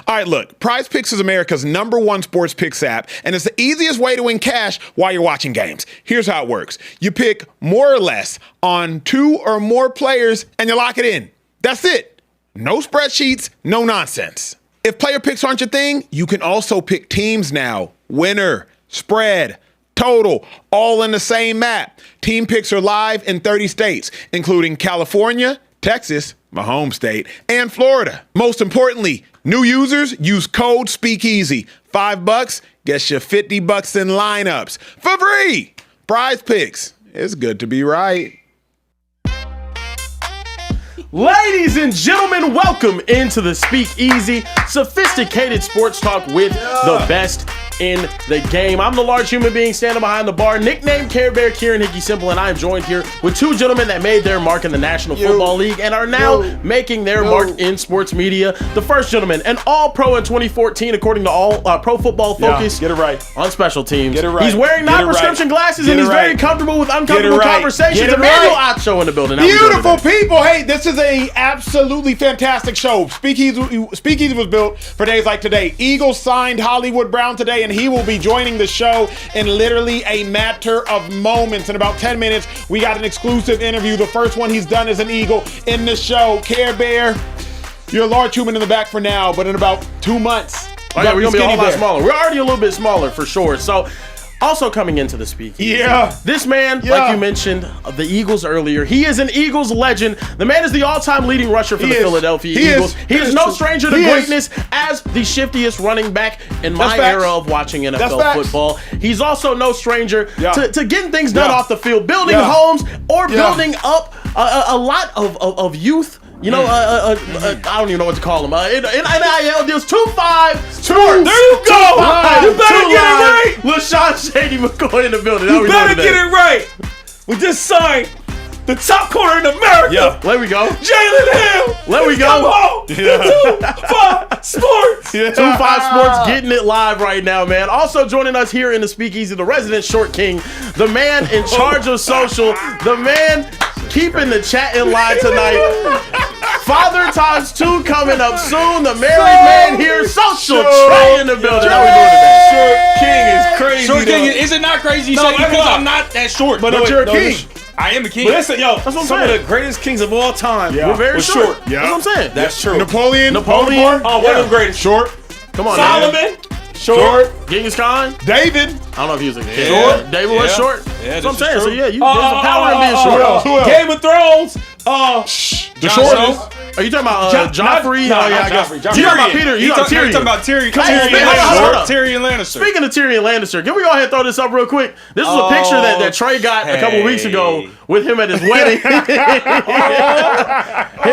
All right, look, PrizePicks is America's #1 sports picks app, and it's the easiest way to win cash while you're watching games. Here's how it works. You pick more or less on 2 or more players, and you lock it in. That's it. No spreadsheets, no nonsense. If player picks aren't your thing, you can also pick teams now. Winner, spread, total, all in the same app. Team picks are live in 30 states, including California, Texas, my home state, and Florida. Most importantly, new users use code Speakeasy. $5 gets you $50 in lineups for free. PrizePicks. It's good to be right. Ladies and gentlemen, welcome into the Speakeasy, sophisticated sports talk with the best in the game. I'm the large human being standing behind the bar, nicknamed Carebear, Kieran Hickey Simple, and I am joined here with 2 gentlemen that made their mark in the National Football League and are now making their mark in sports media. The first gentleman, an All-Pro in 2014, according to All Pro Football Focus. Get it right. On special teams. Get it right. He's wearing non-prescription glasses and he's very comfortable with uncomfortable conversations. Emmanuel Acho in the building. Beautiful people. Hey, this is a absolutely fantastic show. Speakeasy was built for days like today. Eagles signed Hollywood Brown today, and he will be joining the show in literally a matter of moments. In about 10 minutes, we got an exclusive interview. The first one he's done as an Eagle in the show. Carebear, you're a large human in the back for now, but in about 2 months, we're going to be a whole lot smaller. We're already a little bit smaller for sure. So, also coming into the Speakeasy. This man, like you mentioned, the Eagles earlier, he is an Eagles legend. The man is the all-time leading rusher for the Philadelphia Eagles. He is no stranger to greatness as the shiftiest running back in my era of watching NFL football. He's also no stranger to getting things done off the field, building homes or building up a lot of youth. You know, I don't even know what to call them. In NIL deals, 2-5 Sports. There you go. You better get it right. LaShawn Shady McCoy in the building. You better get it right. We just signed the top corner in America. Yeah, there we go. Jalen Hill. There we go. Come on. 2-5 Sports. 2-5 Sports getting it live right now, man. Also joining us here in the Speakeasy, the resident short king, the man in charge of social, the man keeping the chat in line tonight. Father times 2 coming up soon. The married man here, social Trey in the building. How we doing today? Short King is crazy. Short King, is it not crazy? You say because I'm not that short. But you're a king. I am a king. But listen, yo, that's what I'm some saying. of the greatest kings of all time. We're very short. Yeah. That's what I'm saying. That's true. Napoleon. Oh, one of the greatest. Short. Come on, Solomon. man. Short. Genghis Khan. David. I don't know if he was a kid. Short. David was short. Yeah, that's what I'm saying. true. So yeah, there's a power in being short. Who else? Game of Thrones. The shortest. Are you talking about Joffrey? No, not Joffrey. You talking about Peter? You talking You're Tyrion? talking about Tyrion. Hold up. Tyrion Lannister. Speaking of Tyrion Lannister, can we go ahead and throw this up real quick? This is a picture that Trey got a couple weeks ago with him at his wedding. Him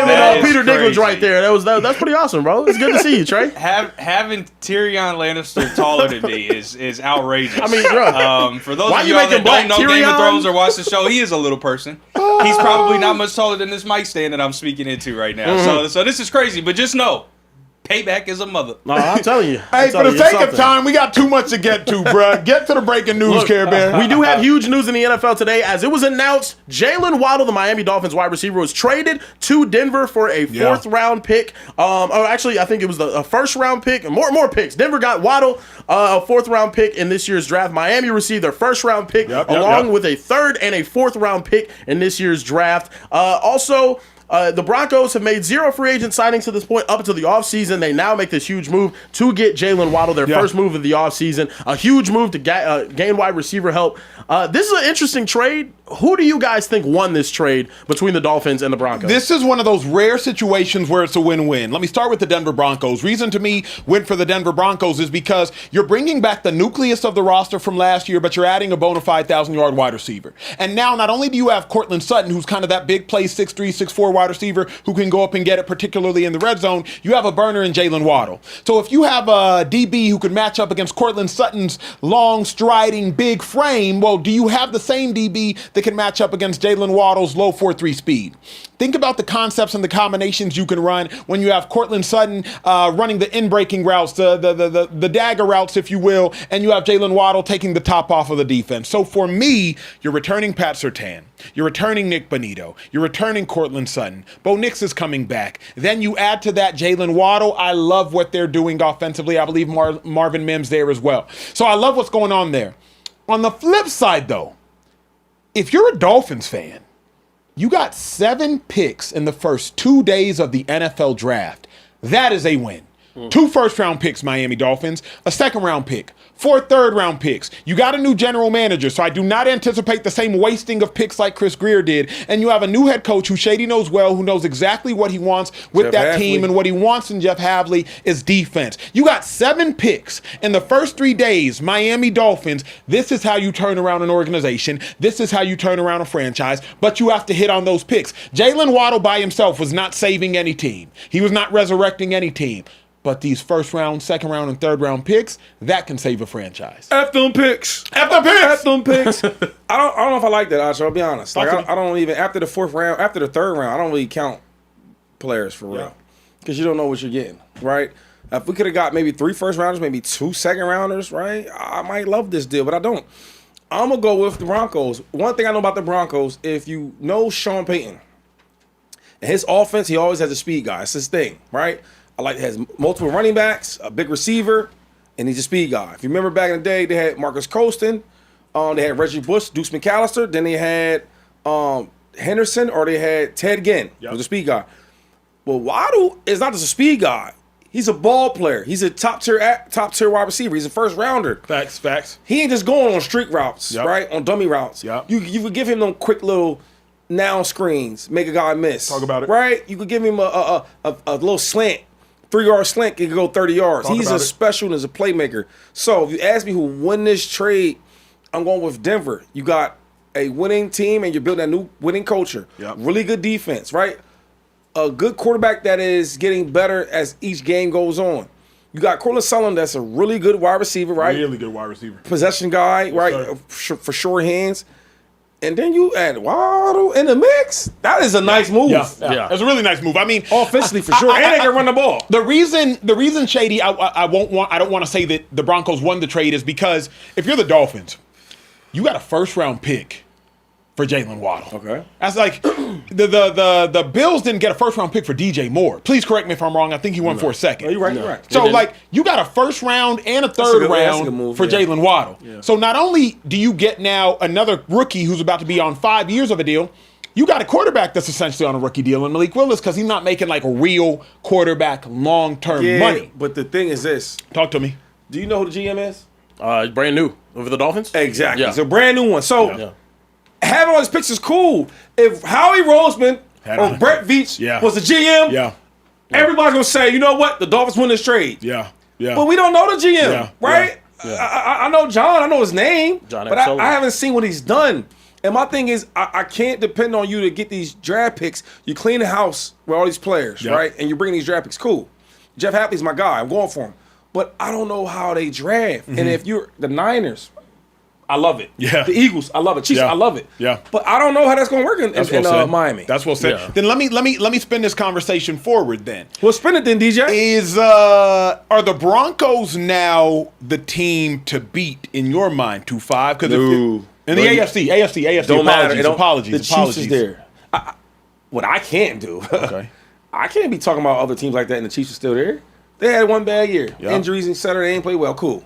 and Peter Dinklage right there. That's pretty awesome, bro. It's good to see you, Trey. Having Tyrion Lannister taller than me is outrageous. I mean, bro. For those of y'all that don't know Game of Thrones or watch the show, he is a little person. He's probably not much taller than this mic stand that I'm speaking into right now. So this is crazy, but just know, payback is a mother. No, I'm telling you. Hey, for the sake of time, we got too much to get to, bruh. Get to the breaking news, Carebear. We do have huge news in the NFL today, as it was announced Jalen Waddle, the Miami Dolphins wide receiver, was traded to Denver for a 4th-round pick. Actually, I think it was a first-round pick. More picks. Denver got Waddle, a 4th-round pick in this year's draft. Miami received their first-round pick along with a 3rd and a 4th-round pick in this year's draft. Also, the Broncos have made 0 free agent signings to this point up until the offseason. They now make this huge move to get Jalen Waddle, their first move of the offseason. A huge move to gain wide receiver help. This is an interesting trade. Who do you guys think won this trade between the Dolphins and the Broncos? This is one of those rare situations where it's a win-win. Let me start with the Denver Broncos. Reason to me went for the Denver Broncos is because you're bringing back the nucleus of the roster from last year, but you're adding a bona fide 1,000-yard wide receiver. And now not only do you have Courtland Sutton, who's kind of that big play 6'3", 6'4" wide receiver who can go up and get it, particularly in the red zone, you have a burner in Jalen Waddle. So if you have a DB who could match up against Courtland Sutton's long, striding, big frame, well, do you have the same DB that can match up against Jalen Waddle's low 4.3 speed? Think about the concepts and the combinations you can run when you have Courtland Sutton running the in-breaking routes, the dagger routes, if you will, and you have Jalen Waddle taking the top off of the defense. So for me, you're returning Pat Surtain. You're returning Nick Bonito. You're returning Courtland Sutton. sudden. Bo Nix is coming back. Then you add to that Jalen Waddle. I love what they're doing offensively. I believe Marvin Mims there as well. So I love what's going on there. On the flip side, though, if you're a Dolphins fan, you got 7 picks in the first 2 days of the NFL draft. That is a win. 2 first-round picks, Miami Dolphins, a second-round pick, 4 third-round picks. You got a new general manager, so I do not anticipate the same wasting of picks like Chris Greer did. And you have a new head coach who Shady knows well, who knows exactly what he wants with that team, and what he wants in Jeff Havley is defense. You got 7 picks in the first 3 days, Miami Dolphins. This is how you turn around an organization. This is how you turn around a franchise, but you have to hit on those picks. Jalen Waddle by himself was not saving any team. He was not resurrecting any team. But these first round, second round, and third round picks, that can save a franchise. F them picks. F them picks. F them picks. I don't know if I like that, Acho. I'll be honest. Like, I don't even, after the 4th round, after the 3rd round, I don't really count players for real. Because you don't know what you're getting, right? If we could have got maybe 3 first rounders, maybe 2 second rounders, right? I might love this deal, but I don't. I'm going to go with the Broncos. One thing I know about the Broncos, if you know Sean Payton, and his offense, he always has a speed guy. It's his thing, right? I like has multiple running backs, a big receiver, and he's a speed guy. If you remember back in the day, they had Marcus Colston, they had Reggie Bush, Deuce McAllister, then they had Henderson, or they had Ted Ginn, who was a speed guy. Well, Waddle is not just a speed guy. He's a ball player. He's a top tier wide receiver. He's a first rounder. Facts. He ain't just going on streak routes, right? On dummy routes. Yep. You could give him them quick little now screens, make a guy miss. Talk about it. Right? You could give him a little slant. 3-yard slant can go 30 yards. He's a special and is a playmaker. So if you ask me who won this trade, I'm going with Denver. You got a winning team and you're building a new winning culture. Yep. Really good defense, right? A good quarterback that is getting better as each game goes on. You got Cortland Sutherland, that's a really good wide receiver, right? Really good wide receiver. Possession guy, right? For sure hands. And then you add Waddle in the mix. That is a nice move. Yeah. It's a really nice move. I mean, offensively for sure, and they can run the ball. The reason Shady, I don't want to say that the Broncos won the trade is because if you're the Dolphins, you got a first round pick for Jalen Waddle. Okay. That's like the Bills didn't get a first round pick for DJ Moore. Please correct me if I'm wrong. I think he went for a second. No, you're right. You're right. So you got a first round and a third round for Jalen Waddle. Yeah. So not only do you get now another rookie who's about to be on 5 years of a deal, you got a quarterback that's essentially on a rookie deal in Malik Willis because he's not making like a real quarterback long-term money. But the thing is this. Talk to me. Do you know who the GM is? Brand new over the Dolphins. Exactly. Yeah. It's a brand new one. So having all these picks is cool. If Howie Roseman or Brett Veach was the GM, everybody's gonna say, you know what, the Dolphins win this trade. Yeah. But we don't know the GM, right? I know John. I know his name, but I haven't seen what he's done. And my thing is, I can't depend on you to get these draft picks. You clean the house with all these players, right? And you bring these draft picks. Cool. Jeff Hapley's my guy. I'm going for him. But I don't know how they draft. And if you're the Niners, I love it. Yeah. The Eagles, I love it. Chiefs, I love it. Yeah. But I don't know how that's going to work in Miami. That's well said. Yeah. Then let me spin this conversation forward. Then. Well, spin it then, DJ. Are the Broncos now the team to beat in your mind? 2-5 because in the AFC. Don't matter. Apologies. The Chiefs is there. What I can't do. Okay. I can't be talking about other teams like that, and the Chiefs are still there. They had one bad year, injuries, etc. They ain't played well. Cool.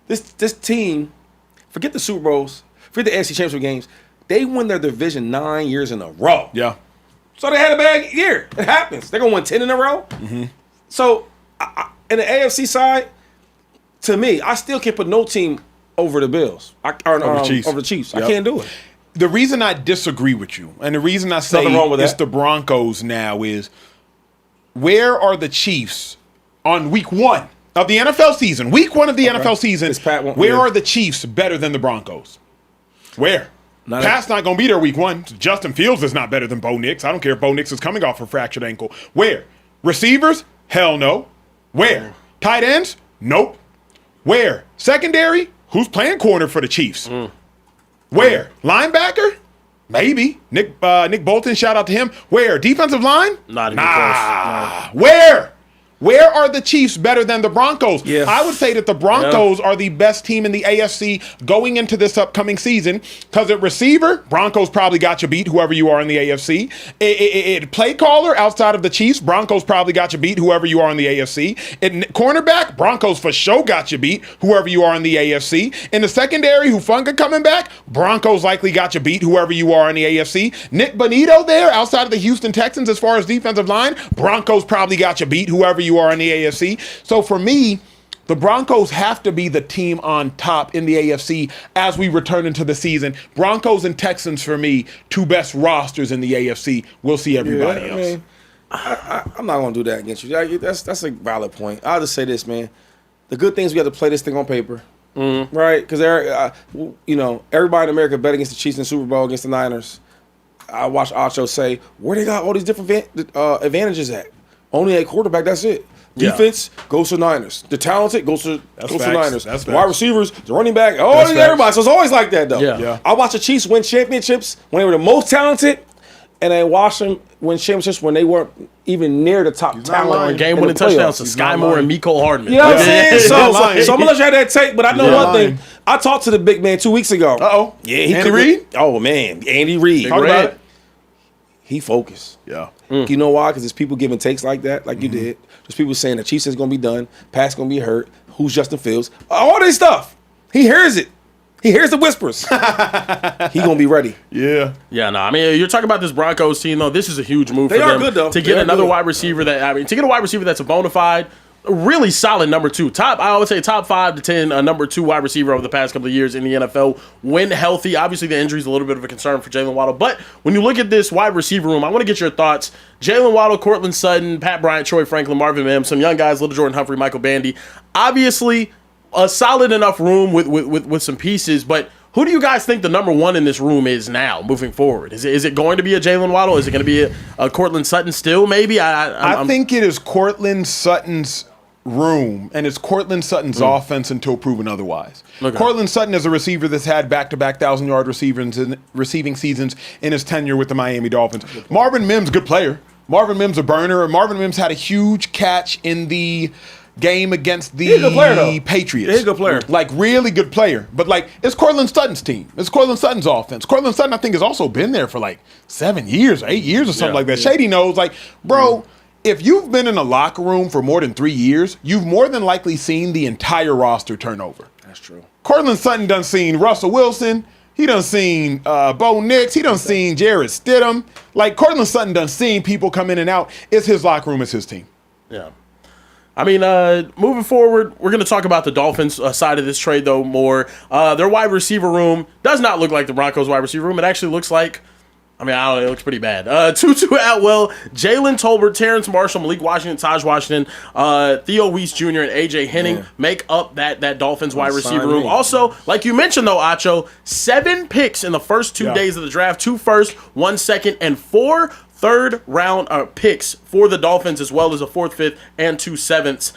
This team. Forget the Super Bowls. Forget the AFC Championship games. They win their division 9 years in a row. Yeah. So they had a bad year. It happens. They're going to win 10 in a row. Mm-hmm. So in the AFC side, to me, I still can't put no team over the Bills. Over the Chiefs. Yep. I can't do it. The reason I disagree with you, and the reason I say it's the Broncos now is, where are the Chiefs on week 1? Of the NFL season, week 1 of the NFL season, where are the Chiefs better than the Broncos? Where? Pat's not going to be there week 1. Justin Fields is not better than Bo Nix. I don't care if Bo Nix is coming off a fractured ankle. Where? Receivers? Hell no. Where? Tight ends? Nope. Where? Secondary? Who's playing corner for the Chiefs? Where? Linebacker? Maybe. Nick Bolton, shout out to him. Where? Defensive line? Not even close. Where? Where are the Chiefs better than the Broncos? Yeah. I would say that the Broncos are the best team in the AFC going into this upcoming season because at receiver, Broncos probably got you beat, whoever you are in the AFC. Play caller, outside of the Chiefs, Broncos probably got you beat, whoever you are in the AFC. Cornerback, Broncos for sure got you beat, whoever you are in the AFC. In the secondary, Hufanga coming back, Broncos likely got you beat, whoever you are in the AFC. Nick Bonito there, outside of the Houston Texans as far as defensive line, Broncos probably got you beat, whoever you are in the AFC. So for me, the Broncos have to be the team on top in the AFC as we return into the season. Broncos and Texans, for me, two best rosters in the AFC. We'll see everybody else. mean, I'm not going to do that against you. That's a valid point. I'll just say this, man. The good thing is we have to play this thing on paper, right? Because everybody in America bet against the Chiefs in the Super Bowl against the Niners. I watched Acho say, where they got all these different advantages at? Only a quarterback, that's it. Defense goes to Niners. The talented goes to Niners. That's Wide receivers, the running back, everybody. So it's always like that, though. Yeah. I watched the Chiefs win championships when they were the most talented, and I watched them win championships when they weren't even near the top talent. Game-winning touchdowns to Sky Moore and Mecole Hardman. You know what I'm saying? So I'm going to let you have that tape, but I know one thing. I talked to the big man 2 weeks ago. Uh-oh. Yeah, Andy Reid? Oh, man. Andy Reid. Talk about it. He focused. Yeah. You know why? Because there's people giving takes like that, like you did. There's people saying the Chiefs is going to be done, Pat's going to be hurt, who's Justin Fields, all this stuff. He hears it. He hears the whispers. He going to be ready. Yeah. Yeah, no. I mean, you're talking about this Broncos team, though. This is a huge move They for are them good, though. to They get are another good. wide receiver to get a wide receiver that's a bona fide, really solid number two. I would say top 5 to 10 number 2 wide receiver over the past couple of years in the NFL when healthy. Obviously, the injury is a little bit of a concern for Jalen Waddle. But when you look at this wide receiver room, I want to get your thoughts. Jalen Waddle, Cortland Sutton, Pat Bryant, Troy Franklin, Marvin Mims, some young guys, Little Jordan Humphrey, Michael Bandy. Obviously, a solid enough room with some pieces, but who do you guys think the number 1 in this room is now, moving forward? Is it going to be a Jalen Waddle? Is it going to be a Cortland Sutton still, maybe? I think it is Cortland Sutton's room, and it's Cortland Sutton's offense until proven otherwise. Okay. Cortland Sutton is a receiver that's had back-to-back 1,000-yard receiving seasons in his tenure with the Miami Dolphins. Marvin Mims, good player. Marvin Mims, a burner. Marvin Mims had a huge catch in the game against the He's a good player, though. Patriots. He's a good player. Like, really good player. But, like, it's Cortland Sutton's team. It's Cortland Sutton's offense. Cortland Sutton, I think, has also been there for, like, 7 years or 8 years or something like that. Shady knows, like, bro, if you've been in a locker room for more than 3 years, you've more than likely seen the entire roster turn over. That's true. Cortland Sutton done seen Russell Wilson. He done seen Bo Nix. He done seen Jarrett Stidham. Like, Cortland Sutton done seen people come in and out. It's his locker room. It's his team. Yeah. I mean, moving forward, we're going to talk about the Dolphins side of this trade, though, more. Their wide receiver room does not look like the Broncos wide receiver room. It actually looks like, I don't know, it looks pretty bad. Tutu Atwell, Jalen Tolbert, Terrence Marshall, Malik Washington, Taj Washington, Theo Weiss Jr., and A.J. Henning make up that Dolphins wide receiver room. Also, like you mentioned, though, Acho, 7 picks in the first 2 days of the draft, 2 first, 1 second, and 4 third-round picks for the Dolphins, as well as a 4th, 5th, and 2 7ths.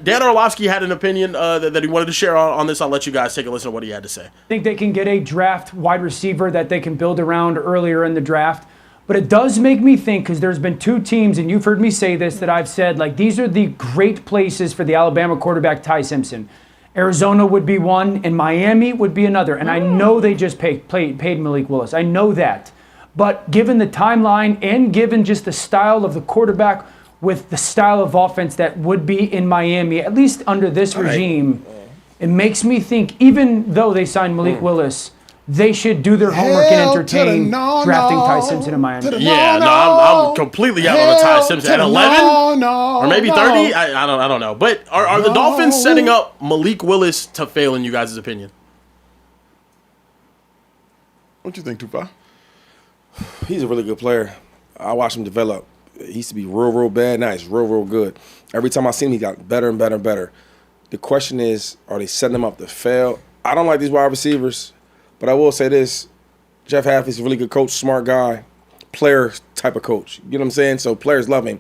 Dan Orlovsky had an opinion that he wanted to share on this. I'll let you guys take a listen to what he had to say. I think they can get a draft wide receiver that they can build around earlier in the draft. But it does make me think, because there's been 2 teams, and you've heard me say this, that I've said, like, these are the great places for the Alabama quarterback Ty Simpson. Arizona would be one, and Miami would be another. And I know they just paid Malik Willis. I know that. But given the timeline and given just the style of the quarterback with the style of offense that would be in Miami, at least under this regime, it makes me think, even though they signed Malik Willis, they should do their homework and entertain drafting Ty Simpson in Miami. I'm completely out on the Ty Simpson at 11 or maybe 30. I don't know. But are the Dolphins setting up Malik Willis to fail in you guys' opinion? What you think, Tupac? He's a really good player. I watched him develop. He used to be real bad. Now he's real good. Every time I see him, he got better and better and better. The question is, are they setting him up to fail? I don't like these wide receivers, but I will say this. Jeff Hafley's a really good coach, smart guy, player type of coach. You know what I'm saying? So players love him.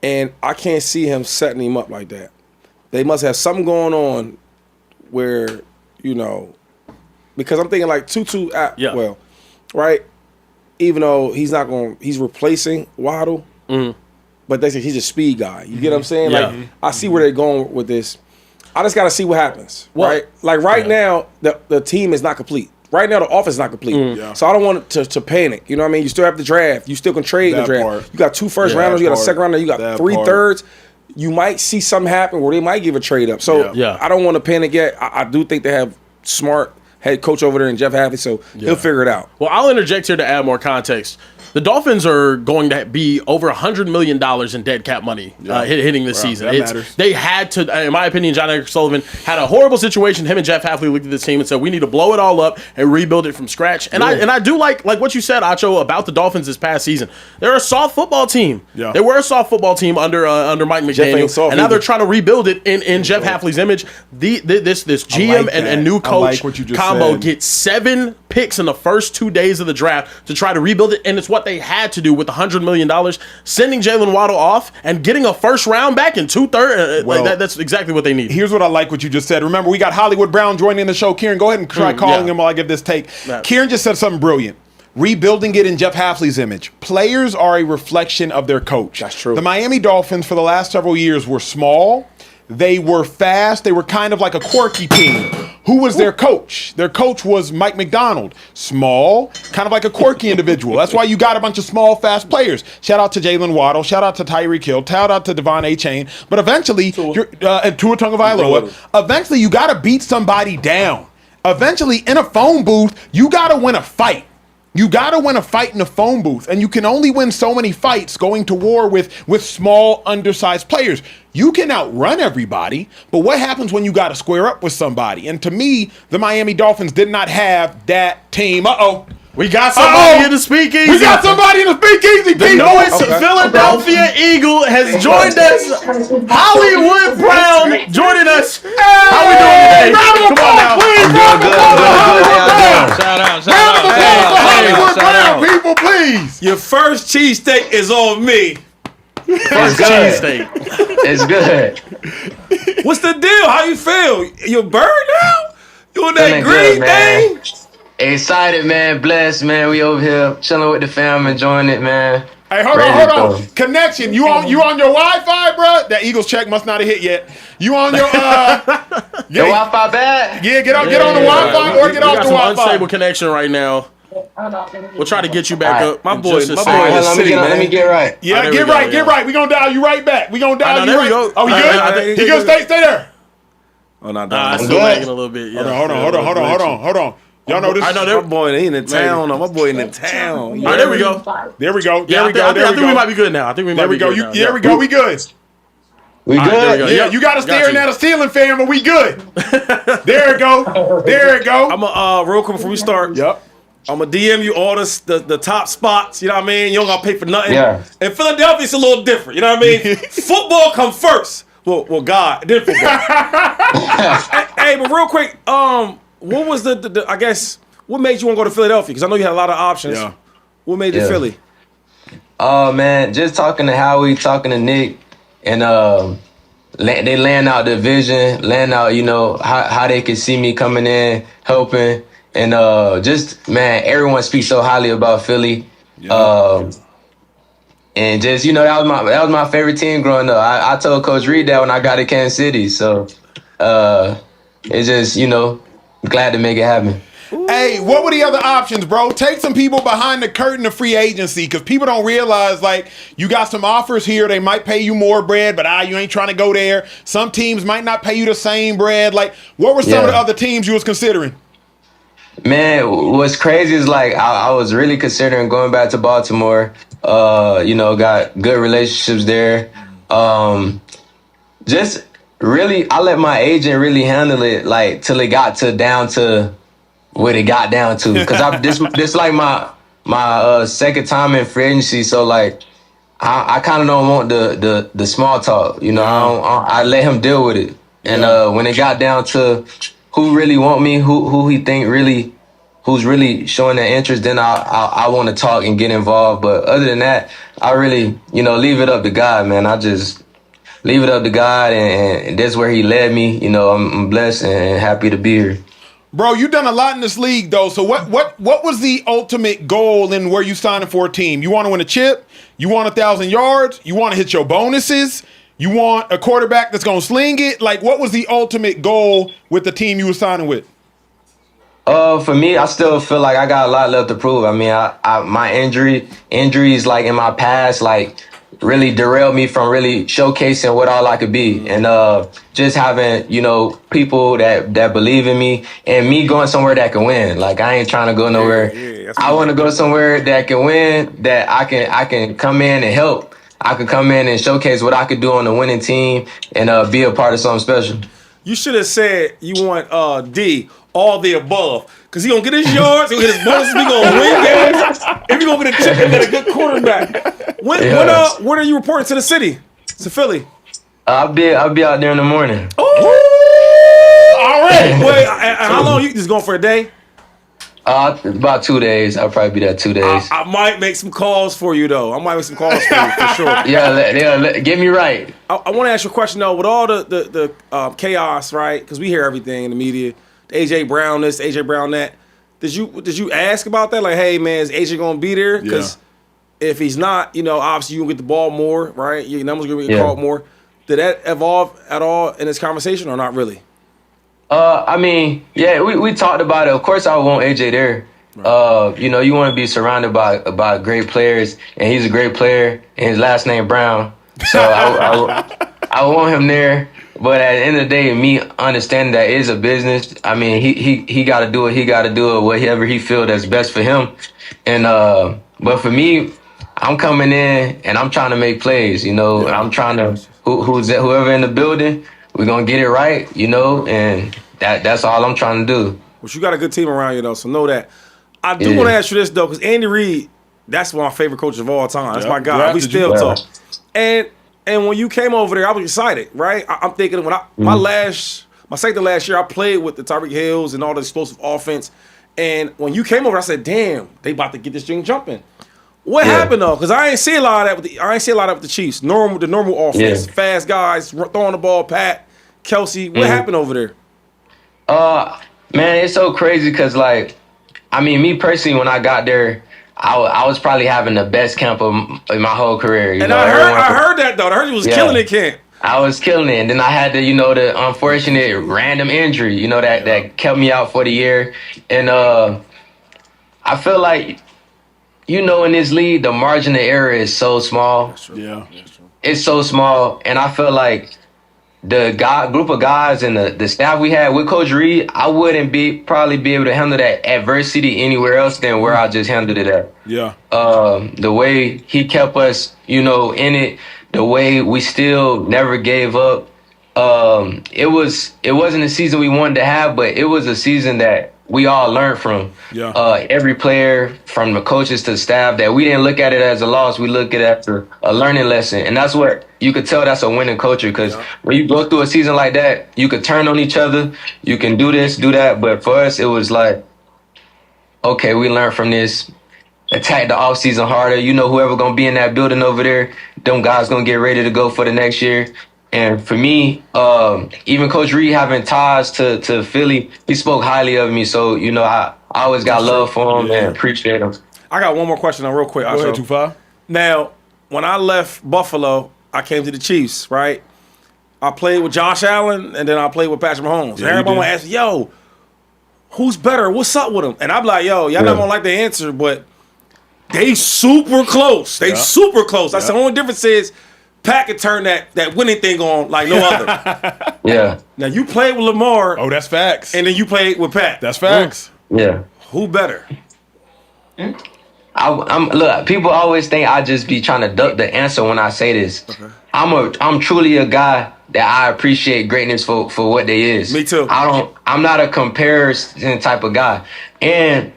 And I can't see him setting him up like that. They must have something going on where, because I'm thinking like Tutu well, right? Even though he's replacing Waddle, but they say he's a speed guy. You get what I'm saying? Yeah. Like I see where they're going with this. I just got to see what happens, right? Like right now, the team is not complete. Right now, the offense is not complete. So I don't want to panic. You know what I mean? You still have the draft. You still can trade the draft. Part. You got 2 first rounders. You got a second rounder. You got 3 thirds. You might see something happen where they might give a trade up. So I don't want to panic yet. I do think they have smart head coach over there in Jeff Hadley, so he'll figure it out. Well, I'll interject here to add more context. The Dolphins are going to be over $100 million in dead cap money hitting this season. They had to, in my opinion, John Eric Sullivan had a horrible situation. Him and Jeff Hadley looked at this team and said, we need to blow it all up and rebuild it from scratch. And I do like what you said, Acho, about the Dolphins this past season. They're a soft football team. Yeah. They were a soft football team under Mike McDaniel, and now they're trying to rebuild it in Jeff Hadley's image. This GM and new coach combo gets 7 picks in the first 2 days of the draft to try to rebuild it, and it's what they had to do with $100 million, sending Jalen Waddle off and getting a first round back in 2/3. That's exactly what they need. Here's what I like what you just said. Remember, we got Hollywood Brown joining the show. Kieran, go ahead and try calling him while I give this take. Kieran just said something brilliant. Rebuilding it in Jeff Hadley's image. Players are a reflection of their coach. That's true. The Miami Dolphins for the last several years were small. They were fast. They were kind of like a quirky team. Who was their coach? Their coach was Mike McDonald. Small, kind of like a quirky individual. That's why you got a bunch of small, fast players. Shout out to Jalen Waddle. Shout out to Tyreek Hill. Shout out to Devon Achane. But eventually, Tua Tagovailoa. Eventually, you got to beat somebody down. Eventually, in a phone booth, you got to win a fight. You got to win a fight in a phone booth, and you can only win so many fights going to war with small, undersized players. You can outrun everybody, but what happens when you got to square up with somebody? And to me, the Miami Dolphins did not have that team. We got somebody in the Speakeasy. We got somebody in the Speakeasy. The newest Philadelphia Eagle has joined us. Hollywood Brown joining us. How we doing today? Come on now. Shout out. Hollywood Brown, people, please. Your first cheesesteak is on me. First cheesesteak. It's good. What's the deal? How you feel? You burned now? You in that Feeling green good, man. thing? Excited, man. Blessed, man. We over here chilling with the fam, enjoying it, man. Hey, hold on. Connection. You on your Wi-Fi, bro? That Eagles check must not have hit yet. You on your The Wi-Fi bad? Yeah, get on the Wi-Fi or get off the Wi-Fi. Wi-Fi. Unstable connection right now. We'll try to get you back up. My boy, Let me get right. Yeah, get right. We gonna dial you right back. We gonna dial you there right. we go. Oh, you good? You good? Stay there. Oh, not It's that. still lagging a little bit. Yeah. Hold on. Y'all know this. I know My boy, he in the town. My boy in the town. All right, there we go. There we go. I think we might be good now. There we go. There we go. We good. We All right, good? there we go. Yeah, you got to staring at a ceiling fan, but we good. There it go. I'm real quick before we start. Yep. I'm gonna DM you all the top spots. You know what I mean? You don't gotta pay for nothing. Yeah. In Philadelphia, it's a little different. You know what I mean? Football come first. Well, God, then football. hey, but real quick, what was the I guess what made you want to go to Philadelphia? Because I know you had a lot of options. Yeah. What made you Philly? Oh, man, just talking to Howie, talking to Nick, and they laying out the vision, laying out, how they could see me coming in, helping, and just, man, everyone speaks so highly about Philly. Yeah. And just, that was my favorite team growing up. I told Coach Reed that when I got to Kansas City. So it's just, glad to make it happen. Hey, what were the other options, bro? Take some people behind the curtain of free agency, because people don't realize, you got some offers here. They might pay you more bread, but you ain't trying to go there. Some teams might not pay you the same bread. What were some of the other teams you was considering? Man, what's crazy is, I was really considering going back to Baltimore. Got good relationships there. Just really, I let my agent really handle it, till it got down to what it got down to, because this like my second time in free agency, so I kind of don't want the small talk, I let him deal with it, and when it got down to who really want me, who he think really, who's really showing their interest, then I want to talk and get involved. But other than that, I really leave it up to God, man. I just leave it up to God, and that's where He led me. I'm blessed and happy to be here. Bro, you've done a lot in this league, though. So what was the ultimate goal in where you signing for a team? You want to win a chip? You want 1,000 yards? You want to hit your bonuses? You want a quarterback that's going to sling it? Like, what was the ultimate goal with the team you were signing with? For me, I still feel like I got a lot left to prove. I mean, my injuries like in my past, like really derailed me from really showcasing what all I could be. And just having, people that believe in me and me going somewhere that can win. Like, I ain't trying to go nowhere. I want to go somewhere that can win, that I can come in and help. I could come in and showcase what I could do on the winning team and be a part of something special. You should have said you want D, all the above. Because he going to get his yards, he going to get his bonuses, he going to win games. If he going to get a chip and get a good quarterback. When are you reporting to the city? To Philly? I'll be out there in the morning. Oh! All right. Wait, how long you just going for a day? About 2 days. I'll probably be there 2 days. I might make some calls for you, though. For sure. Yeah, get me right. I want to ask you a question, though. With all the chaos, right? Because we hear everything in the media. The AJ Brown this, AJ Brown that. Did you ask about that? Like, hey, man, is AJ going to be there? Because if he's not, obviously you're going to get the ball more, right? Your numbers going to get called more. Did that evolve at all in this conversation or not really? I mean, yeah, we talked about it. Of course, I want AJ there. Right. You want to be surrounded by great players, and he's a great player, and his last name Brown. So I want him there. But at the end of the day, me understanding that it is a business. I mean, he got to do it. He got to do it whatever he feel that's best for him. And but for me, I'm coming in and I'm trying to make plays. I'm trying to whoever in the building. We're going to get it right, and that's all I'm trying to do. Well, you got a good team around you, though, so know that. I do want to ask you this, though, because Andy Reid, that's one of my favorite coaches of all time. That's my guy. We still talk. And when you came over there, I was excited, right? I'm thinking when my second to last year, I played with the Tyreek Hills and all the explosive offense. And when you came over, I said, damn, they about to get this thing jumping. What happened though? Because I ain't see a lot of that with the Chiefs. The normal offense, fast guys throwing the ball. Pat, Kelsey. What happened over there? Man, it's so crazy because me personally, when I got there, I was probably having the best camp of my whole career. I heard that though. I heard you was killing it, camp. I was killing it, and then I had the unfortunate random injury, that kept me out for the year, and I feel like. In this league, the margin of error is so small. That's true. Yeah. It's so small. And I feel like the group of guys and the staff we had with Coach Reid, I wouldn't probably be able to handle that adversity anywhere else than where I just handled it at. Yeah. The way he kept us, in it, the way we still never gave up. It wasn't a season we wanted to have, but it was a season that we all learned from. Yeah. Every player, from the coaches to the staff, that we didn't look at it as a loss. We look at it as a learning lesson. And that's what you could tell, that's a winning culture. Because when you go through a season like that, you could turn on each other. You can do this, do that. But for us, it was like, okay, we learned from this. Attack the offseason harder. Whoever going to be in that building over there, them guys going to get ready to go for the next year. And for me, even Coach Reid having ties to Philly, he spoke highly of me. So, I always got love for him and appreciate him. I got one more question real quick. Go ahead, 2-5. Now, when I left Buffalo, I came to the Chiefs, right? I played with Josh Allen, and then I played with Patrick Mahomes. Yeah, and everybody want to ask me, yo, who's better? What's up with them? And I'm like, yo, y'all not going to like the answer, but they super close. They super close. That's the only difference is Pat can turn that winning thing on like no other. Yeah. Now, you played with Lamar. Oh, that's facts. And then you played with Pat. That's facts. Yeah. Who better? Look, people always think I just be trying to duck the answer when I say this. Okay. I'm truly a guy that I appreciate greatness for what they is. Me too. I'm not a comparison type of guy. And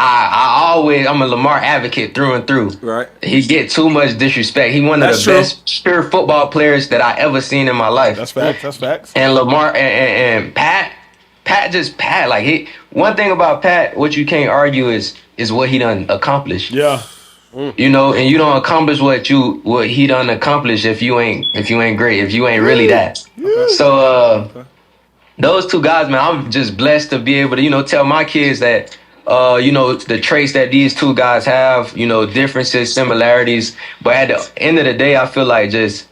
I'm a Lamar advocate through and through. Right. He get too much disrespect. He one of the best pure football players that I ever seen in my life. That's facts. That's facts. And Lamar and Pat just Pat. Like one thing about Pat, what you can't argue is what he done accomplished. Yeah. And you don't accomplish what he done accomplished if you ain't great, if you ain't really that. So those two guys, man, I'm just blessed to be able to, tell my kids that, the traits that these two guys have, differences, similarities. But at the end of the day, I feel like just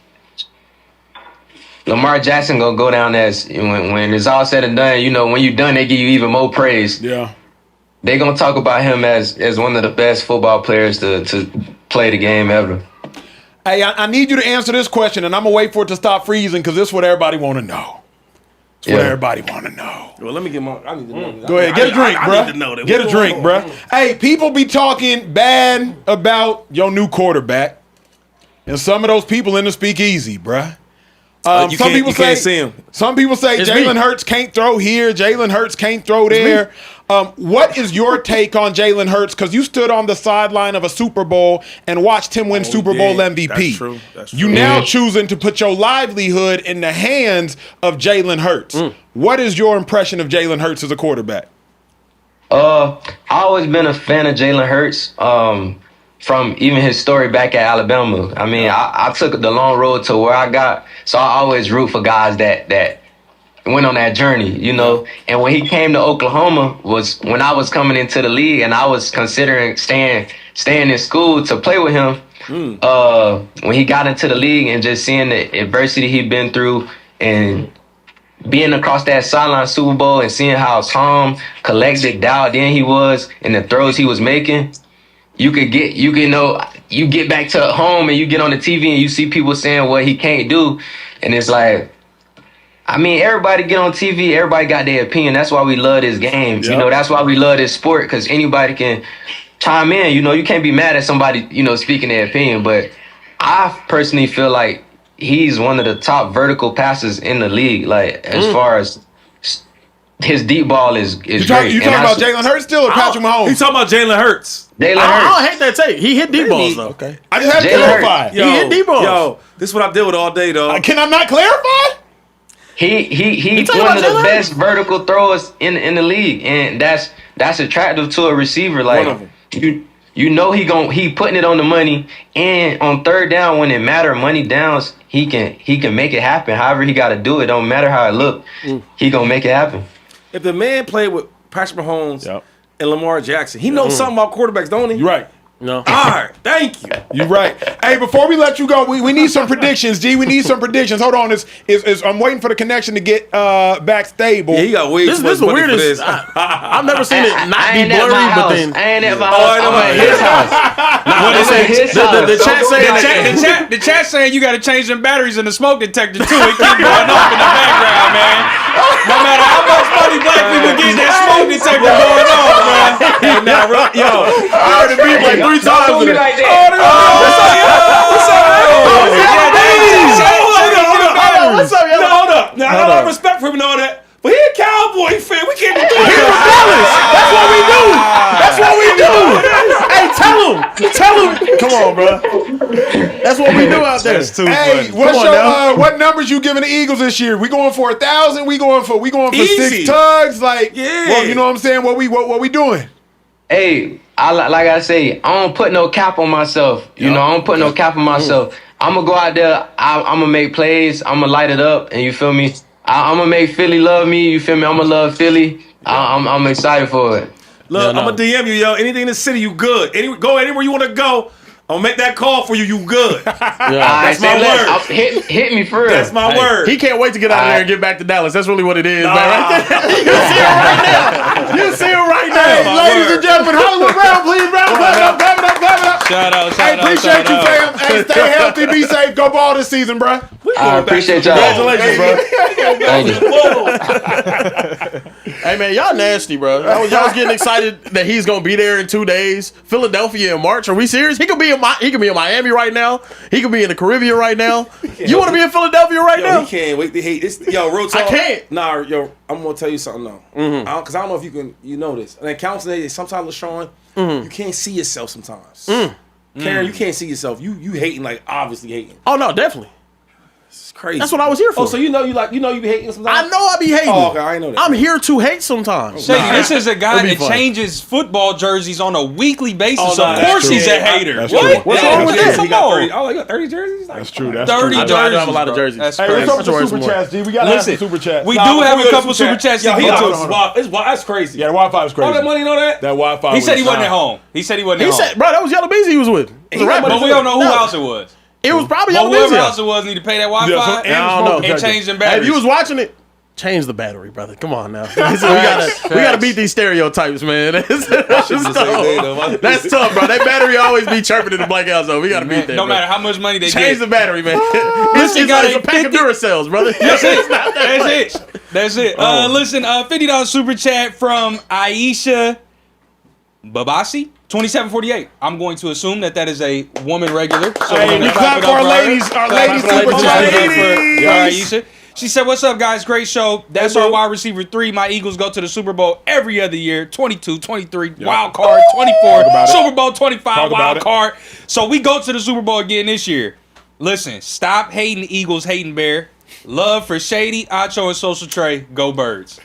Lamar Jackson gonna go down as when it's all said and done. When you're done, they give you even more praise. Yeah. They gonna talk about him as one of the best football players to play the game ever. Hey, I need you to answer this question, and I'm gonna wait for it to stop freezing because this is what everybody want to know. It's what everybody want to know. Well, let me get I need to know. Go ahead, get a drink, bro. I need to know that. Get a drink, bro. Hey, people be talking bad about your new quarterback, and some of those people in the speakeasy, bruh. You can't see him. Some people say Jalen Hurts can't throw here, Jalen Hurts can't throw there. What is your take on Jalen Hurts? Because you stood on the sideline of a Super Bowl and watched him win Super Bowl MVP. That's true. You now choosing to put your livelihood in the hands of Jalen Hurts. What is your impression of Jalen Hurts as a quarterback? I always been a fan of Jalen Hurts. From even his story back at Alabama. I mean, I took the long road to where I got, so I always root for guys that went on that journey, And when he came to Oklahoma was when I was coming into the league and I was considering staying in school to play with him. When he got into the league and just seeing the adversity he'd been through and being across that sideline Super Bowl and seeing how calm, collected, dialed in he was and the throws he was making. You get back to home and you get on the TV and you see people saying what he can't do. And it's like, I mean, everybody get on TV, everybody got their opinion. That's why we love this game. Yep. That's why we love this sport, because anybody can chime in. You can't be mad at somebody, speaking their opinion. But I personally feel like he's one of the top vertical passers in the league. Like, as far as his deep ball is great. You talking about Jalen Hurts still or Patrick Mahomes? He's talking about Jalen Hurts. I don't hate that take. He hit deep balls, though. Okay. I just had to clarify. He hit deep balls. Yo, this is what I deal with all day, though. Can I not clarify? He's one of the best vertical throwers in the league, and that's attractive to a receiver. Like, he putting it on the money, and on third down when it matter, money downs, he can make it happen. However he got to do it, don't matter how it look, he gonna make it happen. If the man played with Patrick Mahomes and Lamar Jackson, he knows something about quarterbacks, don't he? You're right. No. All right, thank you. You're right. Hey, before we let you go, we need some predictions, G. We need some predictions. Hold on, I'm waiting for the connection to get back stable. Yeah, he got way too much This is the money weirdest. for this. I've never seen it not be blurry, but then I ain't at my house. I'm at his house. what is it? The chat saying The chat saying you got to change them batteries in the smoke detector too. It keep going off in the background, man. No matter how much money black people get, that smoke detector going off, man. I heard it beep like 3 times. Don't be like that. What's up, yo? Hold up. Now, I don't have respect for him and all that, but he a Cowboy fan. We can't be doing that. That's what we do. That's what we do. Hey, tell him. Come on, bro. That's what we do out there. That's too Hey, funny. what numbers you giving the Eagles this year? We going for 1,000? We going for Easy. 6 tugs? Like, Yeah. well, you know what I'm saying? What we doing? Hey, like I say, I don't put no cap on myself. I don't put no cap on myself. I'm going to go out there. I'm going to make plays. I'm going to light it up. And you feel me? I'm going to make Philly love me. You feel me? I'm going to love Philly. I'm excited for it. Look, I'm going to DM you, yo. Anything in the city, you good. Go anywhere you want to go. I'm going to make that call for you. You good. That's my word. Hit me for real. That's my word. He can't wait to get out of there and get back to Dallas. That's really what it is, man. Right there. You see him right now. You see him right Hey, now. ladies and gentlemen, Hollywood Brown, please, Brown, clap it up. Shout out, Hey, appreciate you, fam. Hey, stay healthy, be safe, go ball this season, bruh. I appreciate y'all. Congratulations, bro. Thank you. Hey, man, y'all nasty, bro. Y'all was getting excited that he's going to be there in 2 days. Philadelphia in March. Are we serious? He could be in Miami right now. He could be in the Caribbean right now. You want to be in Philadelphia right now? He can't wait to hate this. Yo, real talk. I can't. Nah, yo, I'm going to tell you something, though. Because I don't know if you know this. And then counseling, sometimes, LaShawn, you can't see yourself sometimes. Karen, you can't see yourself. You hating, like, obviously hating. Oh, no, definitely. It's crazy. That's what I was here for. Oh, so you be hating sometimes? I know I be hating. Oh, okay, I didn't know that. I'm here to hate sometimes. Shady, this is a guy It'll be that fun. changes football jerseys on a weekly basis. Oh, no, Of that's course true. he's a hater. That's What? true. What's Yeah, wrong with yeah, this? come He got on. 30. Oh, you got 30 jerseys? That's true. That's 30 true. I do have a jerseys, lot of bro. jerseys. That's Hey, crazy. let's open the Jordan's super more. chats, G. We got to have some Listen, super chats. we Nah, do before have we a go to couple super chats to Yo, he get got to. this. That's crazy. Yeah, the Wi-Fi is crazy. All that money, you know that? That Wi-Fi. He said he was- wasn't at home. He said he wasn't He at home. said, bro, that was Yellow Beezy he was with. It was a got rapper. money But we don't know who No. else it was. It was probably But Yellow whoever Beezy. else it was need to pay that Wi-Fi Yeah, so- I don't know. and change them Hey, batteries. if you was watching it, change the battery, brother. Come on now. we gotta beat these stereotypes, man. That's tough. That's tough, bro. That battery always be chirping in the black house, though. We gotta beat that. No bro. matter how much money they Change get. the battery, man. Listen, it's got a a pack of 50 Duracells, brother. That's it. That's it. That's it. Listen, $50 super chat from Aisha Babasi. 2748. I'm going to assume that is a woman regular. So Hey, we're gonna we clap it for up our her. ladies. Our ladies Clap super for chat. Aisha. She said, "What's up, guys? Great show. That's our wide receiver 3. My Eagles go to the Super Bowl every other year. 22, 23, wild card, 24, about it. Super Bowl 25, Talk about wild it. card. So we go to the Super Bowl again this year. Listen, stop hating the Eagles, hating Bear. Love for Shady, Acho, and Social Trey. Go Birds."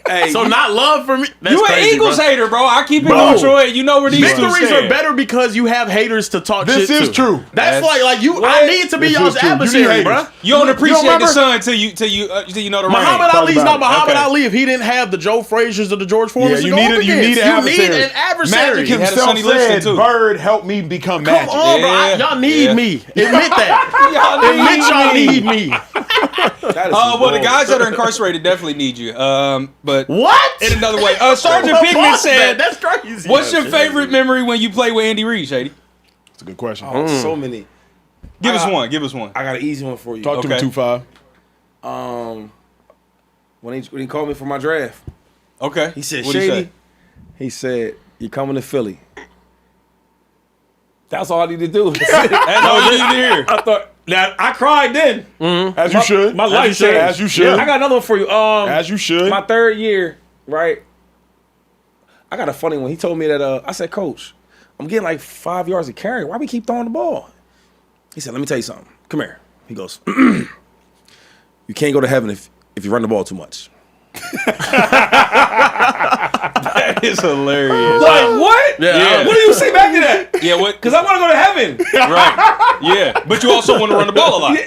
Hey, So not love for me. That's You an crazy, Eagles bro. hater, bro. I keep it Bro. neutral. You know where these two Victories stand. are better because you have haters to talk This shit is to. true. That's like you. What? I need to be This y'all's is true. You need adversary, haters. bro. You don't appreciate the remember? sun till you know the Muhammad rain. Ali's about not it. Muhammad Okay. Ali if he didn't have the Joe Frazier's or the George Yeah, Foremans to you go need up it. You against. need an adversary. an adversary. Magic had a himself Sonny Liston, said, too. "Bird helped me become Come magic." on, bro. Yeah. Y'all need Yeah. me. Admit that. Y'all need me. that is Well, the wrong. guys that are incarcerated definitely need you. But What? in another way, Sergeant What Pinkman was that? said, That's crazy. "What's your favorite memory when you play with Andy Reid, Shady? That's a good question. Oh, so many. Give us one. Give us one." I got an easy one for you. Talk to me, Okay. 2-5. When he called me for my draft, Okay. he said, What'd he "Shady," say? he said, "You're coming to Philly." That's all I need to do. That's all you need to hear. I thought. Now I cried then. As you should. My life As you should. changed. As you should. I got another one for you. As you should. My third year, right? I got a funny one. He told me that I said, "Coach, I'm getting like 5 yards of carry. Why we keep throwing the ball?" He said, "Let me tell you something. Come here." He goes, "You can't go to heaven if you run the ball too much." That is hilarious. Like what? Yeah. What do you say back to that? Yeah. What? Because I want to go to heaven. Right. Yeah. But you also want to run the ball a lot.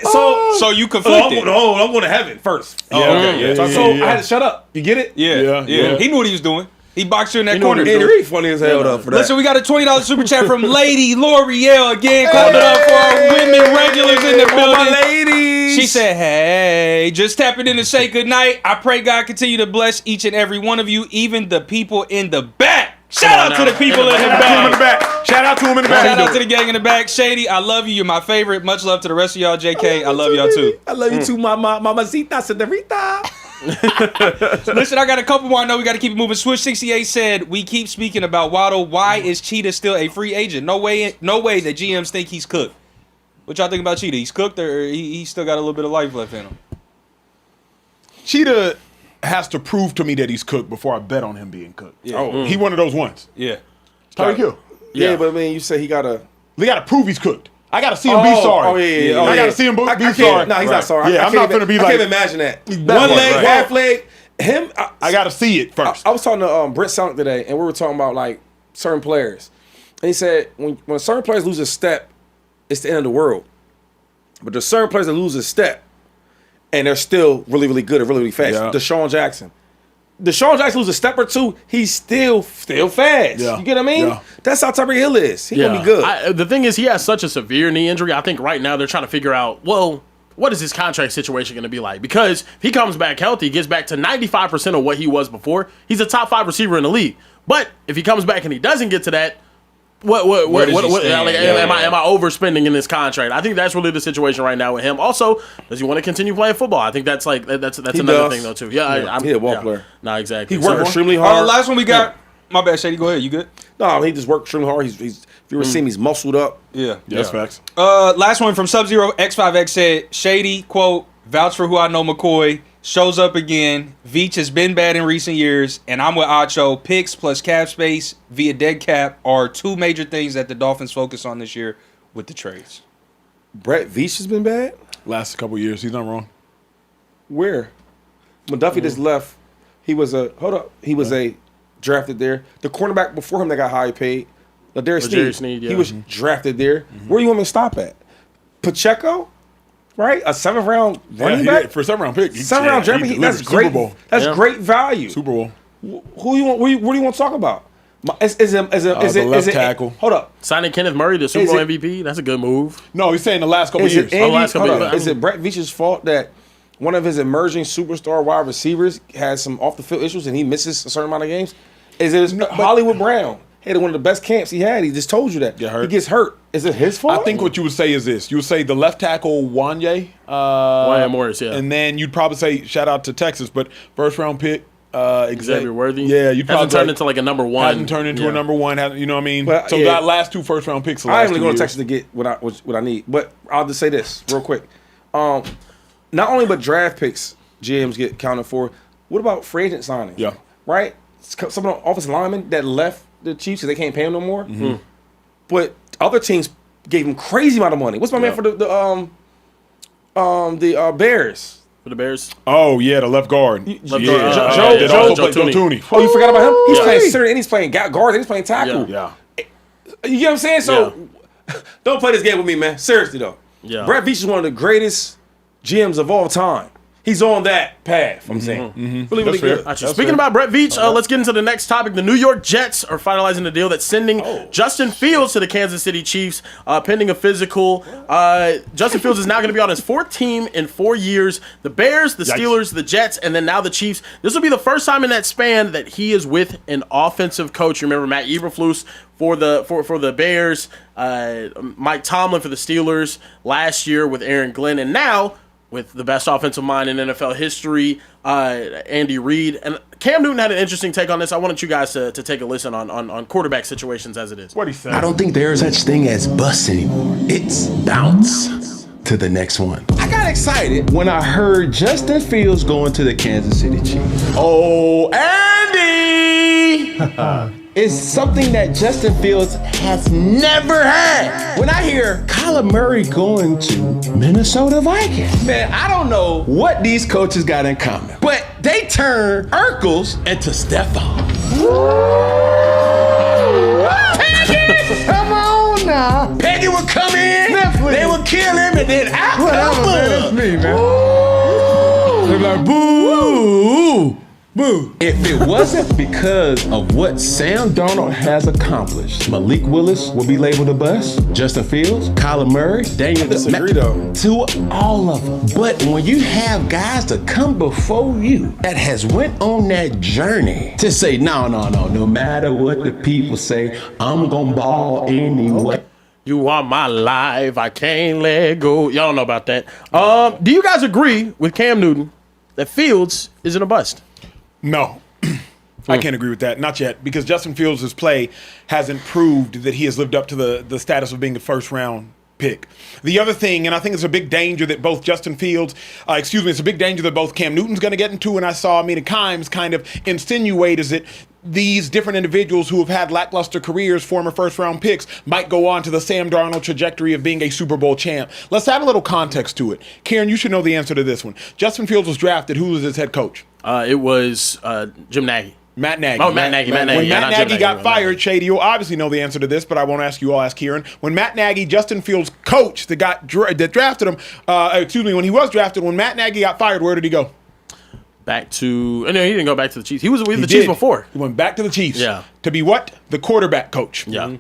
So you conflicted. I'm going to heaven first. Oh, okay. Yeah. So I had to shut up. You get it? Yeah. Yeah. He knew what he was doing. He boxed you in that You know corner. what Andy Reid funny as hell though for that. Listen, we got a $20 super chat from Lady L'Oreal again. Clap it up for our women regulars in the all my building. ladies. She said, "Hey, just tapping in to say goodnight. I pray God continue to bless each and every one of you, even the people in the back. Shout out to the people in the back. Shout out to him in the back. Shout out to the gang in the back. Shady, I love you. You're my favorite. Much love to the rest of y'all. JK, I love y'all too. I love you too, mamacita, señorita. Listen, I got a couple more. I know we got to keep it moving. Switch68 said, "We keep speaking about Waddle. Why is Cheetah still a free agent? No way that GMs think he's cooked." What y'all think about Cheetah? He's cooked or he still got a little bit of life left in him? Cheetah has to prove to me that he's cooked before I bet on him being cooked. Yeah. Oh, he one of those ones. Yeah. Tyreek Hill. Yeah, but I mean, you say he got to. They got to prove he's cooked. I got to see him be sorry. Oh, yeah. I got to see him be I sorry. No, he's not sorry. Yeah, I'm not going to be I like. can't imagine that. He's One back leg, right. half leg. Him. I got to see it first. I was talking to Brent Sonic today, and we were talking about like certain players. And he said when certain players lose a step, it's the end of the world. But there's certain players that lose a step, and they're still really, really good and really, really fast. Yeah. Deshaun Jackson loses a step or two, he's still fast. Yeah. You get what I mean? Yeah. That's how Tyreek Hill is. He's gonna be good. The thing is, he has such a severe knee injury. I think right now they're trying to figure out, well, what is his contract situation going to be like? Because if he comes back healthy, gets back to 95% of what he was before, he's a top 5 receiver in the league. But if he comes back and he doesn't get to that, what stand? am I overspending in this contract? I think that's really the situation right now with him. Also, does he want to continue playing football? I think that's another does. thing though too. Yeah, He's a ball player. No, exactly. He worked extremely hard. Last one we got. My bad, Shady. Go ahead. You good? No, he just worked extremely hard. He's if you ever see him, he's muscled up. Yeah. That's facts. Last one from Sub-Zero X5X said, "Shady, quote, vouch for who I know McCoy, shows up again. Veach has been bad in recent years, and I'm with Acho. Picks plus cap space via dead cap are two major things that the Dolphins focus on this year with the trades." Brett Veach has been bad. Last couple of years, he's not wrong. Where? When Duffy just left, he was a drafted there. The cornerback before him that got high paid, Ladarius Sneed, he was drafted there. Where do you want me to stop at? Pacheco, right? A 7th round running back for a 7th round pick. 7th round draft pick. That's great. That's great value. Super Bowl. Who you want? What do you want to talk about? Is it left tackle? Hold up. Signing Kenneth Murray, the Super Bowl MVP. That's a good move. No, he's saying the last couple years. Is it Brett Veach's fault that one of his emerging superstar wide receivers has some off the field issues and he misses a certain amount of games? Is it Hollywood Brown? Had one of the best camps he had. He just told you that. He gets hurt. Is it his fault? I think what you would say is this. You would say the left tackle, Wanye Morris, yeah. And then you'd probably say, shout out to Texas, but first round pick, Xavier Worthy. Yeah, you probably hasn't turned into like a number one. Hasn't turned into a number one. You know what I mean? But, so that last 2 first round picks. I ain't really going to Texas to get what I need. But I'll just say this real quick. Not only but draft picks GMs get counted for. What about free agent signings? Yeah. Right. Some of the offensive linemen that left the Chiefs because they can't pay them no more. Mm-hmm. But other teams gave him crazy amount of money. What's my man for the Bears? For the Bears? Oh yeah, the left guard. Joe Tooney. Oh, you forgot about him? He's playing center and he's playing guard and he's playing tackle. Yeah. You know what I'm saying? So don't play this game with me, man. Seriously though. Yeah. Brett Veach is one of the greatest GMs of all time. He's on that path, I'm saying. Really good. Speaking about Brett Veach, let's get into the next topic. The New York Jets are finalizing a deal that's sending Justin Fields to the Kansas City Chiefs, pending a physical. Justin Fields is now going to be on his 4th team in 4 years. The Bears, the Steelers, the Jets, and then now the Chiefs. This will be the first time in that span that he is with an offensive coach. Remember Matt Eberflus for the Bears, Mike Tomlin for the Steelers last year with Aaron Glenn, and now with the best offensive mind in NFL history, Andy Reid. And Cam Newton had an interesting take on this. I wanted you guys to take a listen on quarterback situations as it is. What he said. I don't think there's such thing as bust anymore. It's bounce to the next one. I got excited when I heard Justin Fields going to the Kansas City Chiefs. Oh, Andy! It's something that Justin Fields has never had. When I hear Kyler Murray going to Minnesota Vikings, man, I don't know what these coaches got in common, but they turn Urkels into Stephon. Peggy, come on now. Peggy would come in, they would kill him, and then out come Bud. Me, man. They're like, boo. Boo. If it wasn't because of what Sam Darnold has accomplished, Malik Willis will be labeled a bust, Justin Fields, Kyler Murray, Daniel to all of them. But when you have guys to come before you that has went on that journey to say, no matter what the people say, I'm gonna ball anyway. Okay. You are my life, I can't let go. Y'all know about that. Do you guys agree with Cam Newton that Fields isn't a bust? No. I can't agree with that. Not yet. Because Justin Fields' play hasn't proved that he has lived up to the status of being a first-round pick. The other thing, and I think it's a big danger that both Justin Fields, it's a big danger that both Cam Newton's going to get into, and I saw Mina Kimes kind of insinuate is that these different individuals who have had lackluster careers, former first-round picks, might go on to the Sam Darnold trajectory of being a Super Bowl champ. Let's add a little context to it. Karen, you should know the answer to this one. Justin Fields was drafted. Who was his head coach? It was Jim Nagy. Matt Nagy. Oh, Matt Nagy. When Matt Nagy got fired, Shady, you'll obviously know the answer to this, but I won't ask you. I'll ask Kieran. When Matt Nagy, Justin Fields' coach that drafted him, when he was drafted, when Matt Nagy got fired, where did he go? Back to, no, he didn't go back to the Chiefs. He was with the Chiefs before. He went back to the Chiefs. Yeah. To be what? The quarterback coach. Yeah.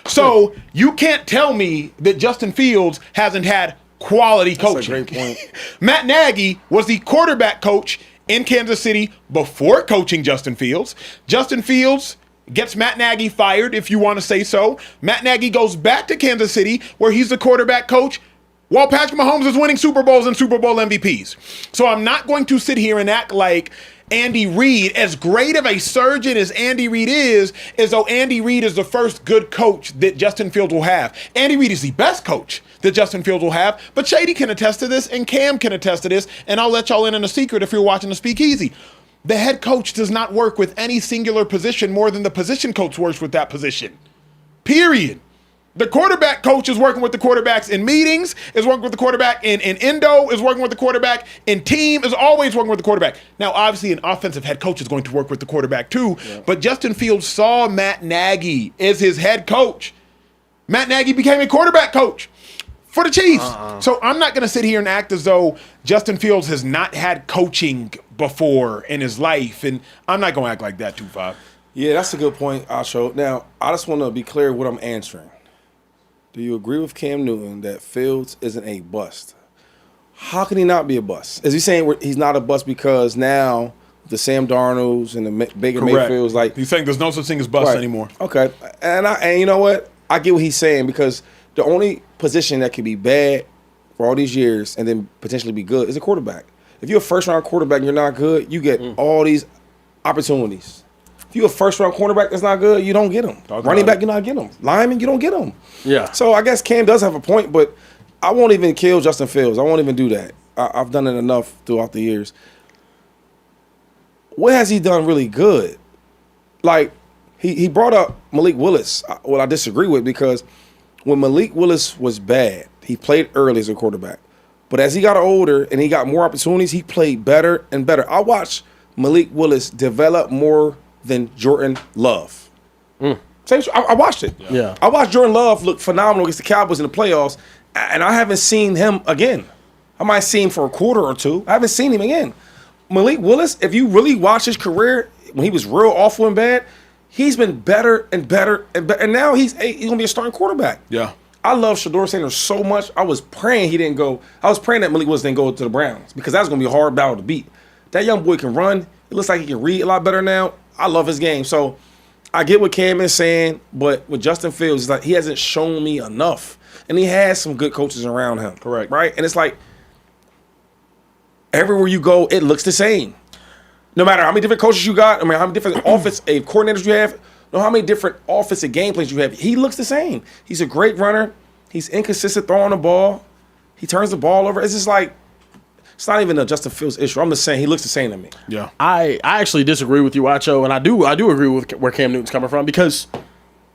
So you can't tell me that Justin Fields hasn't had quality coaching. That's a great point. Matt Nagy was the quarterback coach in Kansas City before coaching Justin Fields. Justin Fields gets Matt Nagy fired, if you want to say so. Matt Nagy goes back to Kansas City, where he's the quarterback coach, while Patrick Mahomes is winning Super Bowls and Super Bowl MVPs. So I'm not going to sit here and act like Andy Reid, as great of a surgeon as Andy Reid is, as though Andy Reid is the first good coach that Justin Fields will have. Andy Reid is the best coach that Justin Fields will have, but Shady can attest to this and Cam can attest to this, and I'll let y'all in on a secret if you're watching the Speakeasy. The head coach does not work with any singular position more than the position coach works with that position. Period. The quarterback coach is working with the quarterbacks in meetings, is working with the quarterback in endo, is working with the quarterback in team, is always working with the quarterback. Now, obviously, an offensive head coach is going to work with the quarterback too, but Justin Fields saw Matt Nagy as his head coach. Matt Nagy became a quarterback coach for the Chiefs. So I'm not going to sit here and act as though Justin Fields has not had coaching before in his life, and I'm not going to act like that, 2-5. Yeah, that's a good point, Acho. Now, I just want to be clear what I'm answering. Do you agree with Cam Newton that Fields isn't a bust? How can he not be a bust? Is he saying he's not a bust because now the Sam Darnolds and the Baker Mayfields, like he's saying there's no such thing as bust anymore. Okay, and you know what? I get what he's saying because the only position that could be bad for all these years and then potentially be good is a quarterback. If you're a first-round quarterback and you're not good, you get all these opportunities. If you're a first-round cornerback that's not good, you don't get him. Running back, you're not getting him. Lineman, you don't get him. Yeah. So I guess Cam does have a point, but I won't even kill Justin Fields. I won't even do that. I've done it enough throughout the years. What has he done really good? Like, he brought up Malik Willis, what I disagree with, because when Malik Willis was bad, he played early as a quarterback. But as he got older and he got more opportunities, he played better and better. I watched Malik Willis develop more than Jordan Love. I watched it. Yeah. I watched Jordan Love look phenomenal against the Cowboys in the playoffs, and I haven't seen him again. I might see him for a quarter or two. I haven't seen him again. Malik Willis, if you really watch his career, when he was real awful and bad, he's been better and better and better. And now he's going to be a starting quarterback. Yeah. I love Shedeur Sanders so much. I was praying he didn't go. I was praying that Malik Willis didn't go to the Browns because that's going to be a hard battle to beat. That young boy can run. It looks like he can read a lot better now. I love his game. So I get what Cam is saying, but with Justin Fields, it's like he hasn't shown me enough. And he has some good coaches around him. Correct. Right? And it's like everywhere you go, it looks the same. No matter how many different coaches you got, I mean, how many different offensive coordinators you have, no how many different offensive game plans you have, he looks the same. He's a great runner. He's inconsistent throwing the ball. He turns the ball over. It's just like, it's not even a Justin Fields issue. I'm just saying he looks the same to me. Yeah. I actually disagree with you, Acho, and I do agree with where Cam Newton's coming from because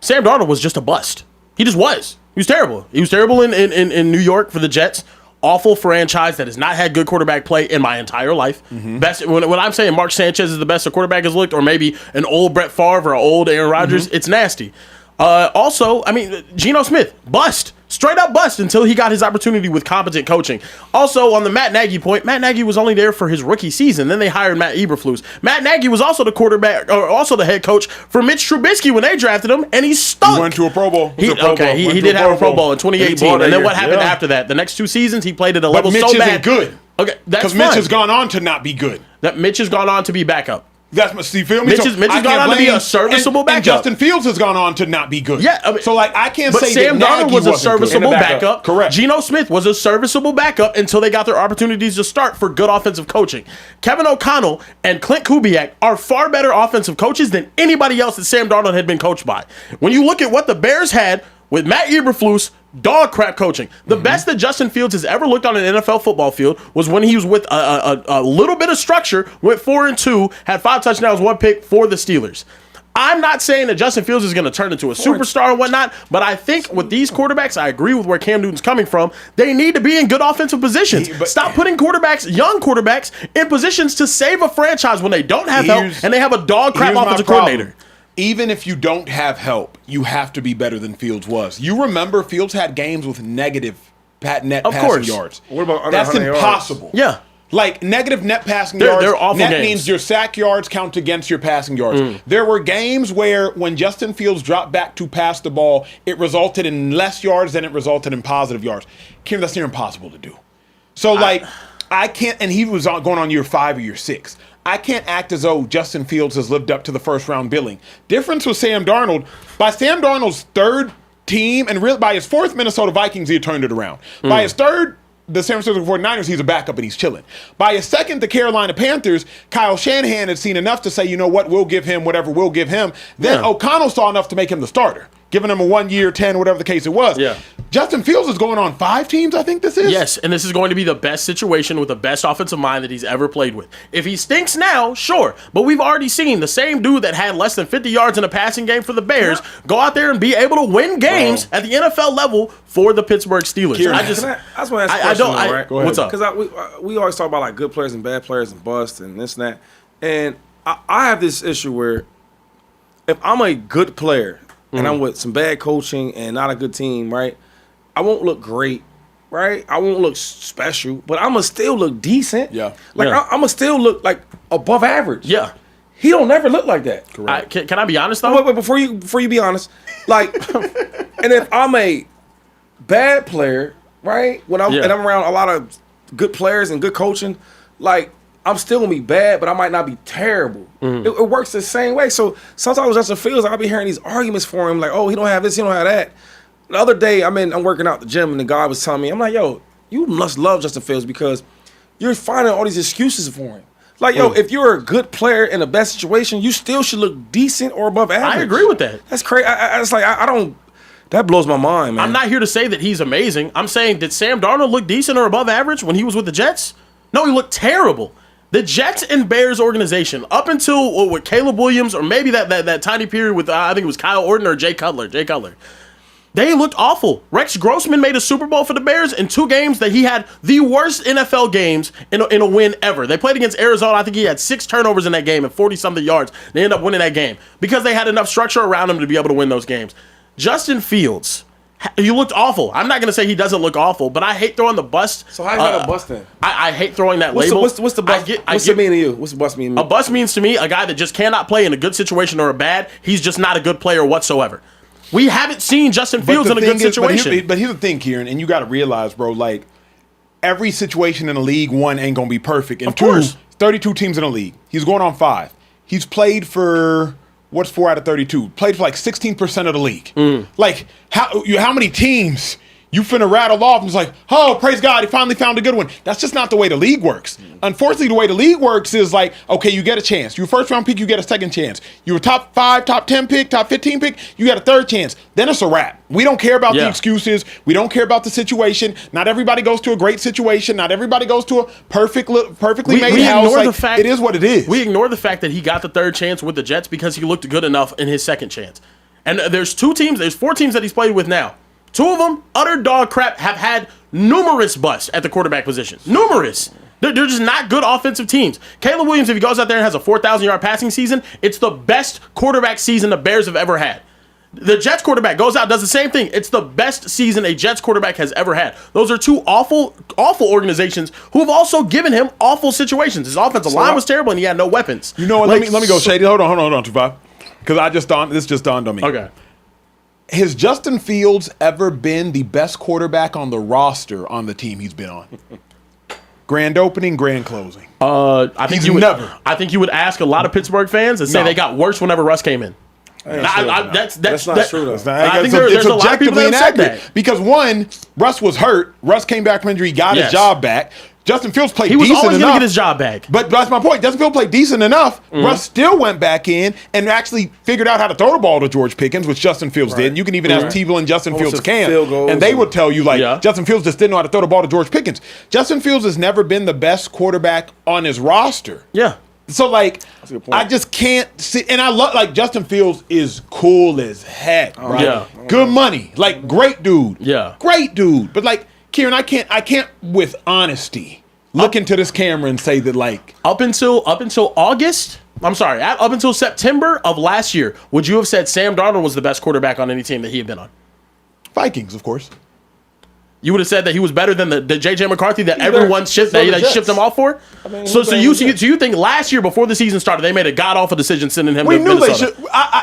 Sam Darnold was just a bust. He just was. He was terrible. He was terrible in New York for the Jets. Awful franchise that has not had good quarterback play in my entire life. Best when I'm saying Mark Sanchez is the best a quarterback has looked, or maybe an old Brett Favre or an old Aaron Rodgers, it's nasty. Also, I mean, Geno Smith, bust. Straight up bust until he got his opportunity with competent coaching. Also, on the Matt Nagy point, Matt Nagy was only there for his rookie season. Then they hired Matt Eberflus. Matt Nagy was also the quarterback, or also the head coach for Mitch Trubisky when they drafted him, and he stunk. He went to a Pro Bowl. He did have a Pro Bowl in 2018. And then what happened after that? The next 2 seasons, he played at a level Mitch so bad. isn't good. Okay, that's because fine. Mitch has gone on to not be good. That Mitch has gone on to be backup. That's what you feel me. Mitch has gone on to be a serviceable backup. And Justin Fields has gone on to not be good. Yeah, I mean, so like I can't but say Sam that Darnold was a serviceable backup. Correct. Geno Smith was a serviceable backup until they got their opportunities to start for good offensive coaching. Kevin O'Connell and Clint Kubiak are far better offensive coaches than anybody else that Sam Darnold had been coached by. When you look at what the Bears had with Matt Eberflus, dog crap coaching. The best that Justin Fields has ever looked on an NFL football field was when he was with a little bit of structure, went 4-2, had 5 touchdowns, 1 pick for the Steelers. I'm not saying that Justin Fields is going to turn into a superstar and whatnot, but I think with these quarterbacks, I agree with where Cam Newton's coming from. They need to be in good offensive positions. Stop putting young quarterbacks, in positions to save a franchise when they don't have help and they have a dog crap offensive coordinator. Even if you don't have help, you have to be better than Fields was. You remember Fields had games with negative net passing yards. What about under That's 100 impossible. yards? Yeah. Like negative net passing yards. They're awful net games. means your sack yards count against your passing yards. There were games where when Justin Fields dropped back to pass the ball, it resulted in less yards than it resulted in positive yards. Kim, that's near impossible to do. So I can't, and he was going on year 5 or year 6. I can't act as though Justin Fields has lived up to the first round billing. Difference with Sam Darnold, by Sam Darnold's 3rd team, and really by his 4th Minnesota Vikings, he had turned it around. By his 3rd, the San Francisco 49ers, he's a backup and he's chilling. By his 2nd, the Carolina Panthers, Kyle Shanahan had seen enough to say, you know what, we'll give him whatever we'll give him. Then O'Connell saw enough to make him the starter. giving him a 1 year, 10, whatever the case it was. Yeah. Justin Fields is going on 5 teams, I think this is. Yes, and this is going to be the best situation with the best offensive mind that he's ever played with. If he stinks now, sure, but we've already seen the same dude that had less than 50 yards in a passing game for the Bears go out there and be able to win games at the NFL level for the Pittsburgh Steelers. I just want to ask a question, right? Go ahead. What's up? Because we always talk about like good players and bad players and bust and this and that, and I have this issue where if I'm a good player and I'm with some bad coaching and not a good team, right? I won't look great, right? I won't look special, but I'm going to still look decent. Yeah. Like, Yeah. I'm going to still look like above average. Yeah. He don't never look like that. Can I be honest, though? Wait, before you be honest, like, and if I'm a bad player, right? And I'm around a lot of good players and good coaching, like, I'm still gonna be bad, but I might not be terrible. It works the same way. So sometimes with Justin Fields, I'll be hearing these arguments for him, like, oh, he don't have this, he don't have that. The other day, I'm working out at the gym, and the guy was telling me, I'm like, yo, you must love Justin Fields because you're finding all these excuses for him. Like, yo, if you're a good player in the best situation, you still should look decent or above average. I agree with that. That's crazy. I don't. That blows my mind, man. I'm not here to say that he's amazing. I'm saying, did Sam Darnold look decent or above average when he was with the Jets? No, he looked terrible. The Jets and Bears organization, up until with Caleb Williams, or maybe that tiny period with, I think it was Kyle Orton or Jay Cutler, they looked awful. Rex Grossman made a Super Bowl for the Bears in 2 games that he had the worst NFL games in a win ever. They played against Arizona. I think he had 6 turnovers in that game and 40-something yards. They ended up winning that game because they had enough structure around him to be able to win those games. Justin Fields, he looked awful. I'm not going to say he doesn't look awful, but I hate throwing the bust. So how's that a bust then? I hate throwing that What's label. what's the bust? What's it mean to you? What's the bust mean? A bust means to me a guy that just cannot play in a good situation or a bad. He's just not a good player whatsoever. We haven't seen Justin Fields in a good situation. But here's the thing, Kieran, and you got to realize, bro, like, every situation in the league, 1, ain't going to be perfect. And 2, 32 teams in the league. He's going on 5. He's played for, what's 4 out of 32? Played for like 16% of the league. Like, how many teams you finna rattle off and it's like, oh, praise God, he finally found a good one. That's just not the way the league works. Unfortunately, the way the league works is like, okay, you get a chance. You're a first-round pick, you get a second chance. You're a top 5, top 10 pick, top 15 pick, you get a third chance. Then it's a wrap. We don't care about the excuses. We don't care about the situation. Not everybody goes to a great situation. Not everybody goes to a perfectly made house. Like, it is what it is. We ignore the fact that he got the 3rd chance with the Jets because he looked good enough in his 2nd chance. And there's 4 teams that he's played with now. 2 of them, utter dog crap, have had numerous busts at the quarterback position. Numerous. They're just not good offensive teams. Caleb Williams, if he goes out there and has a 4,000-yard passing season, it's the best quarterback season the Bears have ever had. The Jets quarterback goes out, does the same thing. It's the best season a Jets quarterback has ever had. Those are 2 awful, awful organizations who have also given him awful situations. His offensive line was terrible and he had no weapons. You know what? Let me go, Shady. Hold on, 25. Because this just dawned on me. Okay. Has Justin Fields ever been the best quarterback on the roster on the team he's been on? Grand opening, grand closing. I think you would ask a lot of Pittsburgh fans and say they got worse whenever Russ came in. That's not true, though. I think there's a lot of people that said that. Because 1, Russ was hurt. Russ came back from injury, got his job back. Justin Fields played decent enough. He was always going to get his job back. But that's my point. Justin Fields played decent enough. Russ still went back in and actually figured out how to throw the ball to George Pickens, which Justin Fields did. And you can even ask Tebow and Justin Fields can. And they would tell you, like, Justin Fields just didn't know how to throw the ball to George Pickens. Justin Fields has never been the best quarterback on his roster. Yeah. So, like, I just can't see. And I love, like, Justin Fields is cool as heck, right? Yeah. Good money. Like, great dude. Yeah. Great dude. But, like, Kieran, I can't with honesty look into this camera and say that, like, up until August, up until September of last year, would you have said Sam Darnold was the best quarterback on any team that he had been on? Vikings, of course. You would have said that he was better than the J.J. McCarthy that everyone shipped him off for? So you think last year before the season started, they made a god-awful decision sending him to Minnesota? They should,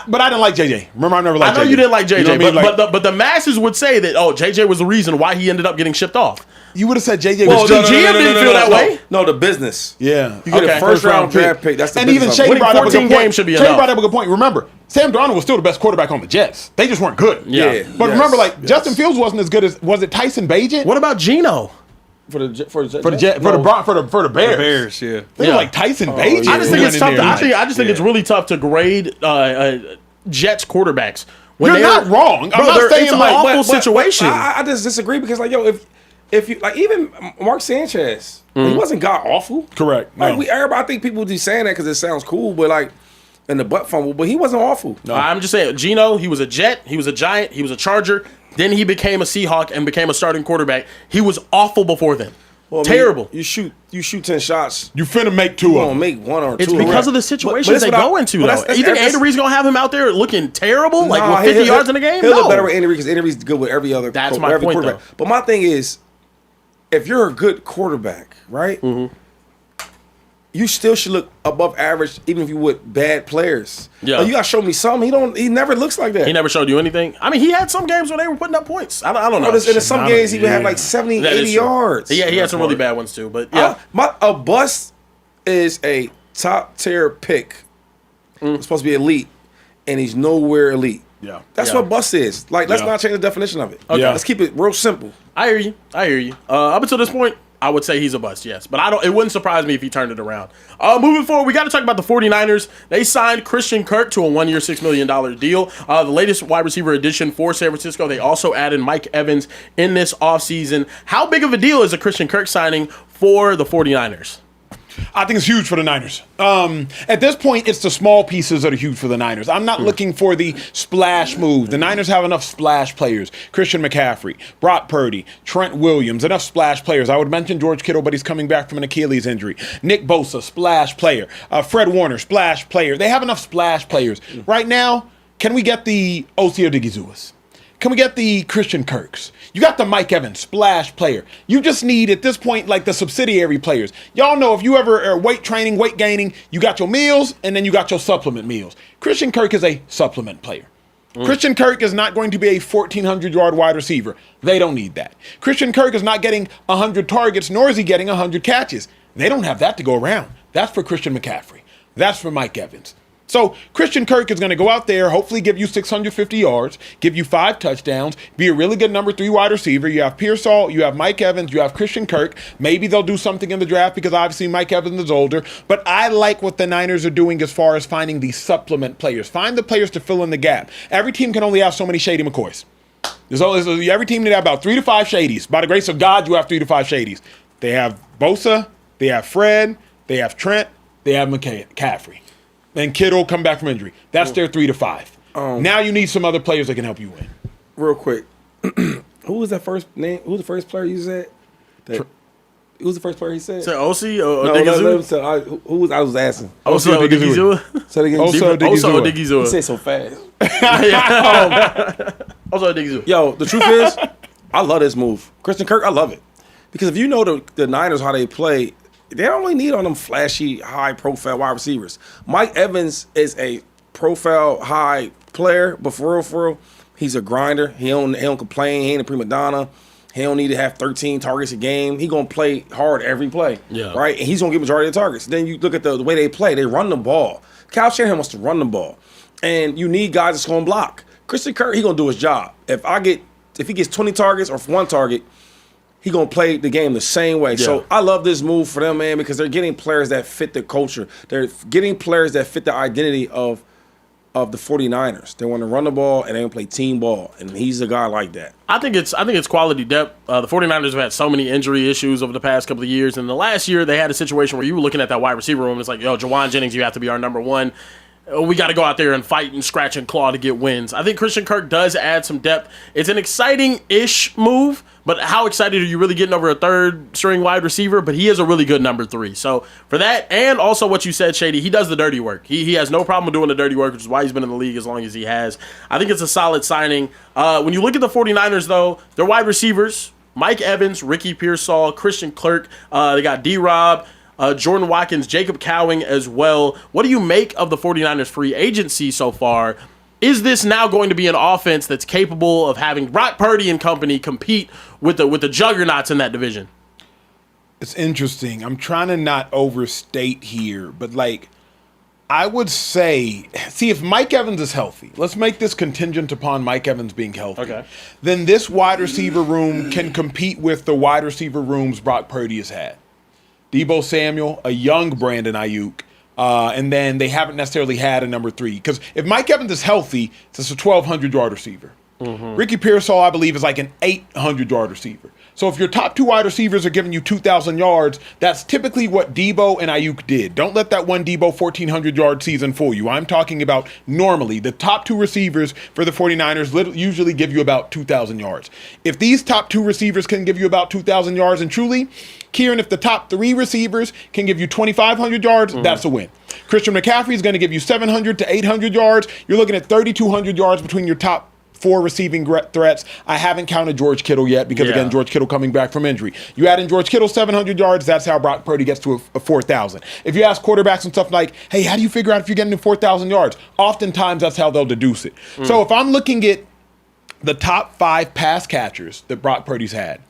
but I didn't like J.J. Remember, I never liked J.J. I know you didn't like J.J., you know what I mean? but the masses would say that, J.J. was the reason why he ended up getting shipped off. You would have said J.J. Well, was the GM didn't feel that way. No, the business. Yeah. You get a first-round draft pick. That's the and even Shady brought up a good point. Shady brought up a good point. Remember, Sam Darnold was still the best quarterback on the Jets. They just weren't good. Yeah. But remember, Justin Fields wasn't as good as, was it Tyson Bagent? What about Geno? For the Bears. Yeah. They were like Tyson Bagent. I just think it's tough. I just think it's really tough to grade Jets quarterbacks You're not wrong. I'm not saying it's an like, awful situation. I just disagree because like if you like even Mark Sanchez, he wasn't god awful. correct. Like No. everybody, I think people do saying that because it sounds cool, but like in the butt fumble, but he wasn't awful. No. I'm just saying, Geno, he was a Jet, he was a Giant, he was a Charger. Then he became a Seahawk and became a starting quarterback. He was awful before then. Well, I mean, Terrible. you shoot 10 shots. You finna make two You of gonna them. make one or two. It's because of the situations they go into, though. You think Andy Reid's going to have him out there looking terrible, like with 50 yards in the game? He'll look No. better with Andy Reid because Andy Reid's good with every other. That's my every point, quarterback. though. But my thing is, if you're a good quarterback, right? You still should look above average, even if you with bad players. Yeah. Like, you gotta show me something. He never looks like that. He never showed you anything. I mean, he had some games where they were putting up points. I don't know. And in some games, he would have like 70, That is 80 true. yards. Yeah, he had some really bad ones too. But yeah, A bust is a top tier pick. It's supposed to be elite, and he's nowhere elite. Yeah. That's Yeah. what bust is. Like, let's Yeah. not change the definition of it. Okay. Yeah. Let's keep it real simple. I hear you. Up until this point, I would say he's a bust, yes. But it wouldn't surprise me if he turned it around. Moving forward, we got to talk about the 49ers. They signed Christian Kirk to a 1-year, $6 million deal. The latest wide receiver addition for San Francisco. They also added Mike Evans in this offseason. How big of a deal is a Christian Kirk signing for the 49ers? I think it's huge for the Niners. At this point, it's the small pieces that are huge for the Niners. I'm not looking for the splash move. The Niners have enough splash players. Christian McCaffrey, Brock Purdy, Trent Williams, enough splash players. I would mention George Kittle, but he's coming back from an Achilles injury. Nick Bosa, splash player. Fred Warner, splash player. They have enough splash players. Right now, can we get the Osio Digizuas? Can we get the Christian Kirks? You got the Mike Evans, splash player. You just need, at this point, like the subsidiary players. Y'all know if you ever are weight training, weight gaining, you got your meals, and then you got your supplement meals. Christian Kirk is a supplement player. Christian Kirk is not going to be a 1,400-yard wide receiver. They don't need that. Christian Kirk is not getting 100 targets, nor is he getting 100 catches. They don't have that to go around. That's for Christian McCaffrey. That's for Mike Evans. So Christian Kirk is going to go out there, hopefully give you 650 yards, give you 5 touchdowns, be a really good number 3 wide receiver. You have Pearsall, you have Mike Evans, you have Christian Kirk. Maybe they'll do something in the draft because obviously Mike Evans is older. But I like what the Niners are doing as far as finding the supplement players. Find the players to fill in the gap. Every team can only have so many Shady McCoys. Every team need to have about 3 to 5 Shadys. By the grace of God, you have 3 to 5 Shadys. They have Bosa, they have Fred, they have Trent, they have McCaffrey. And Kittle come back from injury. That's their 3 to 5. Now you need some other players that can help you win. Real quick. Who was that first name? Who was the first player you said? Who was the first player he said? Is it Osi or No, Digizua? who was I was asking. Osi or Digizua? Say it again. Oso Oso or Digizua. You Digizua? say so fast. Oso or Digizua? Yo, the truth is, I love this move. Christian Kirk, I love it. Because if you know the Niners, how they play, they don't really need on them flashy, high-profile wide receivers. Mike Evans is a profile, high player, but for real, he's a grinder. He don't complain. He ain't a prima donna. He don't need to have 13 targets a game. He going to play hard every play, right? And he's going to get majority of the targets. Then you look at the way they play. They run the ball. Kyle Shanahan wants to run the ball. And you need guys that's going to block. Christian Kirk, he going to do his job. If he gets 20 targets or 1 target, he gonna play the game the same way. Yeah. So I love this move for them, man, because they're getting players that fit the culture. They're getting players that fit the identity of the 49ers. They want to run the ball and they want to play team ball, and he's a guy like that. I think it's quality depth. The 49ers have had so many injury issues over the past couple of years, and the last year they had a situation where you were looking at that wide receiver room and it's like, yo, Jawan Jennings, you have to be our number 1. We got to go out there and fight and scratch and claw to get wins. I think Christian Kirk does add some depth. It's an exciting-ish move, but how excited are you really getting over a third-string wide receiver? But he is a really good number 3. So for that, and also what you said, Shady, he does the dirty work. He has no problem doing the dirty work, which is why he's been in the league as long as he has. I think it's a solid signing. When you look at the 49ers, though, their wide receivers, Mike Evans, Ricky Pearsall, Christian Kirk, they got D-Rob, Jordan Watkins, Jacob Cowing as well. What do you make of the 49ers free agency so far? Is this now going to be an offense that's capable of having Brock Purdy and company compete with the juggernauts in that division? It's interesting. I'm trying to not overstate here, but I would say, see, if Mike Evans is healthy, let's make this contingent upon Mike Evans being healthy. Okay. Then this wide receiver room can compete with the wide receiver rooms Brock Purdy has had. Deebo Samuel, a young Brandon Ayuk, And then they haven't necessarily had a number 3. Because if Mike Evans is healthy, it's a 1,200-yard receiver. Ricky Pearsall, I believe, is like an 800-yard receiver. So if your top 2 wide receivers are giving you 2,000 yards, that's typically what Debo and Ayuk did. Don't let that one Debo 1,400-yard season fool you. I'm talking about normally. The top 2 receivers for the 49ers usually give you about 2,000 yards. If these top 2 receivers can give you about 2,000 yards, and truly, Kieran, if the top 3 receivers can give you 2,500 yards, that's a win. Christian McCaffrey is going to give you 700 to 800 yards. You're looking at 3,200 yards between your top 4 receiving threats. I haven't counted George Kittle yet because, again, George Kittle coming back from injury. You add in George Kittle 700 yards, that's how Brock Purdy gets to a 4,000. If you ask quarterbacks and stuff like, hey, how do you figure out if you're getting to 4,000 yards? Oftentimes, that's how they'll deduce it. So if I'm looking at the top 5 pass catchers that Brock Purdy's had,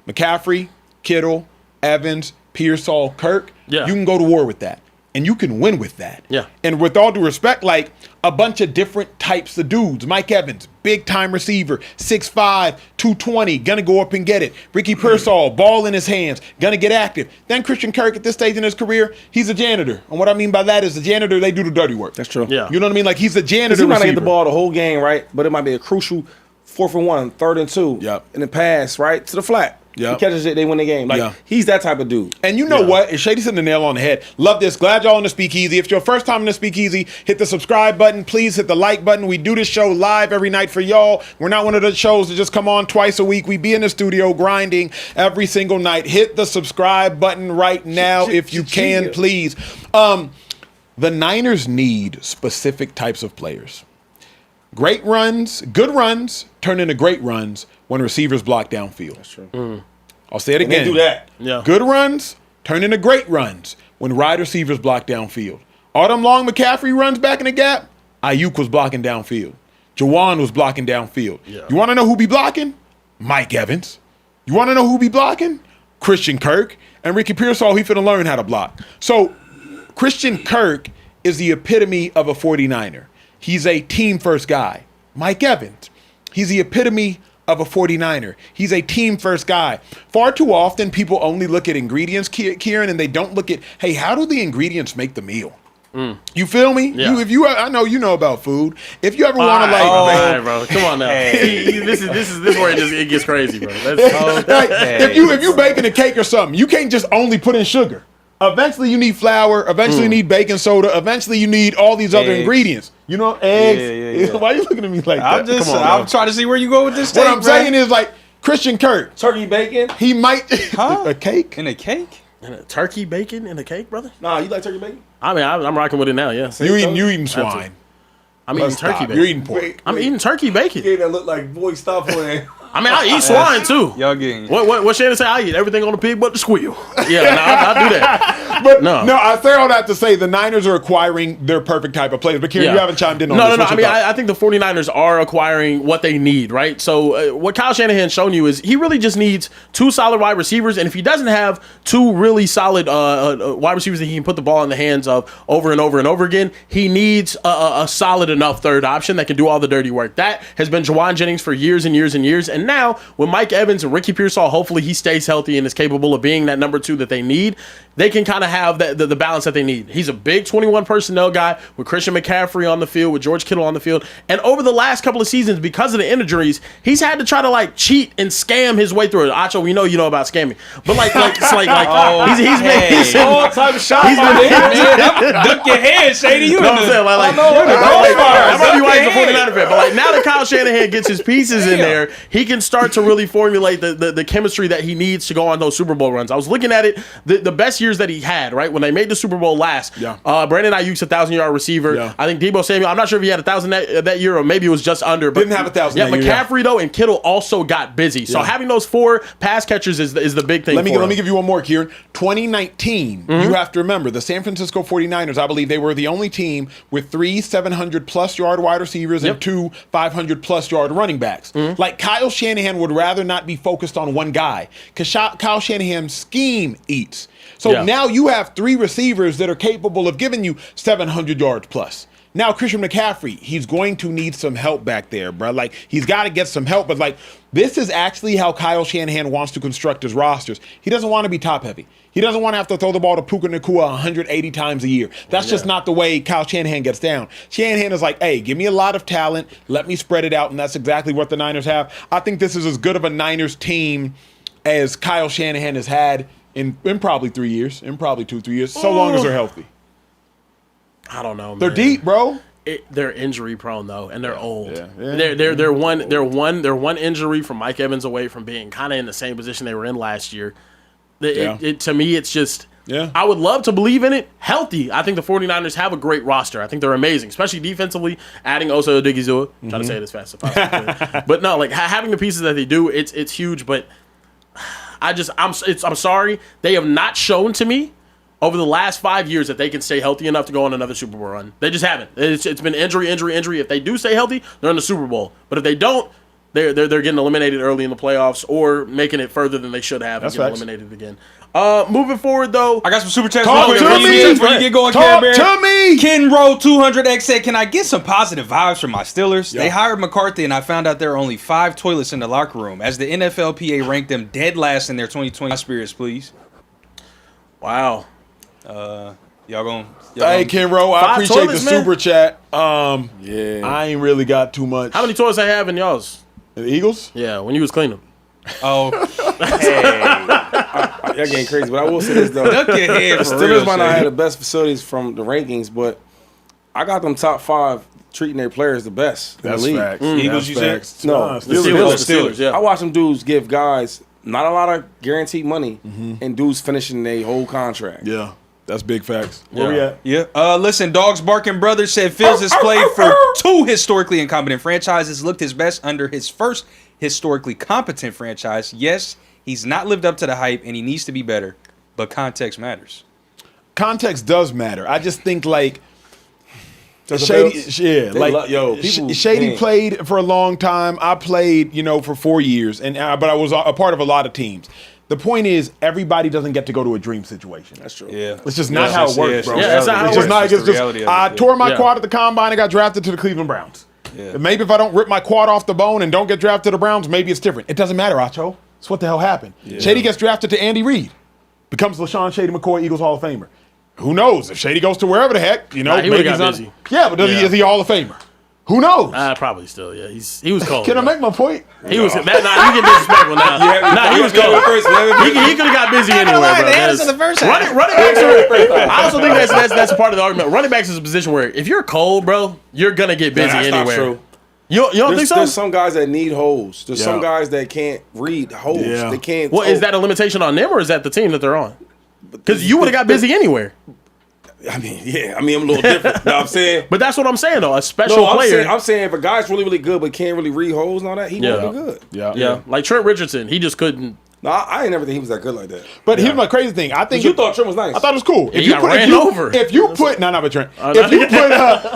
McCaffrey, Kittle, Evans, Pearsall, Kirk, you can go to war with that. And you can win with that. Yeah. And with all due respect, like a bunch of different types of dudes. Mike Evans, big time receiver, 6'5", 220, gonna go up and get it. Ricky Pearsall, ball in his hands, gonna get active. Then Christian Kirk at this stage in his career, he's a janitor. And what I mean by that is the janitor, they do the dirty work. That's true. Yeah. You know what I mean? Like he's a janitor. He might not receiver. get the ball the whole game, right? But it might be a crucial 4th and 1, 3rd and 2. Yep. And the pass, right? To the flat. Yep. He catches it, they win the game. Like he's that type of dude. And you know what? Shady's hitting the nail on the head. Love this. Glad y'all in the Speakeasy. If it's your first time in the Speakeasy, hit the subscribe button. Please hit the like button. We do this show live every night for y'all. We're not one of those shows that just come on twice a week. We be in the studio grinding every single night. Hit the subscribe button right now if you can, please. The Niners need specific types of players. Great runs, good runs turn into great runs when receivers block downfield. That's true. I'll say it again. They do that. Yeah. Good runs turn into great runs when wide receivers block downfield. All them long McCaffrey runs back in the gap, Ayuk was blocking downfield. Jawan was blocking downfield. Yeah. You want to know who be blocking? Mike Evans. You want to know who be blocking? Christian Kirk. And Ricky Pearsall, he finna learn how to block. So Christian Kirk is the epitome of a 49er. He's a team-first guy. Mike Evans, he's the epitome of a 49er. He's a team-first guy. Far too often, people only look at ingredients, Kieran, and they don't look at, hey, how do the ingredients make the meal? You feel me? Yeah. I know you know about food. If you ever want to all right, bro. Come on now. This is where it gets crazy, bro. If you baking a cake or something, you can't just only put in sugar. Eventually, you need flour. Eventually, you need baking soda. Eventually, you need all these other ingredients. You know, eggs. Why are you looking at me like that? I'm trying to see where you go with this. What I'm saying is, like, Christian Kirk. Turkey bacon? He might. A cake? In a cake? And a turkey bacon in a cake, brother? Nah, you like turkey bacon? I mean, I'm rocking with it now, yeah. You eating swine. I'm eating turkey bacon. You're eating pork. I'm eating turkey bacon. Yeah, that look like, boy, stop playing. I mean, I eat swine too. Y'all getting what Shannon say? I eat everything on the pig but the squeal. Yeah, I'll do that. But no, I say all that to say the Niners are acquiring their perfect type of players. But Kieran, you haven't chimed in on this. No. I mean, I think the 49ers are acquiring what they need, right? So what Kyle Shanahan's shown you is he really just needs 2 solid wide receivers. And if he doesn't have 2 really solid wide receivers that he can put the ball in the hands of over and over and over again, he needs a solid enough third option that can do all the dirty work. That has been Jawan Jennings for years and years and years. And now with Mike Evans and Ricky Pearsall, hopefully he stays healthy and is capable of being that number 2 that they need. They can kind of have the balance that they need. He's a big 21 personnel guy with Christian McCaffrey on the field, with George Kittle on the field. And over the last couple of seasons, because of the injuries, he's had to try to like cheat and scam his way through it. Acho, we know you know about scamming, but he's been all type of shots. duck your head, Shady. You know what I'm saying? I'm probably why he's a 49er fan. But like now that Kyle Shanahan gets his pieces in there, he can start to really formulate the chemistry that he needs to go on those Super Bowl runs. I was looking at it, the best years that he had, right, when they made the Super Bowl last. Brandon Ayuk's 1,000-yard receiver. I think Debo Samuel, I'm not sure if he had 1,000 that year or maybe it was just under. But didn't have 1,000. Yeah, McCaffrey though and Kittle also got busy. So having those 4 pass catchers is the big thing. Let me give you one more, Kieran. 2019, you have to remember the San Francisco 49ers, I believe they were the only team with 3 700-plus yard wide receivers and 2 500-plus yard running backs. Like Kyle Shanahan would rather not be focused on one guy because Kyle Shanahan's scheme eats. So now you have 3 receivers that are capable of giving you 700 yards plus. Now, Christian McCaffrey, he's going to need some help back there, bro. Like, he's got to get some help. But, like, this is actually how Kyle Shanahan wants to construct his rosters. He doesn't want to be top-heavy. He doesn't want to have to throw the ball to Puka Nacua 180 times a year. That's just not the way Kyle Shanahan gets down. Shanahan is like, hey, give me a lot of talent. Let me spread it out, and that's exactly what the Niners have. I think this is as good of a Niners team as Kyle Shanahan has had in probably 3 years, in probably 2-3 years, so long as they're healthy. I don't know, man. They're deep, bro. They're injury prone though, and they're old. Yeah. They're one injury from Mike Evans away from being kind of in the same position they were in last year. To me, it's just. Yeah. I would love to believe in it. Healthy. I think the 49ers have a great roster. I think they're amazing, especially defensively, adding Osa Odigizua. Trying to say it as fast as possible. But no, like having the pieces that they do, it's huge. But I'm sorry. They have not shown to me over the last 5 years that they can stay healthy enough to go on another Super Bowl run. They just haven't. It's been injury. If they do stay healthy, they're in the Super Bowl. But if they don't, they're getting eliminated early in the playoffs or making it further than they should have and getting eliminated again. Moving forward, though. I got some super chats. Talk to me. Before you get going, Talk Carebear. to me. Ken Rowe 200X said, can I get some positive vibes from my Steelers? They hired McCarthy, and I found out there are only 5 toilets in the locker room, as the NFLPA ranked them dead last in their 2020 spirits, please. Wow. Hey, Ken Rowe, I appreciate toilets, the man. super chat. I ain't really got too much. How many toilets they have in y'all's? The Eagles? Yeah, when you was cleaning. Oh, Y'all getting crazy, but I will say this though. duck your head The for Steelers real, might not Shady. have the best facilities from the rankings, but I got them top 5 treating their players the best in the league. Eagles, you said? No, Steelers, yeah. I watch them dudes give guys not a lot of guaranteed money and dudes finishing their whole contract. Yeah, that's big facts. Where we at? Yeah. Listen, Dogs Barking Brothers said Fields has played for 2 historically incompetent franchises, looked his best under his first historically competent franchise. Yes, he's not lived up to the hype, and he needs to be better, but context matters. Context does matter. I just think, like, Does the Shady, Bills- yeah, They like people- Shady man. played for a long time. I played, for 4 years, but I was a part of a lot of teams. The point is, everybody doesn't get to go to a dream situation. That's true. Yeah. It's just not how it works, bro. Yeah, that's not how It's it just works. not. It's It's the just reality of it, I yeah. tore my Yeah. quad at the combine and got drafted to the Cleveland Browns. Yeah. Maybe if I don't rip my quad off the bone and don't get drafted to the Browns, maybe it's different. It doesn't matter, Acho. It's what the hell happened. Shady gets drafted to Andy Reid, becomes LaShawn Shady McCoy Eagles Hall of Famer. Who knows if Shady goes to wherever the heck, he maybe would've got he's not. busy. Yeah, but is he a Hall of Famer? Who knows? Probably still, yeah. He was cold. Can I bro. make my point? He was. You get disrespectful now. He was cold. He could have got busy anyway, bro. They had us in the first half. Running backs are, I also think that's part of the argument. Running backs is a position where if you're cold, bro, you're gonna get busy That's anywhere. not true. You don't think so? There's some guys that need holes. There's some Yeah. guys that can't read holes. Yeah. They can't. Well, is that a limitation on them or is that the team that they're on? Because you would have got busy anywhere. I'm a little different. You know what I'm saying? But that's what I'm saying though. A special No, player. I'm saying if a guy's really, really good but can't really read holes and all that, he won't be good. yeah, like Trent Richardson, he just couldn't. No, I ain't never think he was that good like that. But here's my crazy thing. I think You thought Trent was nice. I thought it was cool. He got ran over. If you put but Trent. no.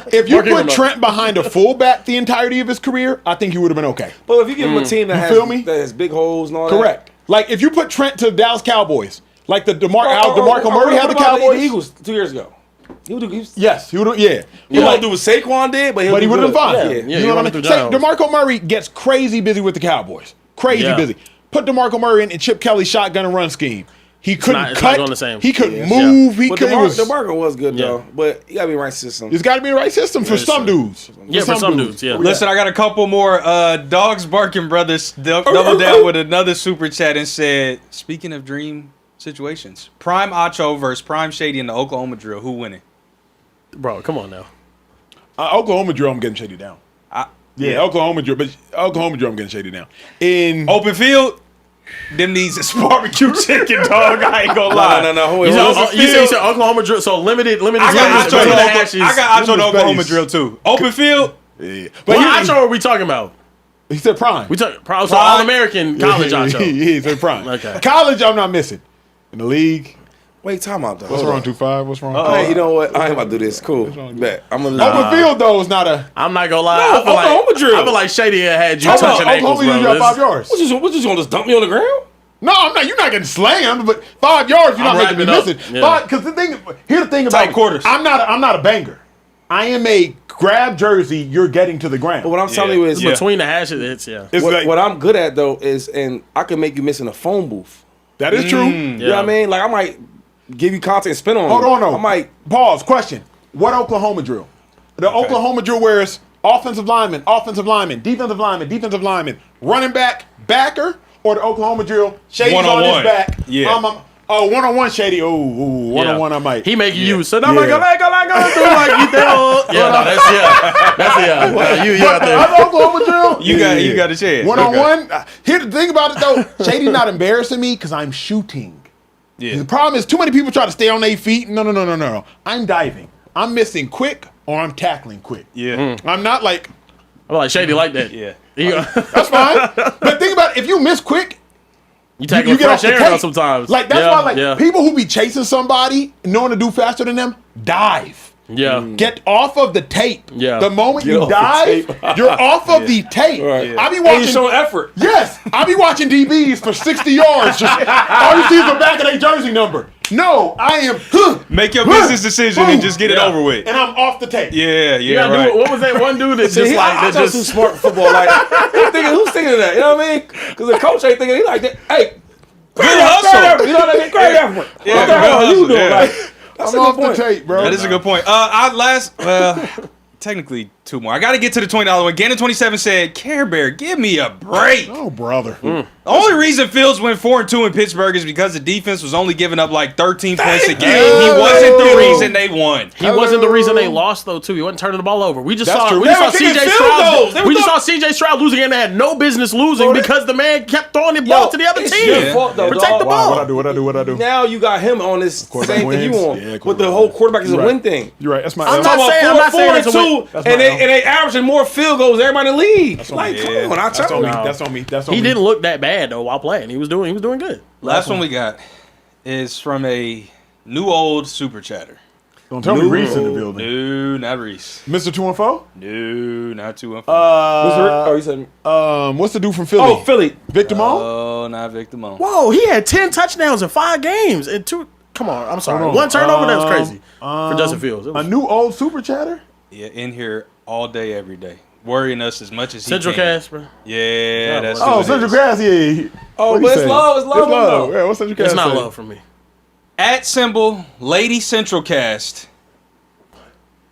If you Mark Ingram, put though. Trent behind a fullback the entirety of his career, I think he would have been okay. But if you give him a team that feel me? has big holes and all that. Correct. Like if you put Trent to the Dallas Cowboys, like the DeMarco Or Murray had the what about Cowboys. The Eagles 2 years ago. He would do. Yes, he would have. Yeah, He won't do what Saquon did, but he would have been fine. Yeah. Yeah, you know what I through mean? Say, Giants. DeMarco Murray gets crazy busy with the Cowboys. Crazy Yeah. busy. Put DeMarco Murray in and Chip Kelly's shotgun and run scheme. He couldn't it's cut. not going the same. He couldn't Yeah. move. He But couldn't. DeMarco was good Yeah. though, but you gotta be in the right system. It's got to be the right system for some dudes. Yeah, for some dudes. Yeah. Listen, I got a couple more. Dogs Barking Brothers doubled down with another super chat and said, speaking of dream situations, Prime Acho versus Prime Shady in the Oklahoma drill. Who winning? Bro, come on now. Oklahoma drill, I'm getting Shady down. Oklahoma drill, but Oklahoma drill, I'm getting Shady down. In Open field, them needs is barbecue chicken, dog. I ain't gonna lie. No. You said Oklahoma drill, so limited. I got Acho in the hashes. I got Acho in the Women's Oklahoma base. drill too. Open field, yeah. What But Acho are we talking about? he said prime. We talking so All American college Acho. He said prime. Okay. College, I'm not missing. In the league, Wait, time out though. what's wrong? 2-5. What's wrong? Hey, you know what? I ain't about to do this. Cool. Bet. I'm gonna. Open field though is not a. I'm not gonna lie. No, I feel like Oklahoma drill. I feel like Shady had you touching ankles, Oklahoma, you bro. got 5 yards. What you gonna just dump me on the ground? No, I'm not. You're not getting slammed, but 5 yards, you're I'm not making me wrapping missing. up. Yeah. Because here's the thing about Tight me. quarters. I'm not a banger. I am a grab jersey, you're getting to the ground. But what I'm telling you is, between the hashes, It's like- what I'm good at though is, and I can make you miss in a phone booth. that is true. You know what I mean? Like I might give you content and spin on. Hold you. on, no. I might. Pause. Question. What Oklahoma drill? The Oklahoma drill where it's offensive lineman, defensive lineman, running back, backer, or the Oklahoma drill, Shady's on his One-on-one. back. Yeah. One-on-one Shady. One-on-one I might. He make you use. So Yeah. I'm like, go like you there. Yeah, no, that's you out there. Other Oklahoma drill? You got a chance. One-on-one. Here's the thing about it, though. Shady's not embarrassing me because I'm shooting. Yeah. The problem is too many people try to stay on their feet. No. I'm diving. I'm missing quick or I'm tackling quick. Yeah. I'm not like, I'm like Shady like that. Yeah. that's fine. But think about it. If you miss quick, You take you get off fresh the air though tape. sometimes. Like, that's why, people who be chasing somebody, knowing to do faster than them, dive. Yeah. Get off of the tape. Yeah. The moment Get you off the dive, tape. you're off of the tape. Right. I be And watching. you showing effort. Yes, I be watching DBs for 60 yards. Just, all you see is the back of their jersey number. No, I am. Make your business decision and just get it over with. And I'm off the tape. Yeah, Dude, right. what was that one dude that See, just like I that just too just smart for football. Like, who's thinking of that? You know what I mean? Because the coach ain't thinking. He like that. Hey, Good hustle. you know what I mean? Great effort. Yeah, What the hell are good you doing? hustle, yeah. Like, that's I'm a off good the point. tape, bro. That is a good point. Technically two more. I got to get to the $20 one. Gannon27 said, Carebear, give me a break. Oh, brother. The only reason Fields went 4-2 in Pittsburgh is because the defense was only giving up like 13 points a game. He wasn't the reason they won. he wasn't the reason they lost though too. He wasn't turning the ball over. We just That's saw true. we They just saw were kicking CJ field goals. Stroud. They We were just saw CJ Stroud lose a game that had no business losing because the man kept throwing the ball to the other it's team. your fault, though, Protect dog. the Wow, ball. What I do? Now you got him on this Quarterback same thing you wins. on. Yeah, With the quarterback whole wins. quarterback is a You're win right. thing. You're right. That's my I'm L. not saying Four it's a and win. two, and they averaging more field goals than everybody in the league. Like, come on, I That's tell on you. me. That's on me. That's on He me. didn't look that bad though while playing. He was doing good. Last one we got is from a new old super chatter. Don't tell me Reese in the building. No, not Reese. Mr. 2-4? No, not 2-4. Oh, you said. What's the dude from Philly? Oh, Philly. Victor Mo? Oh, not Victor Mo. Whoa, he had 10 touchdowns in 5 games and 2. Come on, I'm sorry. Hold on. One turnover that was crazy for Justin Fields. It A was new old super chatter? Yeah, in here all day, every day. Worrying us as much as he Central can. Cast, bro. Yeah, that's Oh, who it Central is. Grass, yeah. Oh, What'd but he it's say? love. It's love. It's love. though. Yeah, what's Central Grass It's not say? love for me. At symbol Lady Central Cast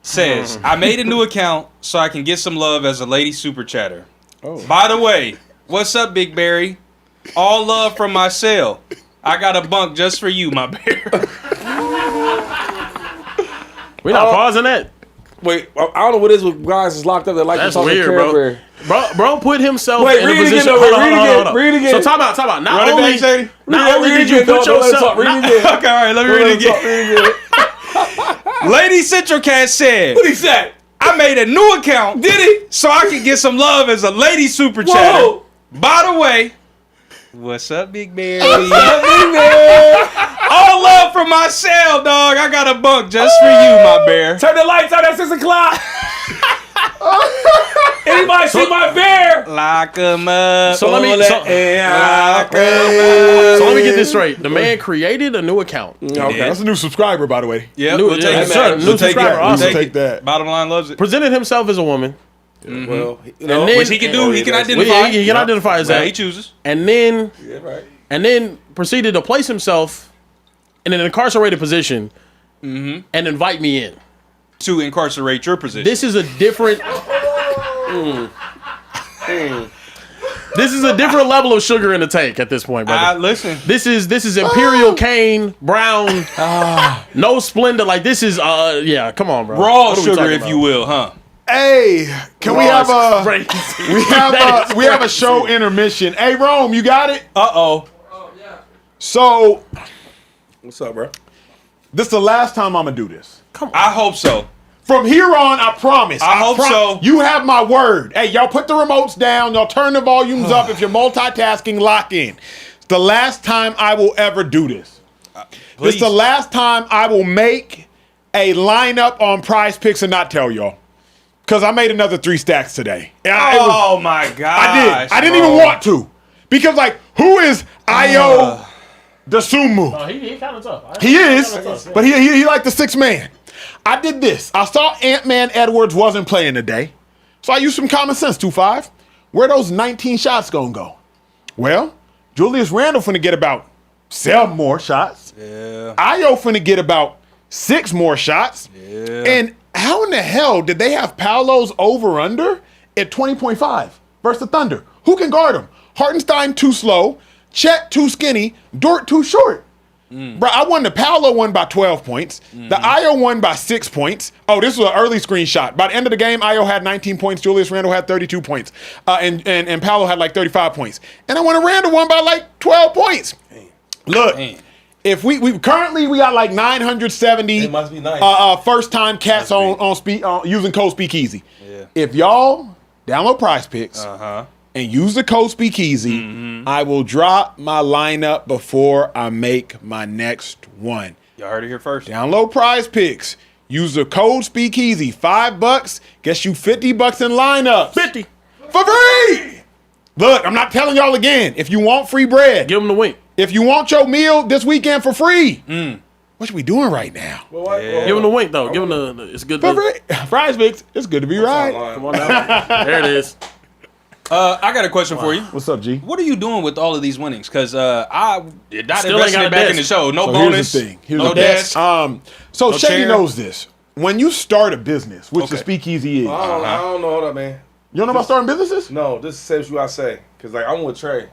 says, I made a new account so I can get some love as a lady super chatter. Oh. By the way, what's up, Big Barry? All love from my cell. I got a bunk just for you, my bear. We're not pausing that. Wait, I don't know what it is with guys that's locked up that like That's to talk weird, to bro. Carebear. Bro put himself Wait, in a read it again, position. though. Hold on, Read it hold on, again. hold on. Read it again. So time out. Not Run it only, back, Shady. not only did you put Read yourself. it again. Okay, all right, let me read it again. Lady Central Cast said, What he said? I made a new account. Did he? So I can get some love as a lady super chatter. Whoa. By the way, what's up, Big Barry? Man. All love from my cell, dog. I got a bunk just for you, my bear. Turn the lights out at 6 o'clock. Anybody see my bear? Lock 'em up. So let me lock 'em up. so let me get this straight. The man created a new account. Okay. That's a new subscriber, by the way. Yeah, New- we'll take yeah, it. sure, new We'll take subscriber, that. awesome. We'll take that. Bottom line loves it. Presented himself as a woman. Well, And then- Which he can do. He can Well, identify. He can identify as Yeah, that. he chooses. And then Yeah, right. proceeded to place himself in an incarcerated position and invite me in. To incarcerate your position. This is a different. This is a different level of sugar in the tank at this point, brother. Listen. This is Imperial Cane Brown, no Splenda. Like this is yeah. Come on, bro. Raw What are we sugar, talking if about? you will, huh? Hey, can we have a Crazy. we have a show intermission? Hey, Rome, you got it? Uh-oh. So What's up, bro? this is the last time I'm gonna do this. I hope so. From here on, I promise. I hope so. You have my word. Hey, y'all put the remotes down. Y'all turn the volumes up. If you're multitasking, lock in. It's the last time I will ever do this. This is the last time I will make a lineup on PrizePicks and not tell y'all. Because I made another 3 stacks today. Oh, my gosh. I did. I didn't even want to. Because, like, who is Acho Dasumu? He kind of tough. He is, but he like the 6th man. I did this. I saw Ant-Man Edwards wasn't playing today. So I used some common sense, 2-5. Where those 19 shots gonna go? Well, Julius Randle finna get about 7 more shots. Yeah. Acho finna get about 6 more shots. Yeah. And how in the hell did they have Paolo's over-under at 20.5 versus the Thunder? Who can guard him? Hartenstein too slow. Chet too skinny. Dort too short. Bro, I won the Paolo one by 12 points. The Acho won by 6 points. Oh, this was an early screenshot. By the end of the game, Acho had 19 points. Julius Randle had 32 points. And Paolo had like 35 points. And I won a Randle one by like 12 points. Look, if we currently we got like 970 It must be nice. first time cats on using code Speakeasy. Yeah. If y'all download PrizePicks and use the code Speakeasy, I will drop my lineup before I make my next one. Y'all heard it here first. Download PrizePicks. Use the code Speakeasy. $5 gets you $50 in lineups. 50. For free! Look, I'm not telling y'all again. If you want free bread, Give him the wink. if you want your meal this weekend for free, what are we doing right now? Give him the wink, though. Give him the. It's good. For free. PrizePicks, it's good to be right. Come on now. There it is. I got a question for you. What's up, G? What are you doing with all of these winnings? Because I did not Still invest ain't got it a back in desk. the show. No So bonus. Here's the thing. Here's no the desk. So No Shady chair. knows this. When you start a business, which the Okay. Speakeasy is, I don't know. Hold up, man. you don't know about starting businesses? No, this saves what I say. Because, like, I'm with Trey.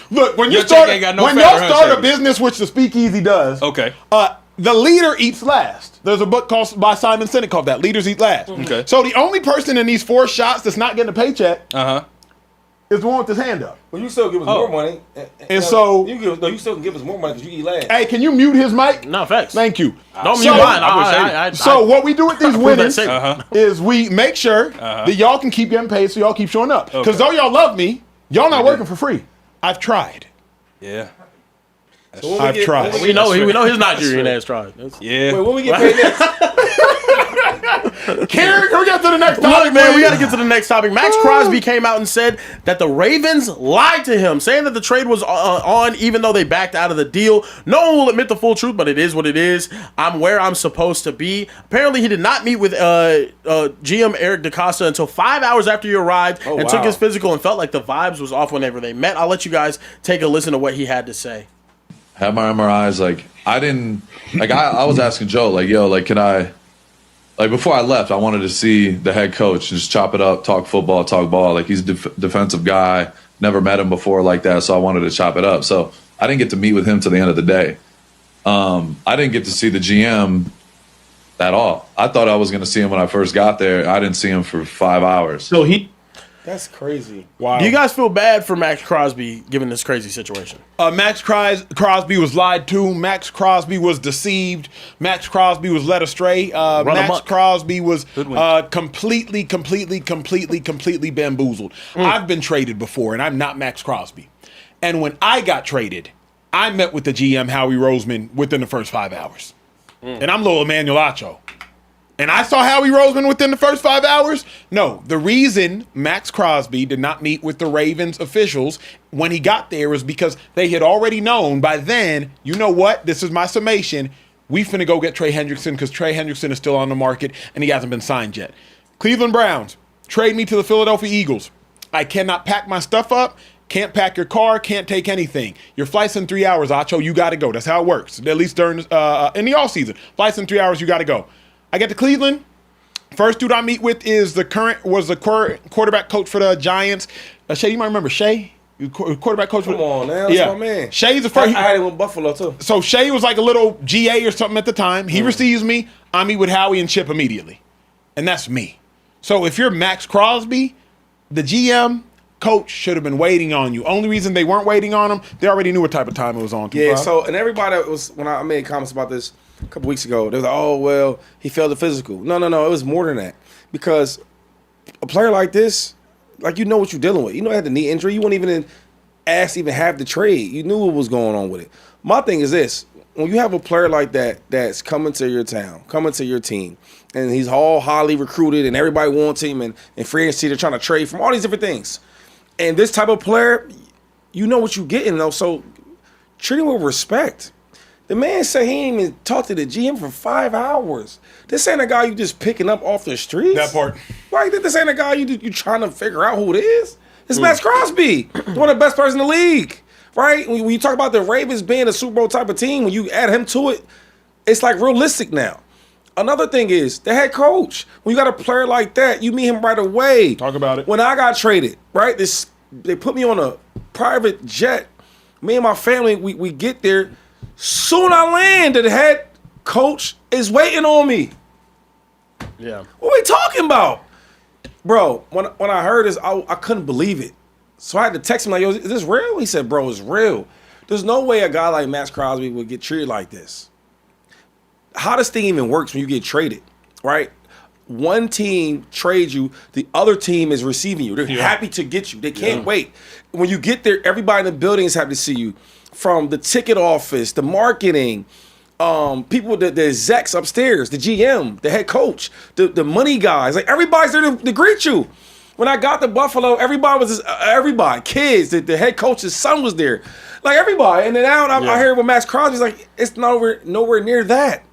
Look, when Your you start, check ain't got no when fat y'all or hun start a savings. business, which the Speakeasy does, Okay. the leader eats last. There's a book called by Simon Sinek called that. Leaders eat last. Okay. So the only person in these 4 shots that's not getting a paycheck is the one with his hand up. Well, you still give us more money. And so- you still can give us more money because you eat last. Hey, can you mute his mic? No, facts. Thank you. Don't So- mute mine. I So what we do with these winnings safe. is we make sure that y'all can keep getting paid so y'all keep showing up. Because though y'all love me, y'all not working for free. I've tried. Yeah. So when I've tried. We know his Nigerian ass tried. Yeah. Wait, when we get paid next? Karen, can we get to the next topic, Look, man, we got to get to the next topic. Maxx Crosby came out and said that the Ravens lied to him, saying that the trade was on even though they backed out of the deal. No one will admit the full truth, but it is what it is. I'm where I'm supposed to be. Apparently, he did not meet with GM Eric DaCosta until 5 hours after he arrived and took his physical and felt like the vibes was off whenever they met. I'll let you guys take a listen to what he had to say. Had my MRIs, like I didn't like I was asking Joe, like, yo, like can I like before I left, I wanted to see the head coach and just chop it up, talk football, talk ball. Like he's a defensive guy, never met him before like that, so I wanted to chop it up. So I didn't get to meet with him till the end of the day. I didn't get to see the GM at all. I thought I was going to see him when I first got there. I didn't see him for 5 hours. So That's crazy. wow. Do you guys feel bad for Maxx Crosby given this crazy situation? Maxx Crosby was lied to. Maxx Crosby was deceived. Maxx Crosby was led astray. Maxx amok. Crosby was completely bamboozled. I've been traded before, and I'm not Maxx Crosby. And when I got traded, I met with the GM, Howie Roseman, within the first 5 hours. And I'm little Emmanuel Acho. And I saw Howie Roseman within the first 5 hours. No, the reason Maxx Crosby did not meet with the Ravens officials when he got there was because they had already known by then, you know what? This is my summation. We finna go get Trey Hendrickson because Trey Hendrickson is still on the market and he hasn't been signed yet. Cleveland Browns, trade me to the Philadelphia Eagles. I cannot pack my stuff up. Can't pack your car, can't take anything. Your flight's in 3 hours, Acho. You got to go. That's how it works. At least during in the off season, flight's in 3 hours. You got to go. I get to Cleveland. First dude I meet with is the quarterback coach for the Giants. Shay, you might remember Shay, quarterback coach. Come on, now. That's my man. Shay's the first. I had it with Buffalo, too. So Shay was like a little GA or something at the time. He receives me. I meet with Howie and Chip immediately, and that's me. So if you're Maxx Crosby, the GM coach should have been waiting on you. Only reason they weren't waiting on him, they already knew what type of time it was on. Yeah, so, and everybody was, when I made comments about this a couple weeks ago, they was like, oh, well, he failed the physical. No, it was more than that. Because a player like this, like, you know what you're dealing with. You know, he had the knee injury. You wouldn't even ask to even have the trade. You knew what was going on with it. My thing is this. When you have a player like that that's coming to your town, coming to your team, and he's all highly recruited and everybody wants him, and free agency, they're trying to trade from all these different things. And this type of player, you know what you're getting, though, so treat him with respect. The man said he ain't even talked to the GM for 5 hours. This ain't a guy you just picking up off the streets. That part. Like, this ain't a guy you trying to figure out who it is. It's Maxx Crosby, one of the best players in the league, right? When you talk about the Ravens being a Super Bowl type of team, when you add him to it, it's like realistic now. Another thing is the head coach. When you got a player like that, you meet him right away. Talk about it. When I got traded, right? They put me on a private jet. Me and my family, we get there. Soon I land, the head coach is waiting on me. Yeah. What are we talking about? Bro, when I heard this, I couldn't believe it. So I had to text him like, yo, is this real? He said, bro, it's real. There's no way a guy like Maxx Crosby would get treated like this. How this thing even works when you get traded, right? One team trades you, the other team is receiving you. They're happy to get you. They can't wait. When you get there, everybody in the building is happy to see you. From the ticket office, the marketing, people, the execs upstairs, the GM, the head coach, the money guys. Like, everybody's there to greet you. When I got to Buffalo, everybody was just, everybody, kids, the head coach's son was there. Like, everybody. And then now I hear with Maxx Crosby, he's like, it's nowhere near that.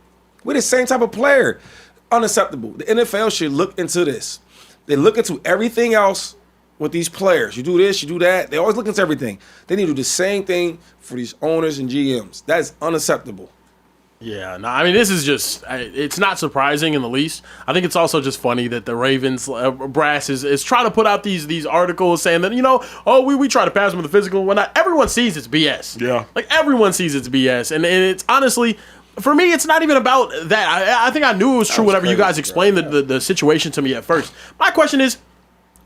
We're the same type of player. Unacceptable. The NFL should look into this. They look into everything else with these players. You do this, you do that. They always look into everything. They need to do the same thing for these owners and GMs. That's unacceptable. Yeah, no, I mean, this is just, it's not surprising in the least. I think it's also just funny that the Ravens brass is trying to put out these articles saying that, we try to pass them with the physical and whatnot. Everyone sees it's BS. Yeah. Like, everyone sees it's BS. And it's honestly, for me, it's not even about that. I think I knew it was true whenever you guys explained the situation to me at first. My question is,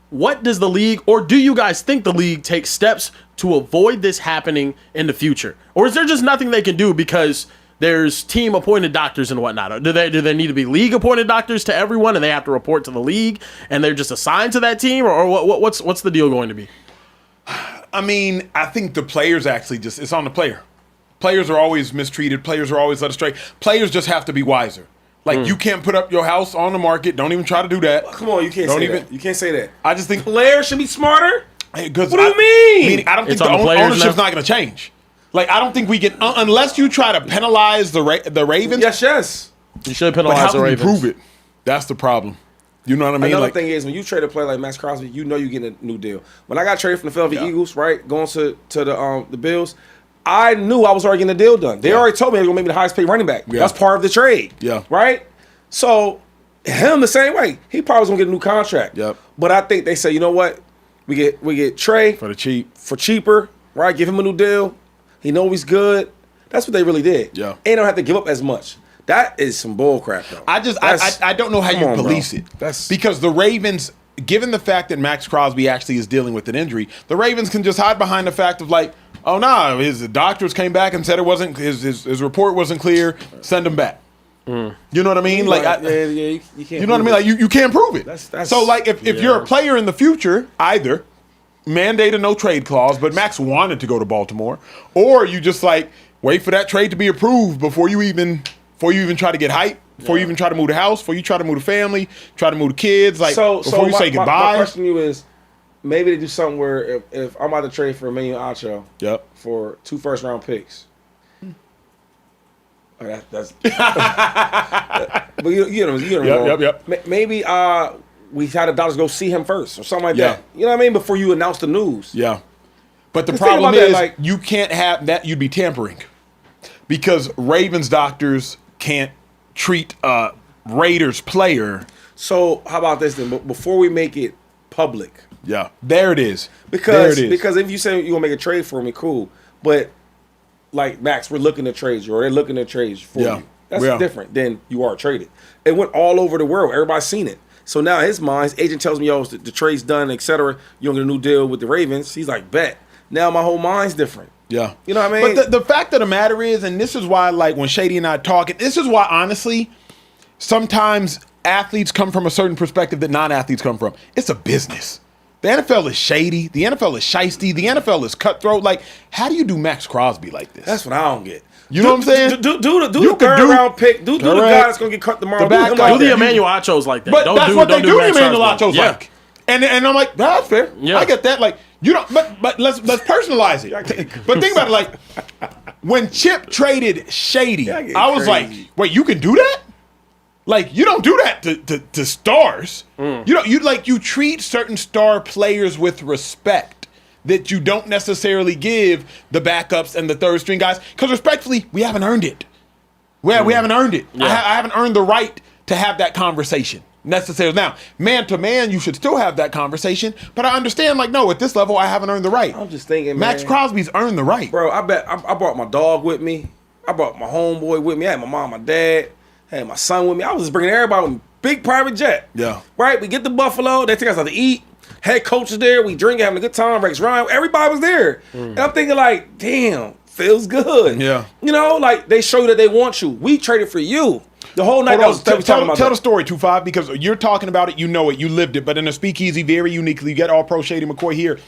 what does the league, or do you guys think the league takes steps to avoid this happening in the future? Or is there just nothing they can do because there's team-appointed doctors and whatnot? Do they need to be league-appointed doctors to everyone and they have to report to the league and they're just assigned to that team? Or what's the deal going to be? I mean, I think the players actually it's on the player. Players are always mistreated. Players are always led astray. Players just have to be wiser. Like, you can't put up your house on the market. Don't even try to do that. Come on, you can't say that. You can't say that. I just think players should be smarter. What do you mean? Meaning, I don't think the ownership's not going to change. Like, I don't think we can, unless you try to penalize the Ravens. Yes. You should But penalize how the can you Ravens. prove it? That's the problem. You know what I mean? Another thing is, when you trade a player like Maxx Crosby, you know you're getting a new deal. When I got traded from the Philadelphia Eagles, right, going to the Bills, I knew I was already getting the deal done. They already told me they were going to make me the highest paid running back. That's part of the trade. Yeah. Right? So, him the same way. He probably was going to get a new contract. Yep. But I think they say, you know what? We get Trey For the cheap. for cheaper, right? Give him a new deal. He know he's good. That's what they really did. Yeah. And don't have to give up as much. That is some bull crap, though. I don't know how you police it. That's because the Ravens, given the fact that Maxx Crosby actually is dealing with an injury, the Ravens can just hide behind the fact of like, oh no, his doctors came back and said it wasn't his report wasn't clear. Send him back. You know what I mean? Like, you can't. You know what I mean? Like, you can't prove it. That's so like, if you're a player in the future, either mandate a no trade clause, but Maxx wanted to go to Baltimore, or you just like wait for that trade to be approved before you even try to get hype, before you even try to move the house, before you try to move the family, try to move the kids, like before you say goodbye. My question to you is, maybe they do something where if I'm about to trade for Acho, for 2 first-round picks. That's but you know. Maybe we had the doctors go see him first or something like that. You know what I mean? Before you announce the news. Yeah. But the problem is you can't have that. You'd be tampering because Ravens doctors can't treat a Raiders player. So how about this then? Before we make it public. Yeah. There it is. Because if you say you're going to make a trade for me, cool. But like, Maxx, we're looking to trade you, or they're looking to trade you for you. That's different than you are traded. It went all over the world. Everybody's seen it. So now his mind, his agent tells me, yo, the trade's done, etc. You don't get a new deal with the Ravens. He's like, bet. Now my whole mind's different. Yeah. You know what I mean? But the fact of the matter is, and this is why, like, when Shady and I talk, this is why, honestly, sometimes athletes come from a certain perspective that non-athletes come from. It's a business. The NFL is shady. The NFL is shiesty. The NFL is cutthroat. Like, how do you do Maxx Crosby like this? That's what I don't get. You know what I'm saying? Do the third round pick. Do the guy that's going to get cut tomorrow. Do the Emmanuel Achos like that. But that's what they do to Emmanuel Achos like. like. And I'm like, that's fair. Yeah. I get that. Like, You don't. But let's personalize it. But think about it. Like when Chip traded Shady, I was like, wait, you can do that? Like you don't do that to stars. You treat certain star players with respect that you don't necessarily give the backups and the third string guys, because respectfully, we haven't earned it. We haven't earned it. Yeah. I haven't earned the right to have that conversation necessarily. Now, man to man, you should still have that conversation, but I understand, like, no, at this level, I haven't earned the right. I'm just thinking, Maxx Crosby's earned the right. Bro, I brought my dog with me. I brought my homeboy with me. I had my mom, my dad, I had my son with me. I was just bringing everybody with me. Big private jet. Yeah. Right? We get to Buffalo. They take us out to eat. Head coach is there. We drink, having a good time. Rex Ryan. Everybody was there. And I'm thinking like, damn, feels good. Yeah. You know, like they show you that they want you. We traded for you. The whole night. Tell the story, 2-5, because you're talking about it, you know it, you lived it. But in a speakeasy, very uniquely, you get all pro Shady McCoy here.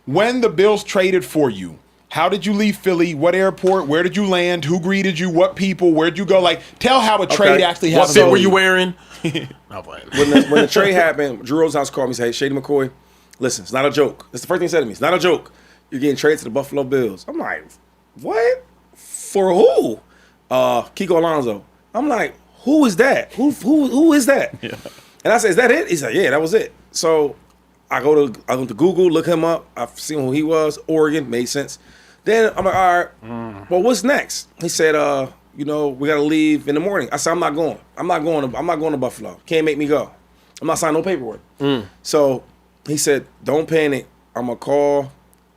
When the Bills traded for you, how did you leave Philly? What airport? Where did you land? Who greeted you? What people? Where'd you go? Like, tell how a trade actually happened. What fit were you wearing? When the trade happened, Drew Rosenhaus called me and said, hey, Shady McCoy, listen, it's not a joke. That's the first thing he said to me. It's not a joke. You're getting traded to the Buffalo Bills. I'm like, what? For who? Kiko Alonso. I'm like, who is that? Who is that? Yeah. And I said, is that it? He's like, yeah, that was it. So I went to Google, look him up. I've seen who he was. Oregon, made sense. Then I'm like, all right, well, what's next? He said, we got to leave in the morning. I said, I'm not going. I'm not going to Buffalo. Can't make me go. I'm not signing no paperwork. So he said, don't panic. I'm going to call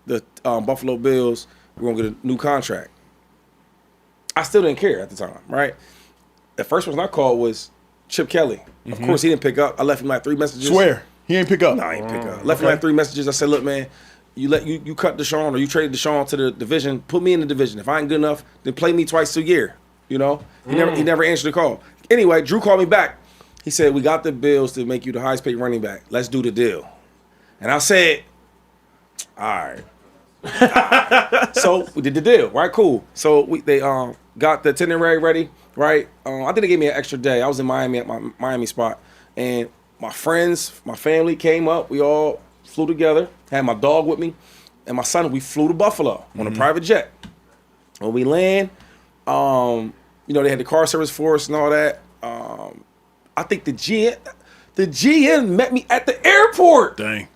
the Buffalo Bills. We're going to get a new contract. I still didn't care at the time, right? The first person I called was Chip Kelly. Of course, he didn't pick up. I left him like 3 messages. Swear, he ain't pick up. No, he ain't pick up. Left him like 3 messages. I said, look, man, you cut Deshaun or you traded Deshaun to the division. Put me in the division. If I ain't good enough, then play me twice a year. You know, he never answered the call. Anyway, Drew called me back. He said, we got the Bills to make you the highest paid running back. Let's do the deal. And I said, all right. So we did the deal, right? Cool. So they got the itinerary ready, right? I think they gave me an extra day. I was in Miami at my Miami spot, and my friends, my family came up. We all flew together. Had my dog with me, and my son. We flew to Buffalo on a private jet. When we land, they had the car service for us and all that. I think the GM met me at the airport. Dang.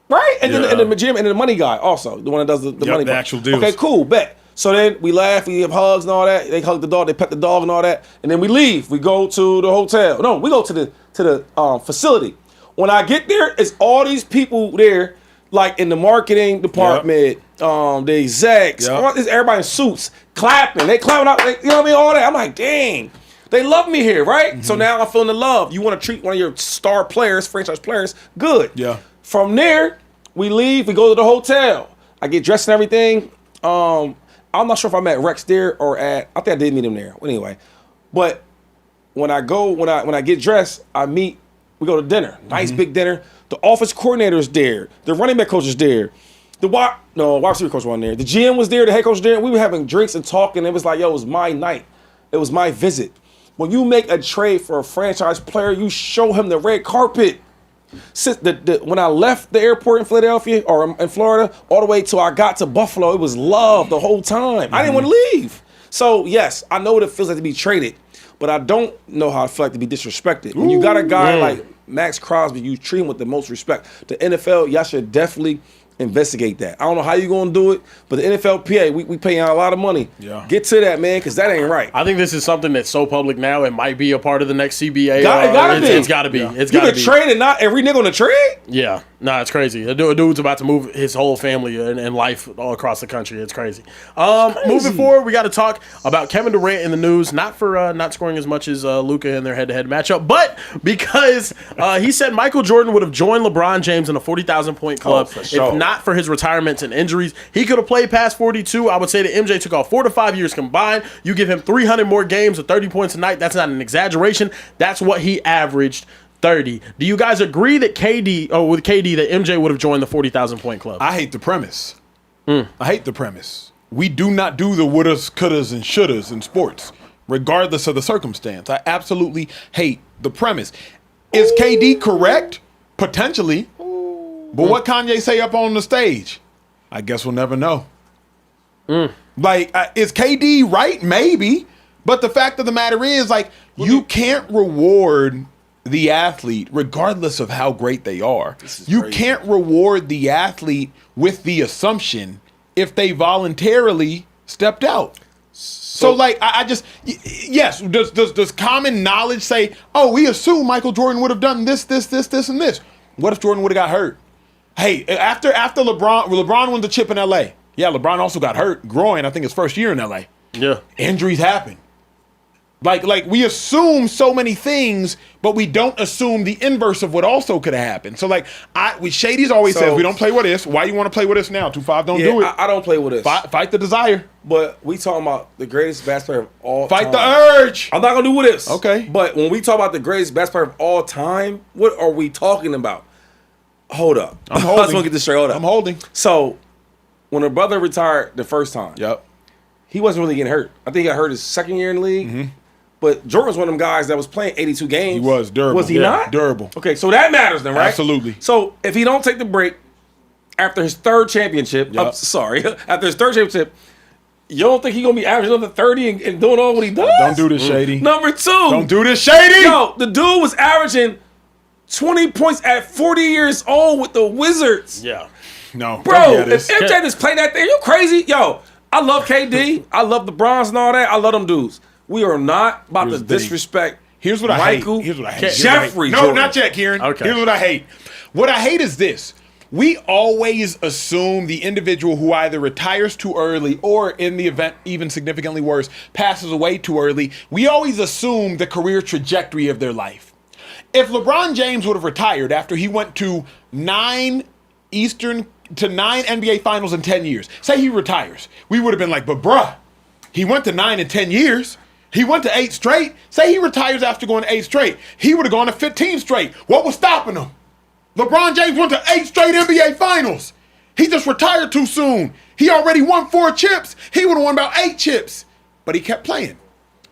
Right? And then the GM and the money guy also, the one that does the money. The actual deals. Okay, cool, bet. So then we laugh, we have hugs and all that. They hug the dog, they pet the dog and all that. And then we leave. We go to the hotel. No, we go to the facility. When I get there, it's all these people there, like in the marketing department, the execs, everybody in suits, clapping. They clapping out, you know what I mean? All that. I'm like, dang. They love me here, right? So now I'm feeling the love. You want to treat one of your star players, franchise players, good. Yeah. From there, we leave. We go to the hotel. I get dressed and everything. I'm not sure if I met Rex there or I think I did meet him there. Anyway, but when I get dressed, we go to dinner. Nice big dinner. The office coordinator's there. The running back coach is there. Wide receiver coach wasn't there. The GM was there. The head coach was there. We were having drinks and talking. It was like, yo, it was my night. It was my visit. When you make a trade for a franchise player, you show him the red carpet. Since when I left the airport in Philadelphia or in Florida, all the way till I got to Buffalo, it was love the whole time. I didn't want to leave. So yes, I know what it feels like to be traded, but I don't know how it feels like to be disrespected. When you got a guy like Maxx Crosby, you treat him with the most respect. The NFL, y'all should definitely investigate that. I don't know how you're going to do it, but the NFLPA, we paying out a lot of money. Yeah. Get to that, man, because that ain't right. I think this is something that's so public now, it might be a part of the next CBA. It gotta be. It's got to be. Yeah. You can trade and not every nigga on the trade? Yeah. Nah, it's crazy. A dude's about to move his whole family and life all across the country. It's crazy. Moving forward, we got to talk about Kevin Durant in the news, not for not scoring as much as Luka in their head-to-head matchup, but because he said Michael Jordan would have joined LeBron James in a 40,000-point club if not for his retirements and injuries. He could have played past 42. I would say that MJ took off 4 to 5 years combined. You give him 300 more games of 30 points a night. That's not an exaggeration. That's what he averaged. 30. Do you guys agree that KD that MJ would have joined the 40,000-point club? I hate the premise. I hate the premise. We do not do the wouldas, couldas, and shouldas in sports, regardless of the circumstance. I absolutely hate the premise. Is KD correct? Potentially. But what Kanye say up on the stage? I guess we'll never know. Like, is KD right? Maybe. But the fact of the matter is, like, you can't reward the athlete regardless of how great they are. You can't reward the athlete with the assumption if they voluntarily stepped out. So like, I just, yes, does common knowledge say, oh, we assume Michael Jordan would have done this, and this. What if Jordan would have got hurt? Hey, after LeBron won the chip in LA. Yeah, LeBron also got hurt, groin, I think his first year in LA. Yeah. Injuries happen. Like we assume so many things, but we don't assume the inverse of what also could have happened. So like, Shady's always says we don't play with this. Why you want to play with this now? 2-5 don't do it. I don't play with this. Fight the desire. But we talking about the greatest basketball player of all time. Fight the urge. I'm not gonna do with this. Okay. But when we talk about the greatest basketball player of all time, what are we talking about? Hold up. I'm I holding. just want to get this straight. Hold up. I'm holding. So when a brother retired the first time, Yep. he wasn't really getting hurt. I think he got hurt his second year in the league. But Jordan was one of them guys that was playing 82 games. He was durable. Was he not? Durable. Okay, so that matters then, right? Absolutely. So if he don't take the break after his third championship, Yep. I'm sorry, after his third championship, you don't think he's going to be averaging another 30 and doing all what he does? Don't do this, Shady. Number 2. Don't do this, Shady. Yo, the dude was averaging 20 points at 40 years old with the Wizards. Yeah. No. Bro, don't get if this. MJ just played that thing, you crazy? Yo, I love KD. I love the Bronze and all that. I love them dudes. We are not about Here's to the thing. disrespect Here's what I Michael hate. Here's what I hate. Jeffrey No, Jordan. not yet, Kieran. Okay. Here's what I hate. What I hate is this. We always assume the individual who either retires too early or, in the event, even significantly worse, passes away too early. We always assume the career trajectory of their life. If LeBron James would have retired after he went to 9 NBA finals in 10 years, say he retires, we would have been like, but bruh, he went to 9 in 10 years. He went to 8 straight. Say he retires after going to 8 straight. He would have gone to 15 straight. What was stopping him? LeBron James went to 8 straight NBA finals. He just retired too soon. He already won 4 chips. He would have won about 8 chips. But he kept playing.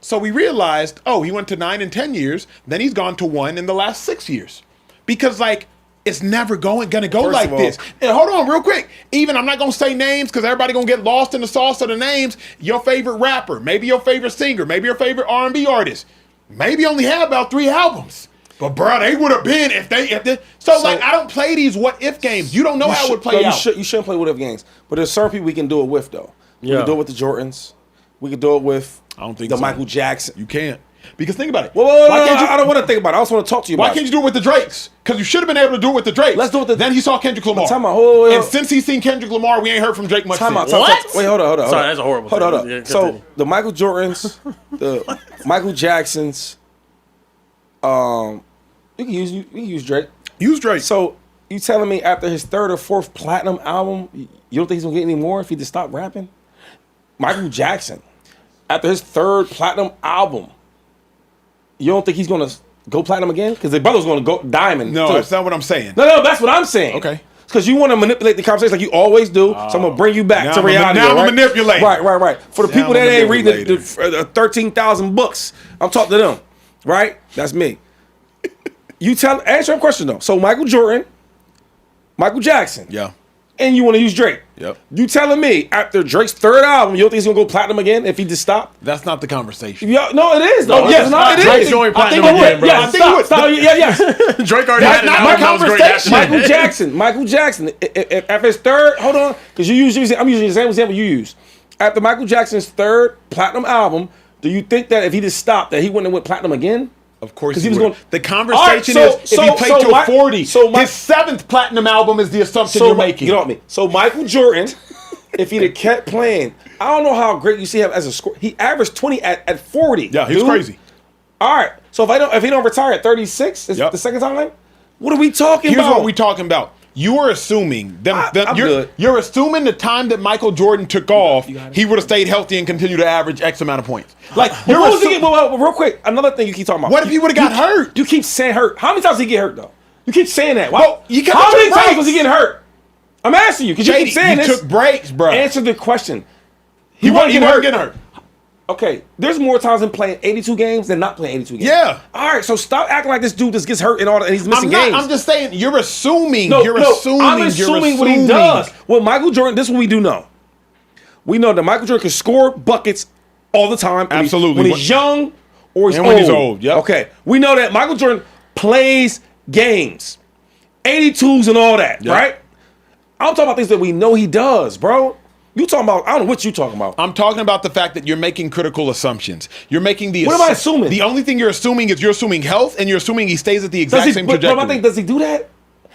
So we realized, oh, he went to 9 in 10 years. Then he's gone to 1 in the last 6 years. Because, like, it's never gonna go First like of all- this. And hold on real quick. Even I'm not gonna say names because everybody gonna get lost in the sauce of the names. Your favorite rapper, maybe your favorite singer, maybe your favorite R&B artist, maybe only have about 3 albums. But bro, they would have been if they. So like, I don't play these what if games. You don't know how it would play out. You shouldn't play what if games. But there's certain people we can do it with though. We Yeah. can do it with the Jordans. We can do it with I don't think the so. Michael Jackson. You can't. Because think about it. Whoa, Why can't you? I don't want to think about it. I just want to talk to you Why about can't it. you do it with the Drakes? Because you should have been able to do it with the Drakes. Let's do it with the- Then he saw Kendrick Lamar. Time out. Hold on. And since he's seen Kendrick Lamar, we ain't heard from Drake much Time out. since. Wait, hold on. Sorry, that's a horrible Hold thing. on. Yeah, So continue. the Michael Jordans, the Michael Jacksons, you can use Drake. Use Drake. So you telling me after his 3rd or 4th platinum album, you don't think he's gonna get any more if he just stopped rapping? Michael Jackson, after his 3rd platinum album, you don't think he's gonna go platinum again? Because the brother's gonna go diamond. No, too. that's not what I'm saying. No, that's what I'm saying. Okay. Because you want to manipulate the conversation like you always do. So I'm gonna bring you back Now to I'm a- reality. now I'm a right? manipulator. Right. For the Now people I'm a that ain't reading manipulator. the 13,000 books, I'm talking to them. Right? That's me. Answer a question though. So Michael Jordan, Michael Jackson, Yeah. and you want to use Drake. Yep. You telling me after Drake's 3rd album, you don't think he's gonna go platinum again if he just stopped? That's not the conversation. No, it is though. Oh, yes, It's not. It Drake's is. going I think platinum it would. again, bro. Yeah, Yeah, I think it would. stop. Yes. Drake already That's had an not album my that was great that conversation. shit. Michael Jackson. After his 3rd, hold on, because I'm using the same example you use. After Michael Jackson's 3rd platinum album, do you think that if he just stopped, that he wouldn't have went platinum again? Of course, 'Cause he he was would. going- The conversation All right, is if he played till 40. His 7th platinum album is the assumption you're making. You know what I mean? So Michael Jordan, if he'd have kept playing, I don't know how great you see him as a score. He averaged 20 at 40. Yeah, he was dude. crazy. All right. So if he don't retire at 36, is Yep. the second time? What are we talking Here's about? what we talking about. You are assuming I'm good. you're assuming the time that Michael Jordan took off, he would have stayed healthy and continued to average X amount of points. Like you're well, real quick, another thing you keep talking about. What if he would have got hurt? You keep saying hurt. How many times did he get hurt though? You keep saying that. Why? Well, you kept How many taking times breaks. was he getting hurt? I'm asking you because you Shady, keep saying he this. took breaks, bro. Answer the question. He wasn't getting getting hurt. Okay, there's more times in playing 82 games than not playing 82 games. Yeah. All right, so stop acting like this dude just gets hurt and all that, and he's missing games. I'm just saying, you're assuming. No, you're no, assuming. I'm assuming what he does. Well, Michael Jordan, this is what we do know. We know that Michael Jordan can score buckets all the time. Absolutely. When he's young or he's And old. when he's old, yep. Okay, we know that Michael Jordan plays games. 82s and all that, Yep. right? I'm talking about things that we know he does, bro. You talking about, I don't know what you talking about. I'm talking about the fact that you're making critical assumptions. You're making the. What am I assuming? The only thing you're assuming is you're assuming health, and you're assuming he stays at the exact same trajectory. But I think, does he do that?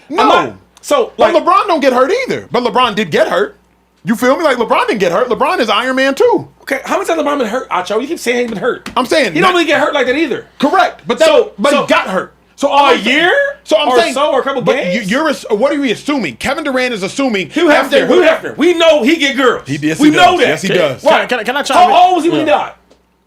No. So, But like, LeBron don't get hurt either. But LeBron did get hurt. You feel me? Like LeBron didn't get hurt. LeBron is Iron Man too. okay, how many times LeBron been hurt, Acho? You keep saying he's been hurt. I'm saying He don't really get hurt like that either. correct. But So he got hurt. So a year? So I'm Or saying so, or a couple but games? What are we assuming? Kevin Durant is assuming. Hugh Hefner. We know he get girls. Yes, we he know does. that. Yes, he does. Right. Can I chime in? How old was he when he died?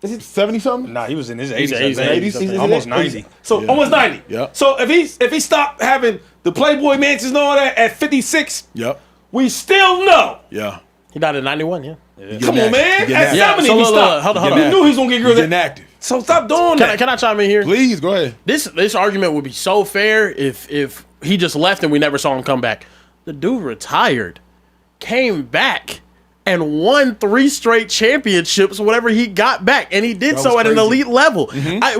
Is it 70 something? Nah, he was in his 80s. He's I think. 80s. He's Almost in 90. So almost 90. Yeah. So if he stopped having the Playboy mansions and all that at 56, Yep. we still know. Yeah. He died in 91, yeah. Come on, man. Get At inactive. 70, so he look, stopped. hold on. You knew he was gonna get girls. He's inactive. So stop doing that. Can I chime in here? Please go ahead. This argument would be so fair if he just left and we never saw him come back. The dude retired, came back, and won 3 straight championships whenever he got back, and he did so at an elite level.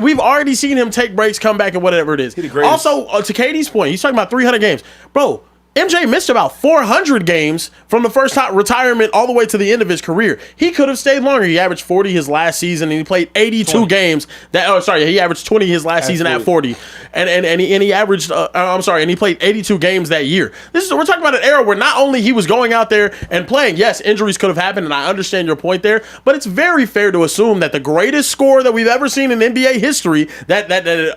We've already seen him take breaks, come back, and whatever it is. the greatest. Also, to Katie's point, he's talking about 300 games, bro. MJ missed about 400 games from the first time retirement all the way to the end of his career. He could have stayed longer. He averaged 40 his last season, and he played 82 games. He averaged 20 his last season at 40, and he averaged. And he played 82 games that year. We're talking about an era where not only he was going out there and playing. Yes, injuries could have happened, and I understand your point there. But it's very fair to assume that the greatest scorer that we've ever seen in NBA history, that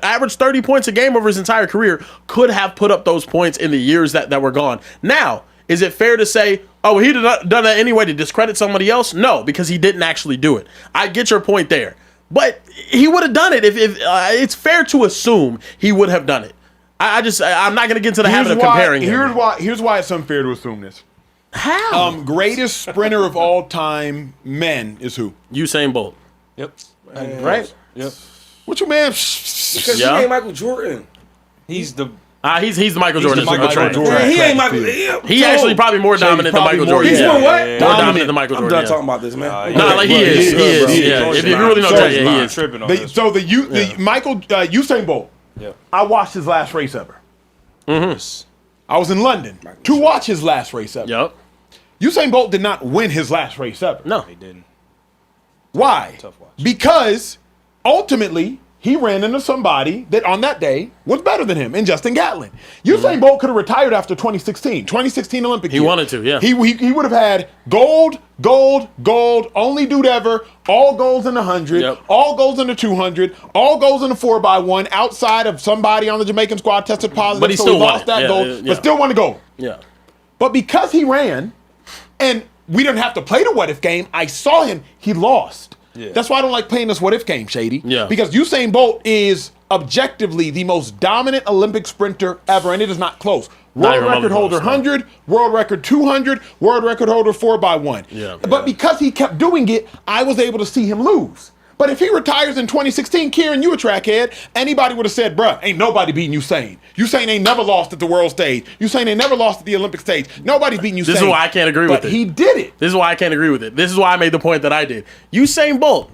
averaged 30 points a game over his entire career, could have put up those points in the years that were gone. Now, is it fair to say, oh, he'd have done that anyway to discredit somebody else? No, because he didn't actually do it. I get your point there. But he would have done it if it's fair to assume he would have done it. I'm not going to get into the habit of comparing him. Here's why it's unfair to assume this. How? Greatest sprinter of all time men is who? Usain Bolt. Yep. Right? Yep. What you man? Because Yeah. he ain't Michael Jordan. He's the He's the Michael Jordan. the Michael Jordan. Yeah, he ain't Michael. He actually probably more dominant than probably Michael more- Jordan. He's Yeah. more what? More dominant than Michael I'm Jordan. done talking about this, man. Nah, like he is. He is. Yeah. If you really know So- Jay, yeah, he is. tripping on The this. Michael Usain Bolt. Yeah. I watched his last race ever. I was in London to watch his last race ever. Yup. Usain Bolt did not win his last race ever. No. He didn't. Why? Tough watch. Because ultimately he ran into somebody that on that day was better than him in Justin Gatlin. Usain Bolt could have retired after 2016 Olympic He year. wanted to, yeah. He would have had gold, only dude ever, all golds in the 100, Yep. all golds in the 200, all golds in the 4x1 outside of somebody on the Jamaican squad tested positive. But he so still he won lost it. that Yeah, gold, yeah. but still won the gold. Yeah. But because he ran, and we didn't have to play the what if game, I saw him, he lost. Yeah. That's why I don't like playing this what if game, Shady. Yeah. Because Usain Bolt is objectively the most dominant Olympic sprinter ever, and it is not close. World even record holder close, no. 100, world record 200, world record holder 4x1. Yeah. But because he kept doing it, I was able to see him lose. But if he retires in 2016, Kieran, you a trackhead, anybody would have said, bruh, ain't nobody beating Usain. Usain ain't never lost at the world stage. Usain ain't never lost at the Olympic stage. Nobody's beating Usain. This is why I can't agree with But it. he did it. This is why I can't agree with it. This is why I made the point that I did. Usain Bolt,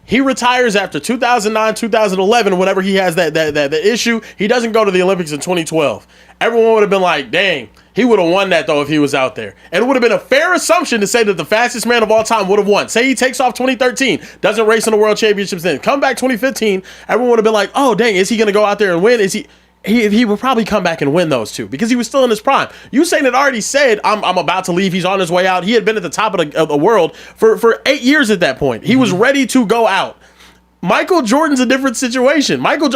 he retires after 2009, 2011, whenever he has that issue. He doesn't go to the Olympics in 2012. Everyone would have been like, dang, he would have won that, though, if he was out there. And it would have been a fair assumption to say that the fastest man of all time would have won. Say he takes off 2013, doesn't race in the World Championships then. Come back 2015, everyone would have been like, oh, dang, is he going to go out there and win? Is he would probably come back and win those two because he was still in his prime. Usain had already said, I'm about to leave. He's on his way out. He had been at the top of the world for 8 years at that point. He was ready to go out. Michael Jordan's a different situation. Michael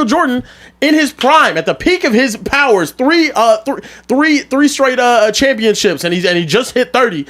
Jordan in his prime, at the peak of his powers, three straight championships, and he just hit 30.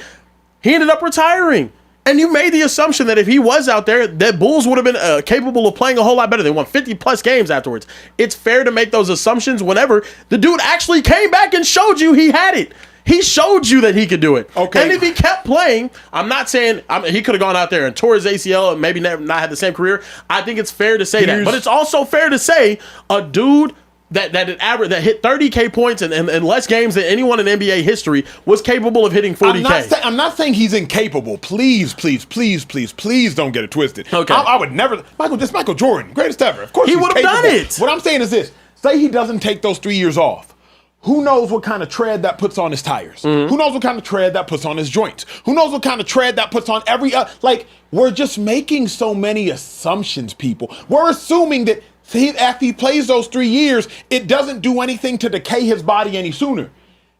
He ended up retiring. And you made the assumption that if he was out there, that Bulls would have been capable of playing a whole lot better. They won 50-plus games afterwards. It's fair to make those assumptions whenever the dude actually came back and showed you he had it. He showed you that he could do it. Okay. And if he kept playing, I'm not saying he could have gone out there and tore his ACL and maybe not had the same career. I think it's fair to say that. But it's also fair to say a dude that hit 30K points and less games than anyone in NBA history was capable of hitting 40K. I'm not saying he's incapable. Please don't get it twisted. Okay. I would never. Michael Jordan, greatest ever. Of course He he's would have done capable. it. What I'm saying is this. Say he doesn't take those 3 years off. Who knows what kind of tread that puts on his tires? Mm-hmm. Who knows what kind of tread that puts on his joints? Who knows what kind of tread that puts on every we're just making so many assumptions, people. We're assuming that after he plays those 3 years, it doesn't do anything to decay his body any sooner.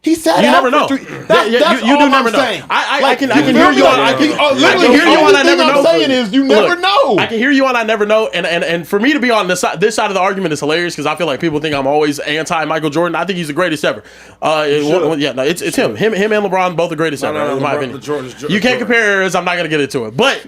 He sat You out never know. for 3 that's You all do I'm never know. saying. I can hear you on. I can Literally, hear you on. I never know. I'm saying is you never know. I can hear you on. I never know. And for me to be on this side of the argument is hilarious because I feel like people think I'm always anti Michael Jordan. I think he's the greatest ever. It's him. Him and LeBron both the greatest ever. In my opinion, you can't compare eras. I'm not gonna get into it, but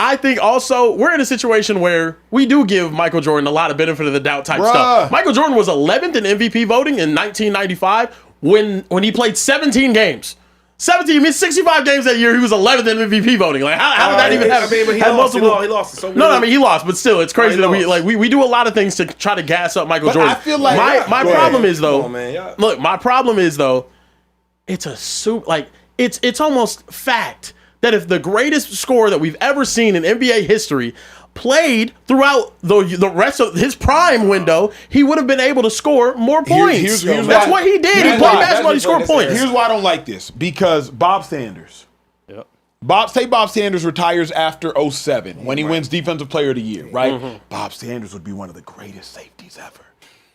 I think also we're in a situation where we do give Michael Jordan a lot of benefit of the doubt type stuff. Michael Jordan was 11th in MVP voting in 1995 when he played 17 games. 65 games that year, he was 11th in MVP voting. Like, how did that even happen? But he lost. So he lost, but still, it's crazy that we do a lot of things to try to gas up Michael Jordan. I feel like my problem is though. Look, my problem is though, it's it's almost fact that if the greatest scorer that we've ever seen in NBA history played throughout the rest of his prime window, he would have been able to score more points. That's what he did. He played basketball. He scored points. Here's why I don't like this. Because Bob Sanders. Yep. Bob Sanders retires after 07 when he wins Defensive Player of the Year, right? Mm-hmm. Bob Sanders would be one of the greatest safeties ever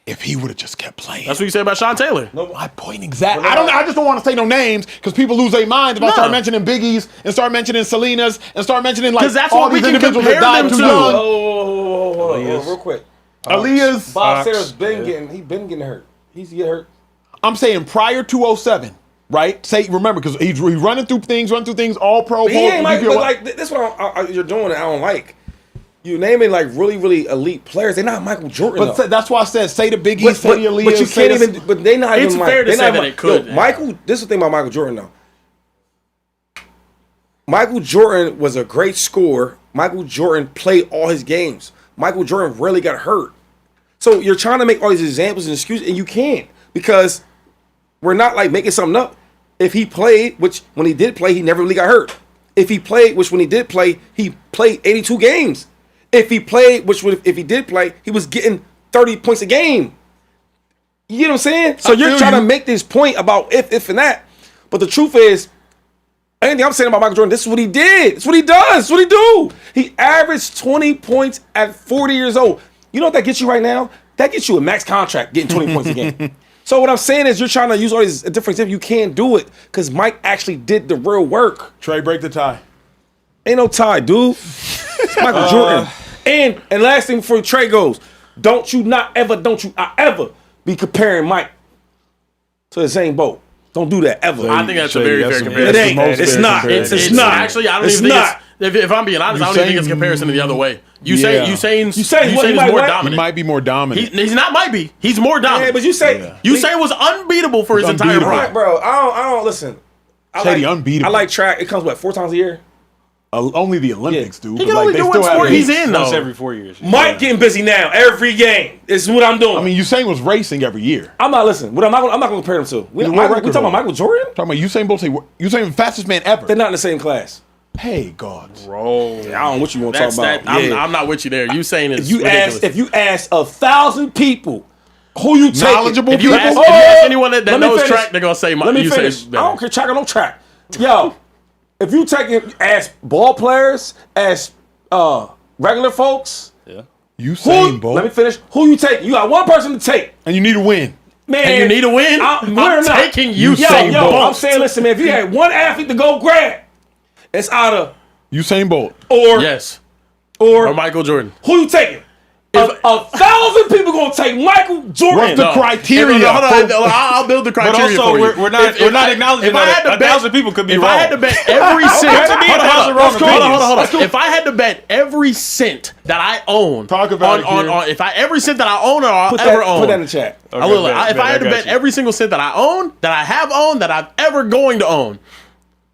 if he would have just kept playing. That's what you say about Sean Taylor. No, my point exactly. I just don't want to say no names because people lose their minds if I start mentioning Biggies and start mentioning Selena's and start mentioning Because that's all what we these can individuals compare that died them too to. young. Hold on, real quick. Aaliyah's. Bob Sanders been getting hurt. He's get hurt. I'm saying prior to 07, right? Remember, because he's running through things, all pro. He ain't this what you're doing that I don't like. You naming really, really elite players. They're not Michael Jordan. But that's why I said say the Biggie, say the Aaliyah. But you can't even. But they not. It's even fair to say that it could. Michael. This is the thing about Michael Jordan though. Michael Jordan was a great scorer. Michael Jordan played all his games. Michael Jordan rarely got hurt. So you're trying to make all these examples and excuses, and you can't because we're not making something up. If he played, which when he did play, he never really got hurt. If he played, which when he did play, he played 82 games. If he played, if he did play, he was getting 30 points a game. You get what I'm saying? So you're trying to make this point about if and that. But the truth is, anything I'm saying about Michael Jordan, this is what he did. It's what he does. It's what he do. He averaged 20 points at 40 years old. You know what that gets you right now? That gets you a max contract getting 20 points a game. So what I'm saying is you're trying to use all these different examples. You can't do it because Mike actually did the real work. Trey, break the tie. Ain't no tie, dude. It's Michael Jordan. And last thing before Trey goes, don't you ever be comparing Mike to the same boat. Don't do that ever. I think that's a very fair comparison. It ain't. It's not. It's not. Actually, I don't even think it's. If I'm being honest, I don't even think it's a comparison to the other way. Usain's more dominant. He might be more dominant. He's not. Might be. He's more dominant. Yeah, but Usain was unbeatable for his entire prime. Bro, I don't listen. Shady, unbeatable. I like track. It comes 4 times a year. Only the Olympics do. He can only do one sport he's in, though. Once every 4 years. Mike getting busy now. Every game. This is what I'm doing. I mean, Usain was racing every year. I'm not listening. I'm not going to compare them to. We talking about Michael Jordan? Talking about Usain Bolt. Usain, the fastest man ever. They're not in the same class. Hey, God. Bro. I don't know what you want to talk about. I'm not with you there. Usain is ridiculous. If you ask 1,000 people who you take, knowledgeable if you people. ask anyone that knows track, they're going to say Usain's better. I don't care track or no track. Yo. If you ask ball players, ask regular folks, Usain Bolt. Let me finish. Who you take? You got one person to take, and you need to win. Man, and you need to win. I'm taking Usain Bolt. I'm saying, listen, man. If you had one athlete to go grab, it's out of Usain Bolt or or Michael Jordan. Who you taking? 1,000 people gonna take Michael Jordan. What's the criteria? I'll build the But criteria also, for you. we're not acknowledging if I had that to 1,000 people could be if wrong. I had to bet every cent, hold on. If I had to bet every cent that I own Talk about it here. on every cent that I own or I'll Put ever that, own, put that in the chat. if I had to I bet got you. every single cent that I own, that I have owned, that I'm ever going to own,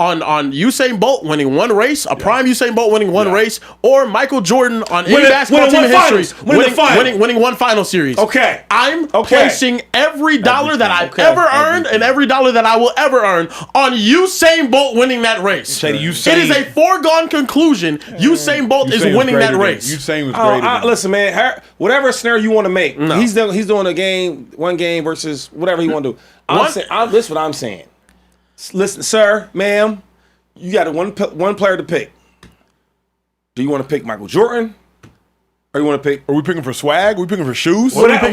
on Usain Bolt winning one race, a prime Usain Bolt winning one race, or Michael Jordan on any basketball team in history winning one final series. Okay. I'm placing every dollar that I've ever earned and every dollar that I will ever earn on Usain Bolt winning that race. Shady, It is a foregone conclusion. Usain Bolt is winning that race. Usain was greater. Listen, man. Whatever scenario you want to make, he's doing a game, one game versus whatever he want to do. Listen, what I'm saying. Listen, sir, ma'am, you got one player to pick. Do you want to pick Michael Jordan, or you want to pick? Are we picking for swag? Are we picking for shoes? Whatever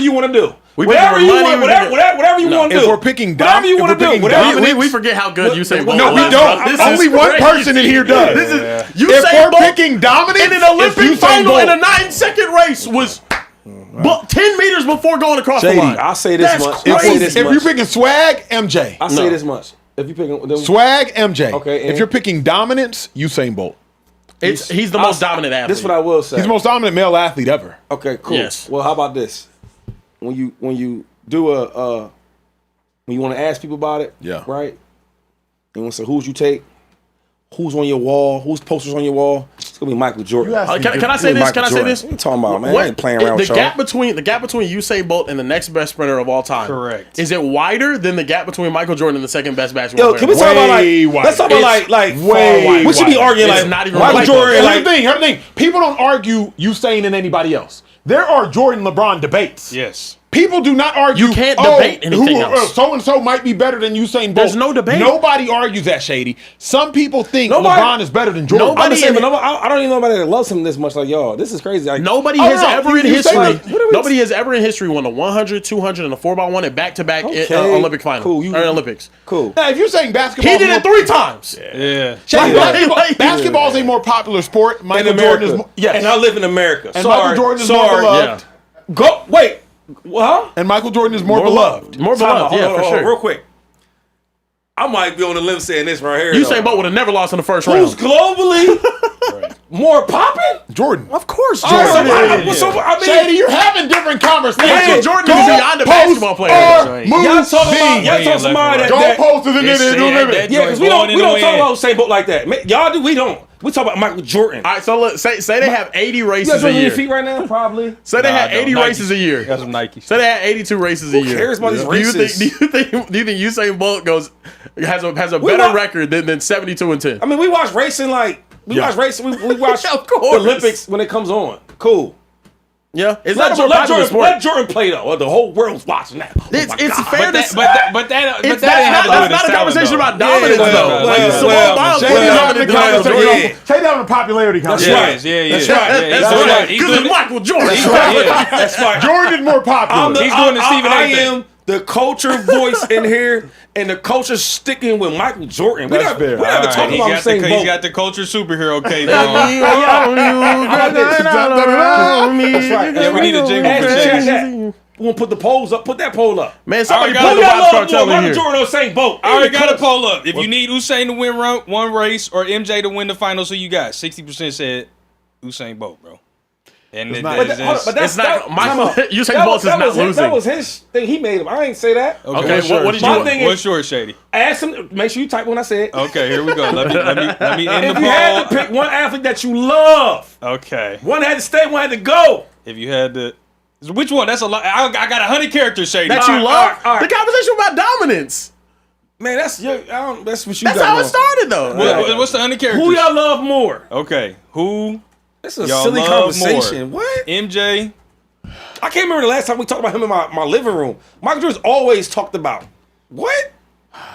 you want to do. Whatever you want to do. If we're picking whatever you want to do. We forget how good Usain Bolt No, we was, don't. bro. This Only is one crazy. person in here does. This is If Usain we're Bolt picking dominance, in an it's Olympic Usain final in a Bolt. 9-second race was 10 meters before going across Shady, the line. I'll say this That's much. crazy. If you're picking swag, MJ. I'll say this much. If you picking Swag, MJ. Okay, If and- you're picking dominance, Usain Bolt. He's the most dominant athlete. This is what I will say. He's the most dominant male athlete ever. Okay, cool. Yes. Well, how about this? When you do when you want to ask people about it, Yeah. right? You want to say who's you take, who's on your wall, whose posters on your wall. It's gonna be Michael Jordan. Can I say this? Can I say this? What you talking about, man? I ain't playing around the with y'all. gap between Usain Bolt and the next best sprinter of all time. Correct. Is it wider than the gap between Michael Jordan and the second best basketball Yo, player? can we talk about Way let's talk wider. about like way we should be wider. arguing It's like not even Michael like Jordan. Here's Like, the thing. People don't argue Usain and anybody else. There are Jordan LeBron debates. Yes. People do not argue. You can't debate anything else. So and so might be better than Usain Bolt. There's no debate. Nobody argues that, Shady. Some people think Nobody- LeBron is better than Jordan. Nobody- I'm just saying, but I don't even know nobody that loves him this much like y'all. This is crazy. Like, Nobody Oh, has no, ever in you say history. that- what are we- Nobody has ever in history won a 100, 200, and a 4x1 at back-to-back Okay. Olympic final. Cool. You- Or Olympics. cool. Now, if you're saying basketball, He did it 3 times. Yeah. Shady, Like- basketball is a more popular sport. In Michael America. Jordan is more, yes, And I live in America. and sorry, Michael Jordan is more sorry. beloved. Yeah. Go wait. Huh? And Michael Jordan is more beloved. More Time out. beloved. Yeah, Hold for on, sure. real quick. I might be on the limb saying this right here. Usain Bolt would have never lost in the first Who's round. globally more popping? Jordan. Of course, Oh, Jordan. so I mean, Shady, you're having different conversations. Michael Jordan Don't is beyond a post basketball player. or move y'all talking me. about y'all talking somebody that, Don't post as an It's individual saying limit. that- yeah, because we don't talk about Usain Bolt like that. Y'all do, we don't. We talk about Michael Jordan. All right, so look, say they have 80 You races guys a on your year. feet right now? Probably. Say they had 80 Nike. races a year. Got some Nikes. Say they had 82 races a year. cares about these races? Do you think Usain Bolt has a We better wa- record than 72-10? I mean, we watch racing like we watch racing. We watch Of the course. Olympics when it comes on. Cool. Yeah, it's Let not a more Jordan, popular sport. let Jordan play though. Or the whole world's watching that. Oh It's my it's God. fair to say. That's Not a conversation about dominance, well, though. well, Simone well, Biles Shady wasn't well, dominant having than a Michael Jordan. conversation. Shady having a popularity conversation. right. Yeah. That's right. That's That's right. right. Because it's Michael Jordan. That's right. Jordan is more popular. He's doing the Stephen A. I thing. am the culture voice in here, and the culture's sticking with Michael Jordan. We That's not fair. we not even talking He about got, Usain he's Bolt. got the culture superhero cape That's on. right. Yeah, we need a jingle Ask for the Shady. chat. We want to put the polls up. Put that poll up. Man, somebody Alright, put the Who y'all Vibes love Cartel more, in Michael here. Jordan or Usain Bolt? I already got a poll up. If you need Usain to win one race or MJ to win the finals, who you got? 60% said Usain Bolt, bro. And It's it- not- it- But it's- that's It's not- Michael- time out. Usain That Bolt is that not was losing. That was his thing. He made him. I ain't say that. Okay, what did you My want? thing is, What's yours, Shady? ask him. Make sure you type when I said. Okay, here we go. Let me end If the you had to poll. pick one athlete that you love, Okay. one had to stay, one had to go. If you had to, which one? That's a lot. I got 100 characters, Shady. That you All love? right, all right. The conversation about dominance. Man, that's that's what you That's got how it going. started, though. What's the 100 characters? Who y'all love more? Okay, who? That's a Y'all silly love conversation. more. What? MJ. I can't remember the last time we talked about him in my living room. Michael Jordan's always talked about. What?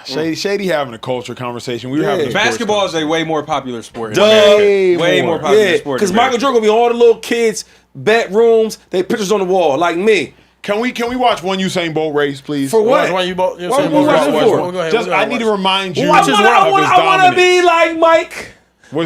Shady having a culture conversation. We were having a sports Basketball is a way more popular sport. in Duh. America. Way more popular Yeah, sport. because in Michael America. Jordan gonna be all the little kids' bedrooms. They pictures on the wall, like me. Can we watch one Usain Bolt race, please? For what? Why you both? What we watching for? Go ahead. Just I need to remind you. I want to be like Mike.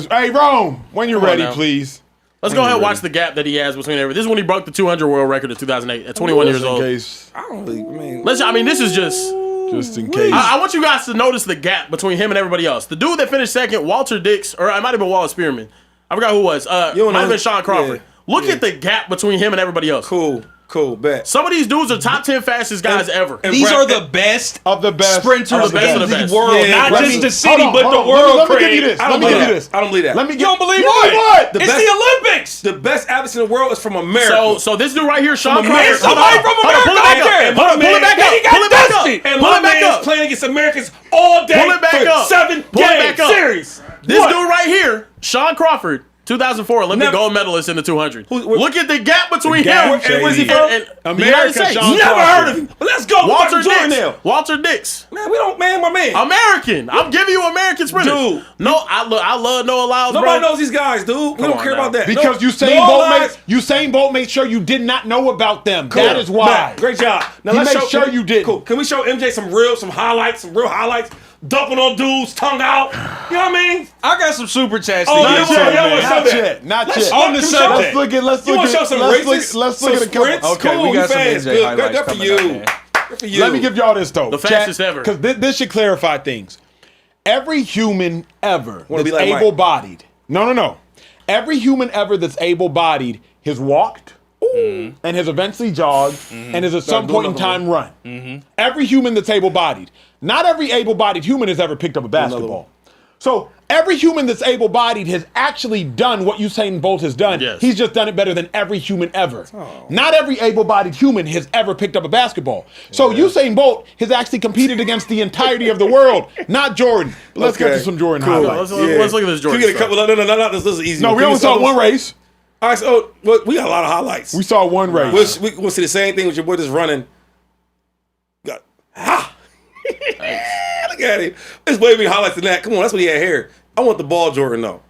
Hey, Rome, when you're Come on ready, now. please. Let's go ahead and watch the gap that he has between everything. This is when he broke the 200 world record in 2008 at 21 years old. Case, I don't really. This is just in case. I want you guys to notice the gap between him and everybody else. The dude that finished second, Walter Dix, or it might have been Wallace Spearman. I forgot who it was. Might have been Sean Crawford. Look at the gap between him and everybody else. Cool, bet. Some of these dudes are top 10 fastest guys ever. These are the best of the best sprinters of the best in of the the best. world. Yeah, not just the city, but the Let world, me give Craig. you this. I don't believe that. Let me You don't believe what? what? The It's best- the Olympics. The best athletes in the world is from America. So this dude right here, Sean Crawford. There's somebody from America Pull it back out there. up. Pull it back up. He got Pull it back up. dusty. and Pull my it back man up. is playing against Americans all day Pull it back for up. 7 Pull it game back up. series. This What? dude right here, Sean Crawford, 2004 Olympic Never- gold medalist in the 200. Who- Look at the gap between gap, him and where's he and- from? and the America, United States. Sean Never Crawford. heard of him. But let's go. Walter Michael Jordan Dix. now. Walter Dix. Man, we don't, man, my man. American. I'm giving you American sprinters. Dude. No, I love Noah Lyles, Nobody bro. knows these guys, dude. We don't on care now. about that. Because Usain Bolt made sure you did not know about them. That is why. Man, great job. Now He let's made sure you did. Cool. Can we show MJ some real highlights? Dumping on dudes, tongue out. You know what I mean? I got some super chats. Oh, to yeah, get yeah, to, yeah, man. what's up? Not Let's- yet. On the can we subject. show- Let's look at You want to show some races? let's some look at a couple. sprints? Okay, cool, we got you some fast. NJ Good, highlights good for coming you. up, man. Good for you. Let me give y'all this though. The fastest ever. Because this should clarify things. Every human ever Wanna be that's like Mike. able-bodied. No. Every human ever that's able-bodied has walked and has eventually jogged and has at some point in time run. Every human that's able-bodied. Not every able-bodied human has ever picked up a basketball. So every human that's able-bodied has actually done what Usain Bolt has done. Yes. He's just done it better than every human ever. Not every able-bodied human has ever picked up a basketball. So Usain Bolt has actually competed against the entirety of the world, not Jordan. But let's get to some Jordan highlights. Let's look at this Can Jordan we get a stuff. couple? No. This is easy. No, we Can only saw one race. All right, so we got a lot of highlights. We saw one race. We'll see the same thing with your boy just running. Got look at him. There's way many highlights than that. Come on, that's what he had here. I want the ball, Jordan. Though.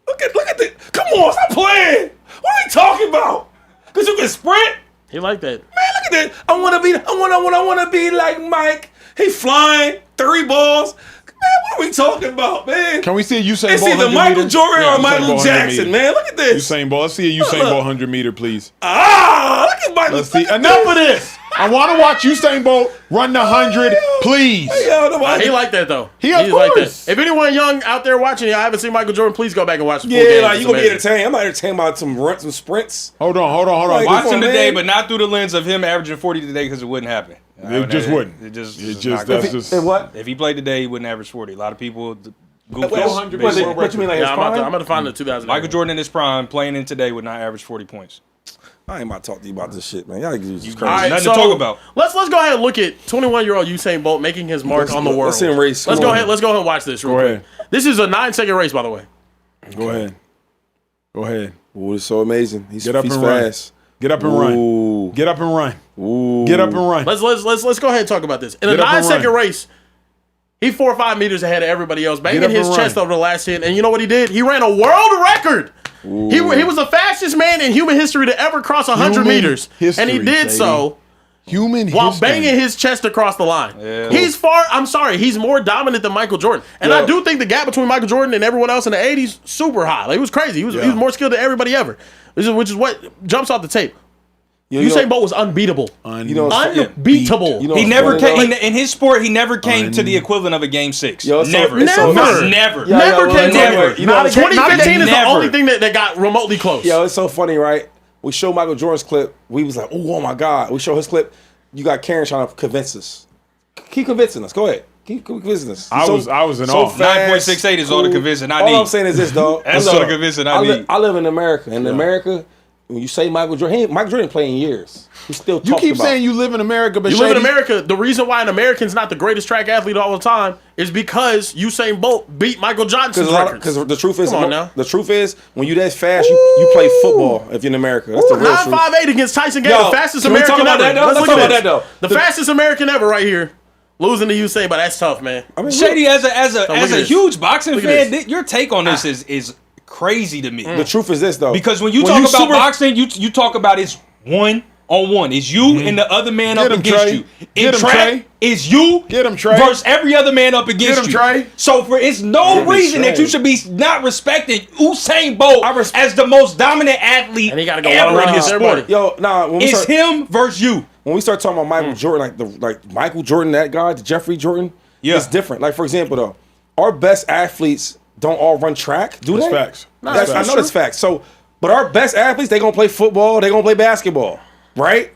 look at the. Come on, stop playing. What are we talking about? Because you can sprint. He like that. Man, look at that. I want to be like Mike. He flying 3 balls. Man, what are we talking about, man? Can we see a Usain It's Bolt either 100 Michael meter? Jordan Yeah, or Usain Michael Bolt 100 Jackson, meter. man. Look at this. Usain Bolt. Let's see a Usain Bolt 100 meter, please. Look at Michael. Let's see. Enough of this. I want to watch Usain Bolt run the 100, please. He like that though. He of He's like course. that. If anyone young out there watching, I haven't seen Michael Jordan. Please go back and watch the full Yeah, game. like It's you gonna be amazing. entertained. I'm not entertained by some sprints. Hold on. Like, Watch come him on, today, man. but not through the lens of him averaging 40 today because it wouldn't happen. It just wouldn't. It just just not that's gonna- just. what? Oh, If he played today, he wouldn't average 40. A lot of people goof What, his 100 base- what you mean like his Yeah, I'm prime? about to find the 2000. Michael Jordan in his prime, playing in today, would not average 40 points. I ain't about to talk to you about this shit, man. Y'all just crazy. All right, Nothing so to talk about. Let's go ahead and look at 21-year-old Usain Bolt making his mark on the world. Let's see him race. Let's Come go on. ahead. Let's go ahead and watch this real Go quick. ahead. This is a 9-second race, by the way. Go ahead. Ooh, it's so amazing. He's Get up he's and run. fast. Get up and run. Ooh. Get up and run. Ooh. Get up and run. Let's go ahead and talk about this. In a Get up and 9-second run. race, he 4 or 5 meters ahead of everybody else, banging up his and chest run. over the last hit. And you know what he did? He ran a world record. He was the fastest man in human history to ever cross 100 Human meters. history, And he did Shady. so Human while history. banging his chest across the line. Yeah. He's more dominant than Michael Jordan. And I do think the gap between Michael Jordan and everyone else in the 80s, super high. Like, it was crazy. He was more skilled than everybody ever. Which is what jumps off the tape. Usain Bolt was unbeatable. Unbeatable. You know He what's never funny, came though? in his sport. He never came to the equivalent of a game 6. Yo, it's so- never, it's so- never, Never. never. Never came never. close. You know, Not it's- 2015 is the never. only thing that got remotely close. Yo, it's so funny, right? We show Michael Jordan's clip. We was like, oh my God. We show his clip. You got Karen trying to convince us. Keep convincing us. Go ahead. Keep convincing us. I was in awe. 9.68 is all the convincing I need. All I'm saying is this, dog. That's all the convincing I need. I live in America. And in America, when you say Michael Jordan, Michael Jordan playing years. He's still You talked keep about. saying you live in America, but You live in Shady, America. The reason why an American's not the greatest track athlete of all the time is because Usain Bolt beat Michael Johnson's records. Because the truth is, Come on now. the truth is, when you that fast, you play football. If you're in America, that's the real truth. 9.58 against Tyson Gay, Yo, the fastest can we talk American about ever. that, though? Let's Let's look talk at about this. that, though. The fastest American ever right here. Losing to Usain, but that's tough, man. I mean, Shady, as look a at this. huge boxing Look at fan, this. your take on this is crazy to me. the truth is this, though. Because when you talk about boxing, you talk about it's 1 on one. It's you and the other man up against Trey. you. Get In him, track, Trey. it's you Get him, Trey. versus every other man up against Get him, you. Trey. So it's no reason that you should be not respecting Usain Bolt as the most dominant athlete And he gotta go ever in one-on-one his with sport. everybody. Yo, nah. When we It's start, him versus you. when we start talking about Michael Jordan, like Michael Jordan, that guy, the Jeffrey Jordan, Yeah. it's different. Like, for example, though, our best athletes don't all run track, do That's they? facts. That's, I know that's facts. So, but our best athletes, they gonna play football, they gonna play basketball, right?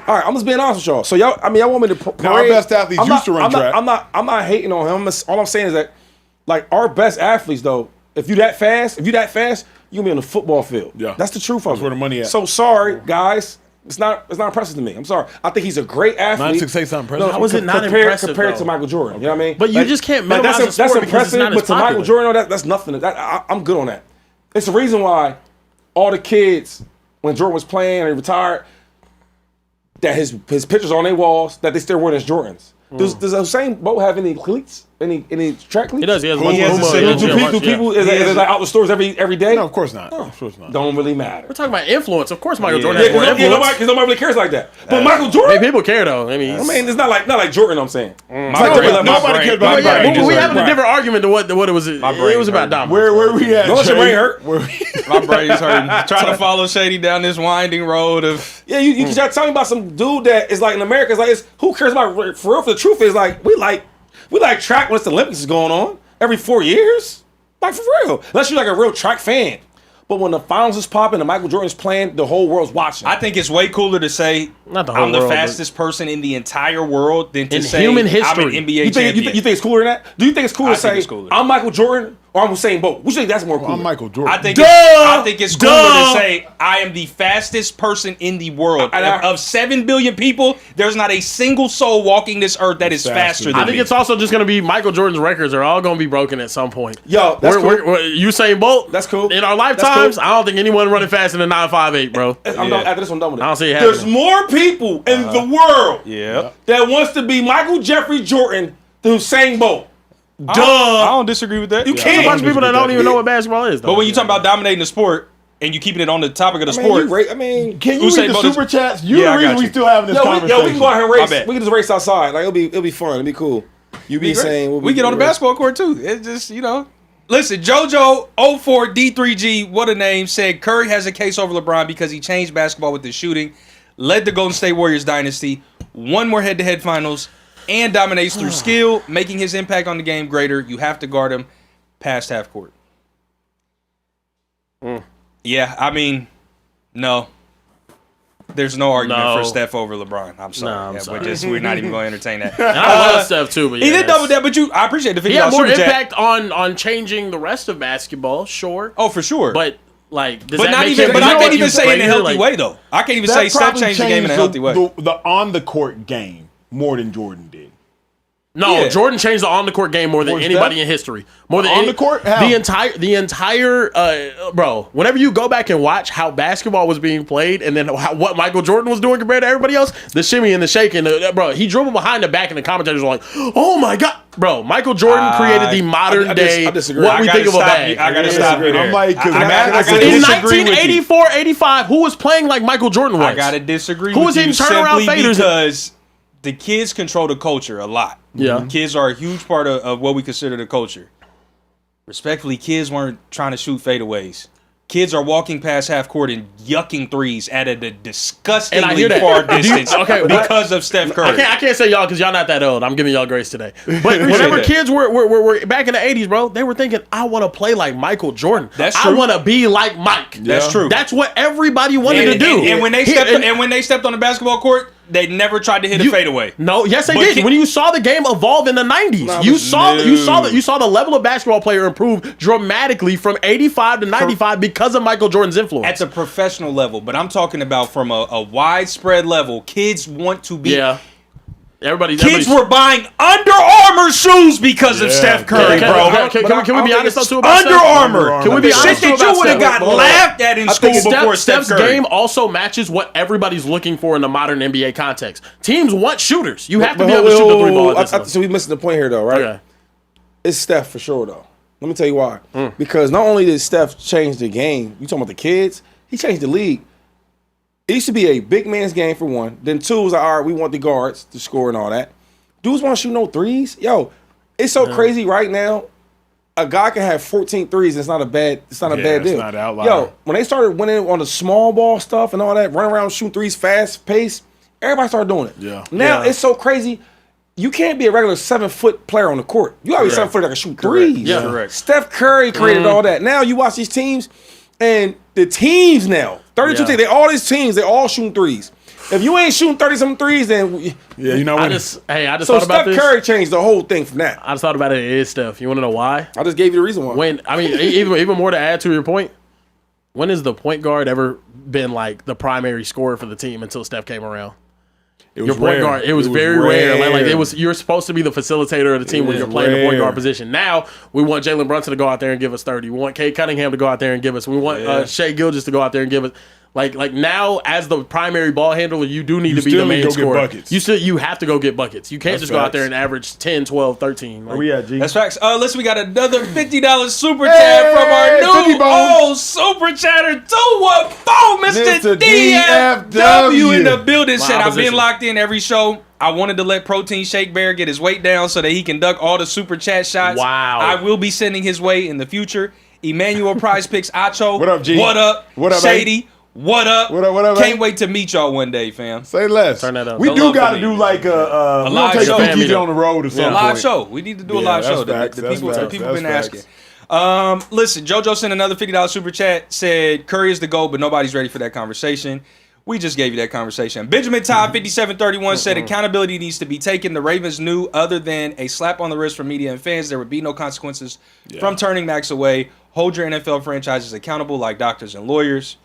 All right, I'm just being honest with y'all. So y'all, y'all want me to Now, our best athletes used to run track. I'm not hating on him. All I'm saying is that, like, our best athletes, though, if you that fast, you gonna be on the football field. Yeah. That's the truth of it. where the money at. So sorry, guys. It's not impressive to me. I'm sorry. I think he's a great athlete. 9-6 say something, President. How is it not impressive, compared though? to Michael Jordan? You know what I mean? But you just can't like, minimize the that's sport because it's impressive. not as But to Michael popular. Jordan, that's nothing. I'm good on that. It's the reason why all the kids, when Jordan was playing and he retired, that his pictures on their walls, that they still wearing his Jordans. Does Usain Bolt have any cleats? Any track cleats? He does. He has He has a single- Do people is it like out the stores every day? No, of course not. Of course not. Don't really matter. We're talking about influence. Of course, Michael Jordan Yeah, has more influence. because nobody really cares like that. But Michael Jordan, Hey, people care though. I mean, it's not like Jordan. I'm saying. My Nobody brain- Nobody my cares brain- about my Michael brain Jordan. we just having a hurt. different argument to what it was. It brain was about hurt. dominance. Where we at? Don't let your Trey? brain hurt. My brain's hurting. Trying to follow Shady down this winding road of. Yeah, you try to tell me about some dude that is like in America. It's like who cares about for real? For the truth is like we like track when the Olympics is going on every 4 years. Like for real, unless you're like a real track fan. But when the finals is popping and Michael Jordan's playing, the whole world's watching. I think it's way cooler to say Not the whole I'm the world, but- fastest person in the entire world than to In say human I'm history. an NBA you think champion. you think it's cooler than that? Do you think it's cooler I to think say it's cooler. I'm Michael Jordan or I'm Usain Bolt? Which do you think that's more cool? I'm Michael Jordan. I think Duh! I think it's cooler Duh! to say I am the fastest person in the world. And I- Of 7 billion people, there's not a single soul walking this earth that is faster than I think me. it's also just going to be Michael Jordan's records are all going to be broken at some point. Yo, that's cool. Usain Bolt. That's cool. In our That's lifetimes, cool. I don't think anyone running faster than 9.58, bro. I'm done, after this one, I'm done with it. I don't see it There's happening. more people in the world Yeah. that wants to be Michael Jeffrey Jordan than Usain Bolt. I don't disagree with that. You There's can't. a bunch of people that don't even know what basketball is, though. But when you talk about dominating the sport and you keeping it on the topic of the I mean, sport, Can you Usain read the Bolt is- super chats? You're Yeah, I the reason got we you. still having this Yo, conversation. we can go out here and race. bet. We can just race outside. Like it'll be fun. It'll be cool. You be saying we get on the basketball court too. It's just, Listen, JoJo04D3G, what a name, said Curry has a case over LeBron because he changed basketball with his shooting, led the Golden State Warriors dynasty, won more head-to-head finals, and dominates through skill, making his impact on the game greater. You have to guard him past half court. Yeah, I mean, no. There's no argument No. for Steph over LeBron. I'm sorry. No, I'm Yeah, sorry. We're not even going to entertain that. I love Steph, too, but yeah. He did double that, but I appreciate the He video. had more impact on changing the rest of basketball, sure. Oh, for sure. But, like, does But that not make even. him But I more can't even say it in a greater? healthy way though. I can't even That say Steph probably changed the game in a healthy way. The on the court game more than Jordan did. No, Yeah. Jordan changed the on-the-court game more than More anybody Steph? in history. More than On the court? How? the entire bro. Whenever you go back and watch how basketball was being played, and then what Michael Jordan was doing compared to everybody else, the shimmy and the shake, and bro, he dribbled behind the back, and the commentators were like, "Oh my god, bro!" Michael Jordan created the modern day I disagree. what we gotta think of a stop bag. you. I gotta stop you there. I'm like, I gotta In disagree with you. 1984-85, who was playing like Michael Jordan was? I gotta disagree Who with was you hitting turnaround simply faders? because the kids control the culture a lot. Yeah. Kids are a huge part of what we consider the culture. Respectfully, kids weren't trying to shoot fadeaways. Kids are walking past half court and yucking threes at a And I hear disgustingly that. far Do you- distance okay, but- because of Steph Curry. I can't say y'all because y'all not that old. I'm giving y'all grace today. But Appreciate whenever that. kids were back in the 80s, bro, they were thinking, I want to play like Michael Jordan. That's I true. want to be like Mike. That's true. That's what everybody wanted to do. And when they stepped on the basketball court, they never tried to hit a fadeaway. No, yes they But did. When you saw the game evolve in the 90s, you saw the level of basketball player improve dramatically from 85 to 95 because of Michael Jordan's influence. At the professional level, but I'm talking about from a widespread level. Kids want to be. yeah. Kids were buying Under Armour shoes because of Steph Curry, bro. Can we be honest though too about Under Steph? Armour. Can we be The honest shit too that you about would have Steph? got laughed at in school before Steph Steph's Curry. game also matches what everybody's looking for in the modern NBA context. Teams want shooters. You have to be able to shoot the three ball at this level. So we missing the point here, though, right? Okay. It's Steph for sure, though. Let me tell you why. Because not only did Steph change the game, you talking about the kids, he changed the league. it used to be a big man's game for one. Then two was like, all right, we want the guards to score and all that. Dudes want to shoot no threes. Yo, it's so crazy right now. A guy can have 14 threes and it's not a bad deal. It's not an outlier. Yo, when they started winning on the small ball stuff and all that, run around shooting threes fast pace, everybody started doing it. Yeah. Now it's so crazy. You can't be a regular 7-foot player on the court. You gotta be 7 foot that can shoot threes. Yeah. Correct. Steph Curry created all that. Now you watch these teams, and the teams now, 32 teams, they all shooting threes. If you ain't shooting 30-something threes, then you know what? I just so thought about Steph this. Curry changed the whole thing from that. I just thought about it. It is Steph. You want to know why? I just gave you the reason why. Even more to add to your point, when has the point guard ever been like the primary scorer for the team until Steph came around? It was Your point rare. guard, it was very rare. Like it was, you're supposed to be the facilitator of the team when you're playing the point guard position. Now we want Jalen Brunson to go out there and give us 30. We want Cade Cunningham to go out there and give us. We want Shea Gilgeous to go out there and give us. Like now, as the primary ball handler, you do need to be the main scorer. You have to go get buckets. You can't just go out there and average 10, 12, 13. Where we at, G? That's facts. Listen, we got another $50 super chat from our new old super chatter 214, Mr. DFW in the building. Said, I've been locked in every show. I wanted to let Protein Shake Bear get his weight down so that he can duck all the super chat shots. Wow. I will be sending his way in the future. Emmanuel PrizePicks, Acho. What up, G? What up? What up, Shady? What up? What up, what up, Can't man? wait to meet y'all one day, fam. Say less. Turn that up. We Don't do love got to me. do like a live take show. Speakeasy on the road or something. A live show. We need to do a live show. The people have been asking. Listen, JoJo sent another $50 super chat. Said Curry is the GOAT, but nobody's ready for that conversation. We just gave you that conversation. Benjamin Todd 5731 said accountability needs to be taken. The Ravens knew, other than a slap on the wrist from media and fans, there would be no consequences from turning Maxx away. Hold your NFL franchises accountable like doctors and lawyers.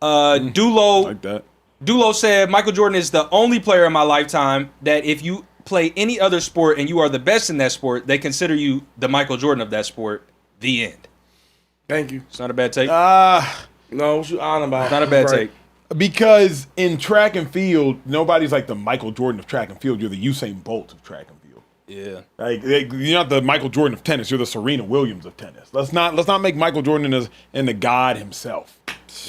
Dulo Like that. Dulo said Michael Jordan is the only player in my lifetime that if you play any other sport and you are the best in that sport, they consider you the Michael Jordan of that sport. The end. Thank you. It's not a bad take. No, what you on about? It's not a bad take. Because in track and field, nobody's like the Michael Jordan of track and field. You're the Usain Bolt of track and field. Yeah. Like you're not the Michael Jordan of tennis. You're the Serena Williams of tennis. Let's not make Michael Jordan in the god himself.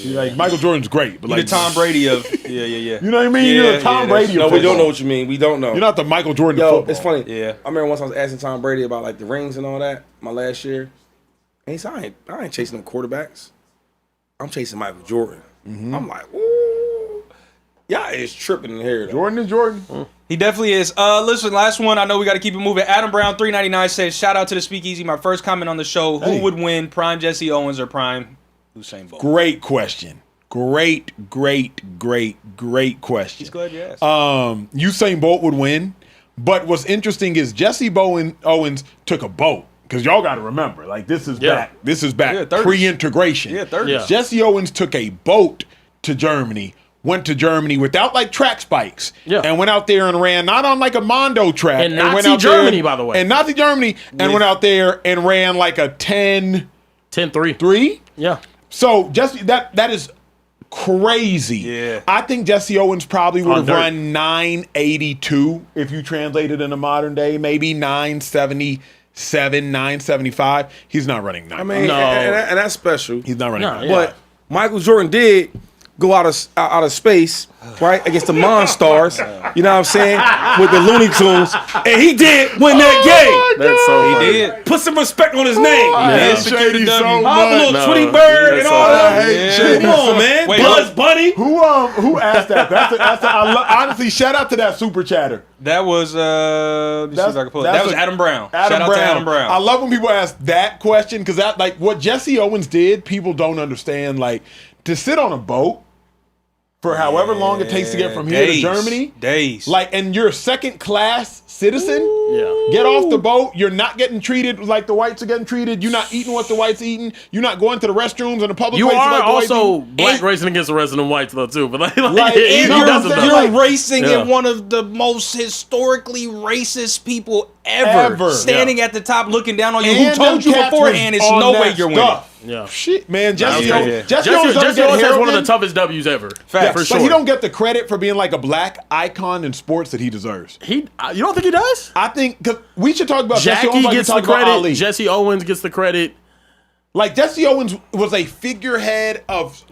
Like Michael Jordan's great, but You're like the Tom Brady of yeah. You know what I mean? You're the Tom Brady. No, of we don't football. know what you mean. We don't know. You're not the Michael Jordan of Yo, football. it's funny. Yeah. I remember once I was asking Tom Brady about like the rings and all that my last year. And he said, I ain't chasing no quarterbacks. I'm chasing Michael Jordan. I'm like, ooh. Y'all is tripping in here. Though. Jordan is Jordan. He definitely is. Listen, last one. I know we got to keep it moving. Adam Brown 399 says, shout out to the Speakeasy. My first comment on the show. Who would win, Prime Jesse Owens or Prime Usain Bolt? Great question. Great question. He's glad you asked. Usain Bolt would win, but what's interesting is Jesse Owens took a boat. Because y'all got to remember, like this is back. This is back. 30s. Pre-integration. 30s. Yeah. Jesse Owens took a boat to Germany, went to Germany without like track spikes, and went out there and ran not on like a Mondo track. And went Nazi out Germany, there, by the way. And Nazi Germany, and went out there and ran like a 10-3. 3. Yeah. So Jesse, that is crazy. Yeah. I think Jesse Owens probably would have dirt. run 982 if you translate it into modern day, maybe 977, 975. He's not running 9. I mean, No. and that's special. He's not running 9. But Michael Jordan did go out of space, right, against the Monstars, you know what I'm saying, with the Looney Tunes, and he did win that game. That's so funny. He did. Put some respect on his name. I hate Secured the Shady so W. Hop a much. little Tweety Bird and all that. I hate Yeah. Shady Come so on, man. Wait, Buzz Bunny. Who asked that? Honestly, shout out to that super chatter. That was let me see if I can pull it. That was Adam Brown. Shout out to Adam Brown. I love when people ask that question because that, like, what Jesse Owens did, people don't understand. Like, to sit on a boat for however long it takes to get from here to Germany, like, and you're a second class citizen. Get off the boat. You're not getting treated like the whites are getting treated. You're not eating what the whites eating. You're not going to the restrooms and the public You places are like the whites also eating. black racing against the rest of them whites though too, but like Right, he and doesn't you're though. like- racing Yeah. in one of the most historically racist people ever. Standing at the top looking down on you. Who And told them you cats beforehand was it's on no that way you're winning. stuff. Yeah. Shit, man. Jesse Okay. Owens Jesse doesn't Owens get has one of the heralded. toughest W's ever. Yeah, for but sure. he don't get the credit for being like a black icon in sports that he deserves. You don't think he does? I think cause we should talk about Jesse Jackie Owens like we gets the talk about credit. Ali. Jesse Owens gets the credit. Like Jesse Owens was a figurehead of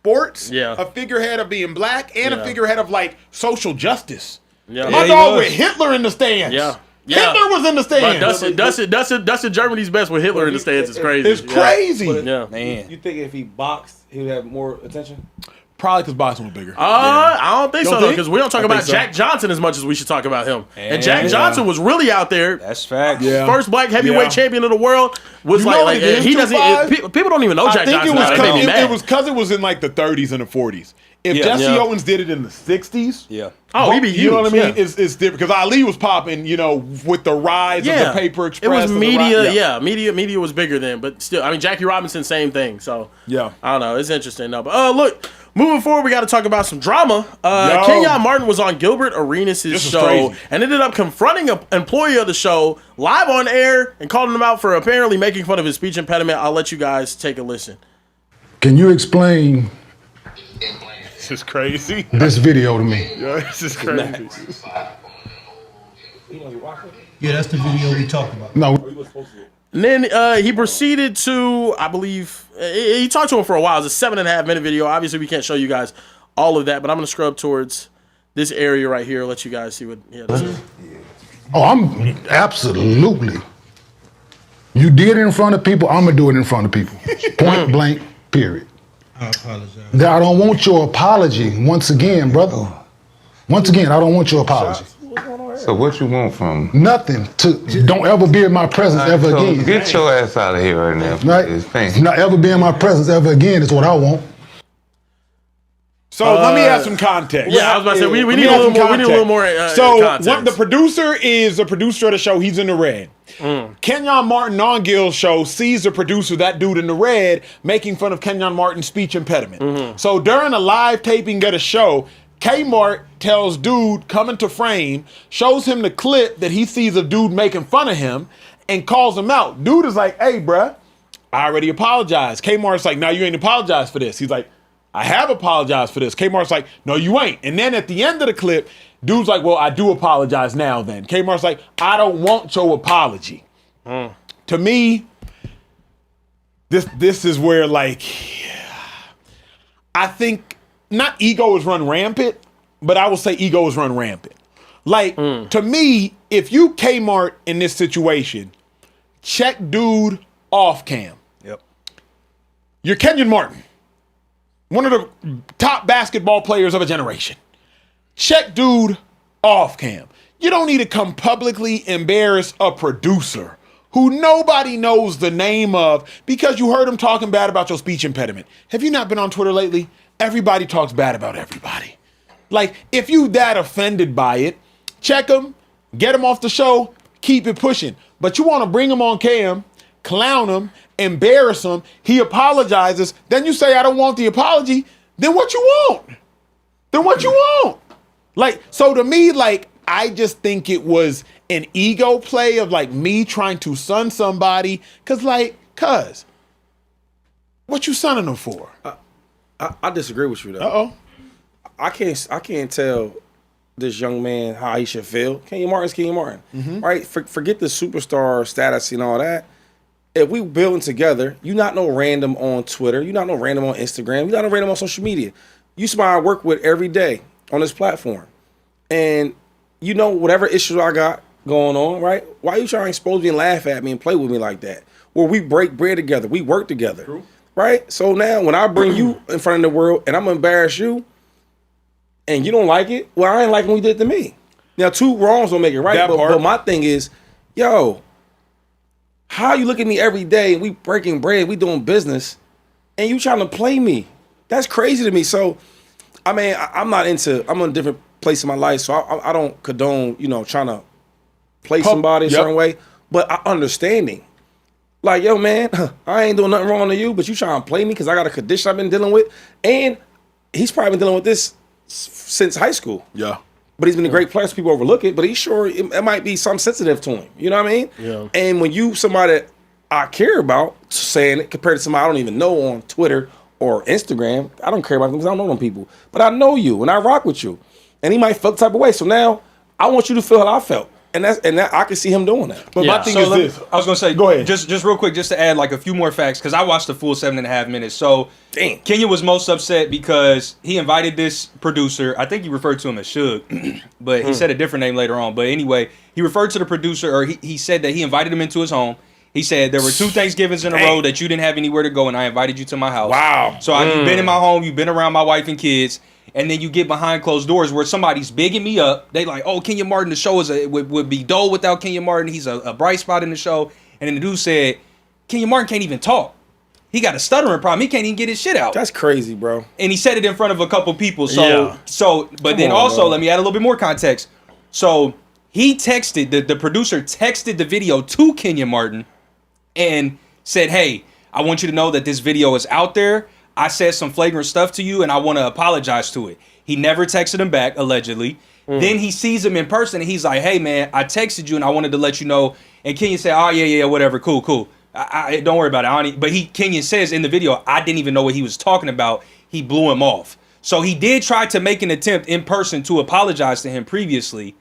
sports, Yeah. a figurehead of being black, and Yeah. a figurehead of like social justice. Yeah. My he dog was. with Hitler in the stands. Yeah. Hitler was in the stands. Dustin Germany's best with Hitler in the stands is crazy. It's crazy. Yeah. Man. You think if he boxed, he would have more attention? Probably because boxing was bigger. I don't think so, though, think? because we don't talk about so. Jack Johnson as much as we should talk about him. And Jack Yeah. Johnson was really out there. That's facts. Yeah. First black heavyweight Yeah. champion of the world was You know what it is, he doesn't. 2'5"? People don't even know I Jack think Johnson. it was now. That made me mad. it was because it was in like the 30s and the 40s. If Yeah. Jesse Yeah. Owens did it in the 60s, Yeah. Oh, he'd be you know what I huge, mean? yeah. It's different because Ali was popping, with the rise of the paper express. It was and the media. rise- Media was bigger then, but still, I mean, Jackie Robinson, same thing. So Yeah. I don't know. It's interesting though. But look, moving forward, we got to talk about some drama. Yo. Kenyon Martin was on Gilbert Arenas' This is show crazy. and ended up confronting an employee of the show live on air and calling him out for apparently making fun of his speech impediment. I'll let you guys take a listen. Can you explain This is crazy. this video to me? This is crazy. Yeah, that's the video we talked about. No, And then he proceeded to, I believe, he talked to him for a while. It's a 7.5 minute video. Obviously, we can't show you guys all of that, but I'm going to scrub towards this area right here. Let you guys see what he had to say. oh, I'm absolutely. You did it in front of people, I'm gonna do it in front of people. Point blank, period. I apologize. I don't want your apology once again, brother. Once again, I don't want your apology. So what you want from? Nothing. Don't ever be in my presence ever So again. get your ass out of here right now. Right? Please. Thank you. Not ever be in my presence ever again is what I want. So let me add some context. Yeah, I was about to say, we Let need me a add little some more. We need a little more. So context. what the producer is the producer of the show. He's in the red. Kenyon Martin on Gil's show sees the producer, that dude in the red, making fun of Kenyon Martin's speech impediment. So during a live taping of the show, Kmart tells dude coming to frame, shows him the clip that he sees of dude making fun of him, and calls him out. Dude is like, "Hey, bruh, I already apologized." Kmart's like, "No, you ain't apologized for this." He's like, "I have apologized for this." Kmart's like, "No, you ain't." And then at the end of the clip, dude's like, "Well, I do apologize now then." Kmart's like, "I don't want your apology." To me, this is where, like, I think not ego is run rampant, but I will say ego is run rampant. Like, to me, if you Kmart in this situation, check dude off cam. Yep. You're Kenyon Martin, one of the top basketball players of a generation. Check dude off cam. You don't need to come publicly embarrass a producer who nobody knows the name of because you heard him talking bad about your speech impediment. Have you not been on Twitter lately? Everybody talks bad about everybody. Like, if you that offended by it, check him, get him off the show, keep it pushing. But you want to bring him on cam, clown him, embarrass him, he apologizes, then you say, "I don't want the apology," then what you want? Then what you want? Like, so to me, like, I just think it was an ego play of like me trying to sun somebody. Cause what you sunning them for? I disagree with you though. Uh-oh. I can't tell this young man how he should feel. Kenyon Martin's Kenyon Martin, right? Forget the superstar status and all that. If we building together, you not no random on Twitter, you not no random on Instagram, you not no random on social media. You somebody I work with every day on this platform, and you know whatever issues I got going on, right? Why you trying to expose me and laugh at me and play with me like that? Well, we break bread together, we work together, right? So now when I bring you in front of the world and I'm gonna embarrass you, and you don't like it, well, I ain't like what you did to me. Now, two wrongs don't make it right. That part. But my thing is, yo, how you look at me every day and we breaking bread, we doing business, and you trying to play me? That's crazy to me. So, I mean, I'm in a different place in my life, so I don't condone, trying to play somebody a certain way. But I understanding. Like, yo, man, I ain't doing nothing wrong to you, but you trying to play me because I got a condition I've been dealing with. And he's probably been dealing with this since high school. Yeah. But he's been a great player, so people overlook it. But he's sure it might be something sensitive to him. You know what I mean? Yeah. And when you somebody that I care about saying it compared to somebody I don't even know on Twitter or Instagram, I don't care about them because I don't know them people. But I know you and I rock with you. And he might feel the type of way. So now I want you to feel how I felt. And that I can see him doing that. But my thing is this. I was gonna say, go ahead. Just real quick, just to add like a few more facts, because I watched the full 7.5 minutes. So Kenyon was most upset because he invited this producer. I think he referred to him as Suge, but he said a different name later on. But anyway, he referred to the producer, or he said that he invited him into his home. He said there were 2 Thanksgivings in a row that you didn't have anywhere to go, and I invited you to my house. Wow. So you've been in my home, you've been around my wife and kids. And then you get behind closed doors where somebody's bigging me up. They like, oh, Kenyon Martin, the show would be dull without Kenyon Martin. He's a bright spot in the show. And then the dude said, Kenyon Martin can't even talk. He got a stuttering problem. He can't even get his shit out. That's crazy, bro. And he said it in front of a couple people. But then also, let me add a little bit more context. So he texted, the producer texted the video to Kenyon Martin and said, hey, I want you to know that this video is out there. I said some flagrant stuff to you, and I want to apologize to it. He never texted him back, allegedly. Then he sees him in person, and he's like, hey, man, I texted you, and I wanted to let you know. And Kenyon said, oh, yeah, whatever, cool. I don't worry about it. But Kenyon says in the video, I didn't even know what he was talking about. He blew him off. So he did try to make an attempt in person to apologize to him previously,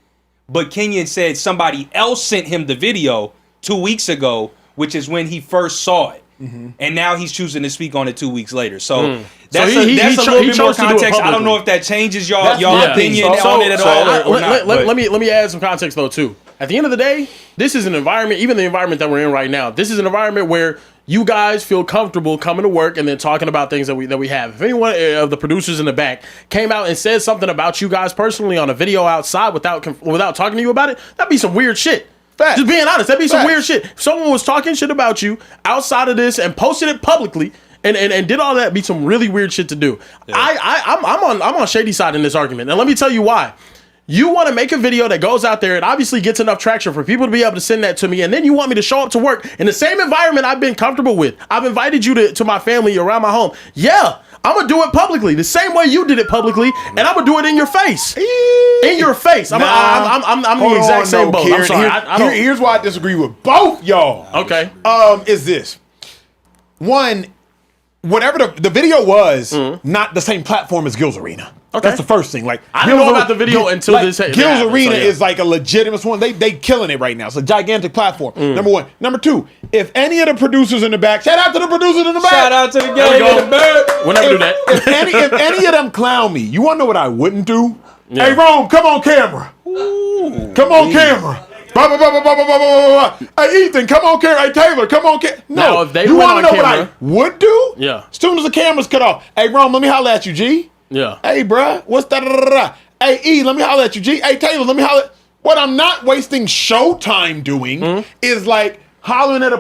but Kenyon said somebody else sent him the video 2 weeks ago, which is when he first saw it. And now he's choosing to speak on it 2 weeks later. So that's a little bit more context. I don't know if that changes y'all opinion on it at all or not. Let me add some context though too. At the end of the day, this is an environment, even the environment that we're in right now, this is an environment where you guys feel comfortable coming to work and then talking about things that we have. If anyone of the producers in the back came out and said something about you guys personally on a video outside without talking to you about it, that'd be some weird shit. Just being honest, that'd be some weird shit. If someone was talking shit about you outside of this and posted it publicly and did all that, be some really weird shit to do. Yeah. I'm on Shady's side in this argument, and let me tell you why. You want to make a video that goes out there and obviously gets enough traction for people to be able to send that to me, and then you want me to show up to work in the same environment I've been comfortable with. I've invited you to my family around my home. Yeah. I'm going to do it publicly, the same way you did it publicly, and I'm going to do it in your face. In your face. I'm the exact same boat. I'm sorry. Here's why I disagree with both y'all. Okay. Is this. One, whatever the video was, not the same platform as Gil's Arena. Okay. That's the first thing. Like I didn't know about the video until this. Gil's Arena is like a legitimate one. They killing it right now. It's a gigantic platform. Number one. Number two. If any of the producers in the back, shout out to the producers in the back. Shout out to the gang in the back. We'll never do that. If any of them clown me, you want to know what I wouldn't do? Yeah. Hey, Rome, come on camera. Ooh, come on camera. Hey, Ethan, come on camera. Hey, Taylor, come on camera. No, now, if they you want to know camera, what I would do? Yeah. As soon as the camera's cut off. Hey, Rome, let me holler at you, G. Yeah. Hey, bruh, what's that? Hey, E, let me holler at you, G. Hey, Taylor, let me holler. What I'm not wasting showtime doing is like hollering at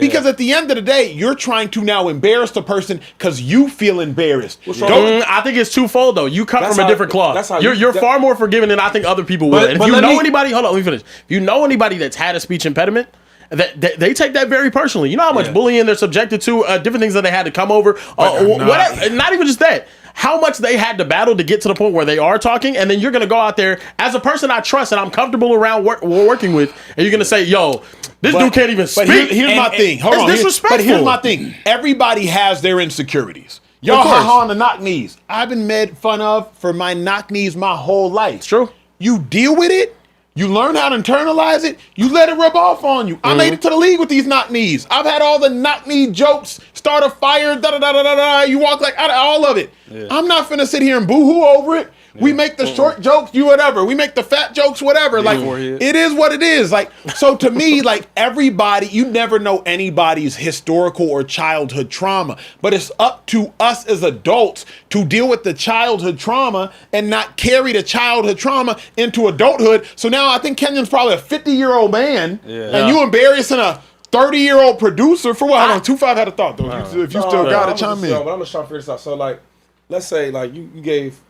because at the end of the day, you're trying to now embarrass the person because you feel embarrassed. I think it's twofold though. You come from a different cloth. You're far more forgiving than I think other people would. And if you know anybody, hold on, let me finish. If you know anybody that's had a speech impediment, they take that very personally. You know how much bullying they're subjected to, different things that they had to come over, whatever. Not even just that. How much they had to battle to get to the point where they are talking, and then you're gonna go out there as a person I trust and I'm comfortable around working with, and you're gonna say, "Yo, this dude can't even speak." But here's my thing. Hold on. Disrespectful. But here's my thing. Everybody has their insecurities. Y'all on the knock knees. I've been made fun of for my knock knees my whole life. It's true. You deal with it. You learn how to internalize it. You let it rub off on you. I made it to the league with these knock knees. I've had all the knock knee jokes, start a fire, da-da-da-da-da-da. You walk like all of it. Yeah. I'm not finna sit here and boo-hoo over it. Yeah. We make the short jokes, you whatever. We make the fat jokes, whatever. Like, it is what it is. Like, so to me, like everybody, you never know anybody's historical or childhood trauma. But it's up to us as adults to deal with the childhood trauma and not carry the childhood trauma into adulthood. So now I think Kenyon's probably a 50-year-old man, and you embarrassing a 30-year-old producer for what? Hold on, 2-5 had a thought though. If you still got it, chime in. But I'm just trying to figure this out. So like, let's say like you gave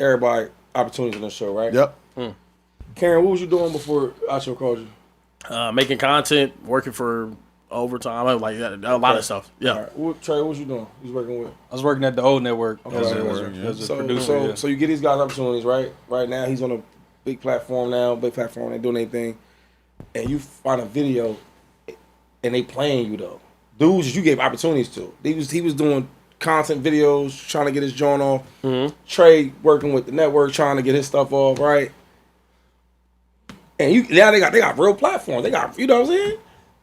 everybody opportunities on the show, right? Yep. Karen, what was you doing before Acho called you? Making content, working for overtime, like a lot of stuff. Yeah. Right. Trey, what was you doing? You was working with? I was working at the old network as a producer. So you get these guys opportunities, right? Right now he's on a big platform they doing anything, and you find a video and they playing you though. Dudes that you gave opportunities to. He was doing content videos, trying to get his joint off. Trey working with the network, trying to get his stuff off, right? And now they got real platforms. They got, you know what I'm saying?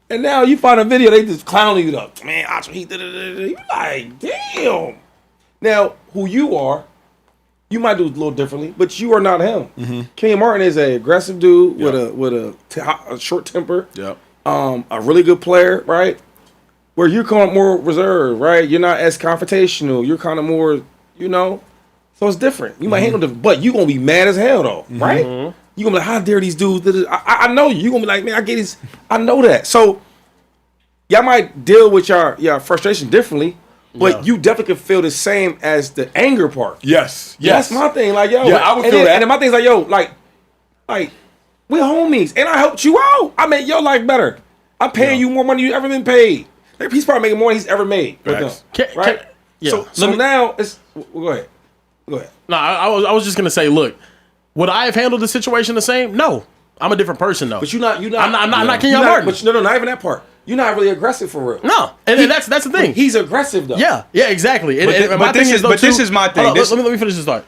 And now you find a video, they just clowning you up. Man, Acho, he da-da-da-da. You like, damn. Now, who you are, you might do it a little differently, but you are not him. Kenyon Martin is an aggressive dude with a short temper. Yep. A really good player, right? Where you're kind of more reserved, right? You're not as confrontational. You're kind of more, you know. So it's different. You might handle it, but you're going to be mad as hell, though, right? You're going to be like, how dare these dudes? I know you. You're going to be like, man, I know that. So y'all might deal with your frustration differently, but you definitely can feel the same as the anger part. Yes. That's my thing. Like, yo. Yeah, I would feel that. And then my thing's like, yo, like, we're homies. And I helped you out. I made your life better. I'm paying you more money than you ever been paid. He's probably making more than he's ever made. Right? So now it's. Go ahead. No, I was just gonna say, look, would I have handled the situation the same? No, I'm a different person though. But you're not. I'm not Kenyon Martin. But no, not even that part. You're not really aggressive for real. No, and that's the thing. He's aggressive though. Yeah, exactly. But this is my thing. Let me finish this thought.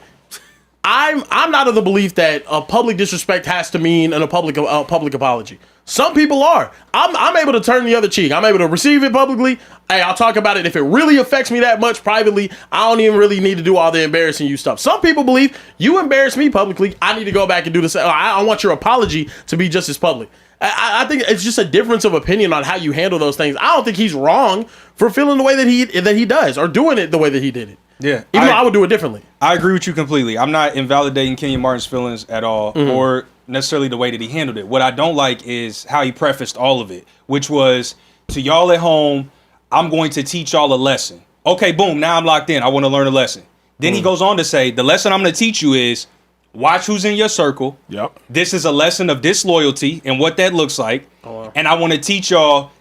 I'm not of the belief that a public disrespect has to mean a public apology. Some people are. I'm able to turn the other cheek. I'm able to receive it publicly. Hey, I'll talk about it. If it really affects me that much privately, I don't even really need to do all the embarrassing you stuff. Some people believe you embarrass me publicly, I need to go back and do the same. I want your apology to be just as public. I think it's just a difference of opinion on how you handle those things. I don't think he's wrong for feeling the way that he does or doing it the way that he did it. Yeah, even though I would do it differently. I agree with you completely. I'm not invalidating Kenyon Martin's feelings at all, or necessarily the way that he handled it. What I don't like is how he prefaced all of it, which was, to y'all at home, I'm going to teach y'all a lesson. Okay, boom, now I'm locked in. I want to learn a lesson. Then he goes on to say, the lesson I'm going to teach you is watch who's in your circle. Yep. This is a lesson of disloyalty and what that looks like. Oh, wow. And I want to teach y'all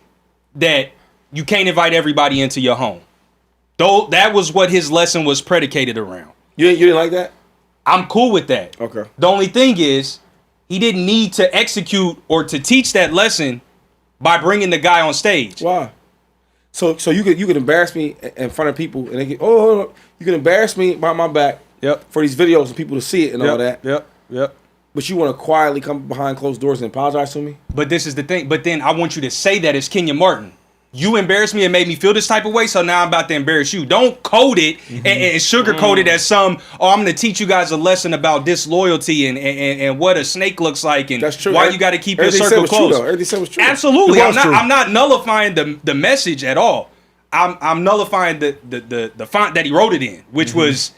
that you can't invite everybody into your home. Though that was what his lesson was predicated around. You didn't like that? I'm cool with that. Okay. The only thing is, he didn't need to execute or to teach that lesson by bringing the guy on stage. Why? So you could embarrass me in front of people, and they get, you can embarrass me behind my back. Yep. For these videos and people to see it and all that. Yep. But you want to quietly come behind closed doors and apologize to me? But this is the thing. But then I want you to say that as Kenyon Martin. You embarrassed me and made me feel this type of way, so now I'm about to embarrass you. Don't code it and sugarcoat it as I'm going to teach you guys a lesson about disloyalty and what a snake looks like and why you got to keep your circle close. Everything said was true. Absolutely. I'm not nullifying the message at all. I'm nullifying the font that he wrote it in, which was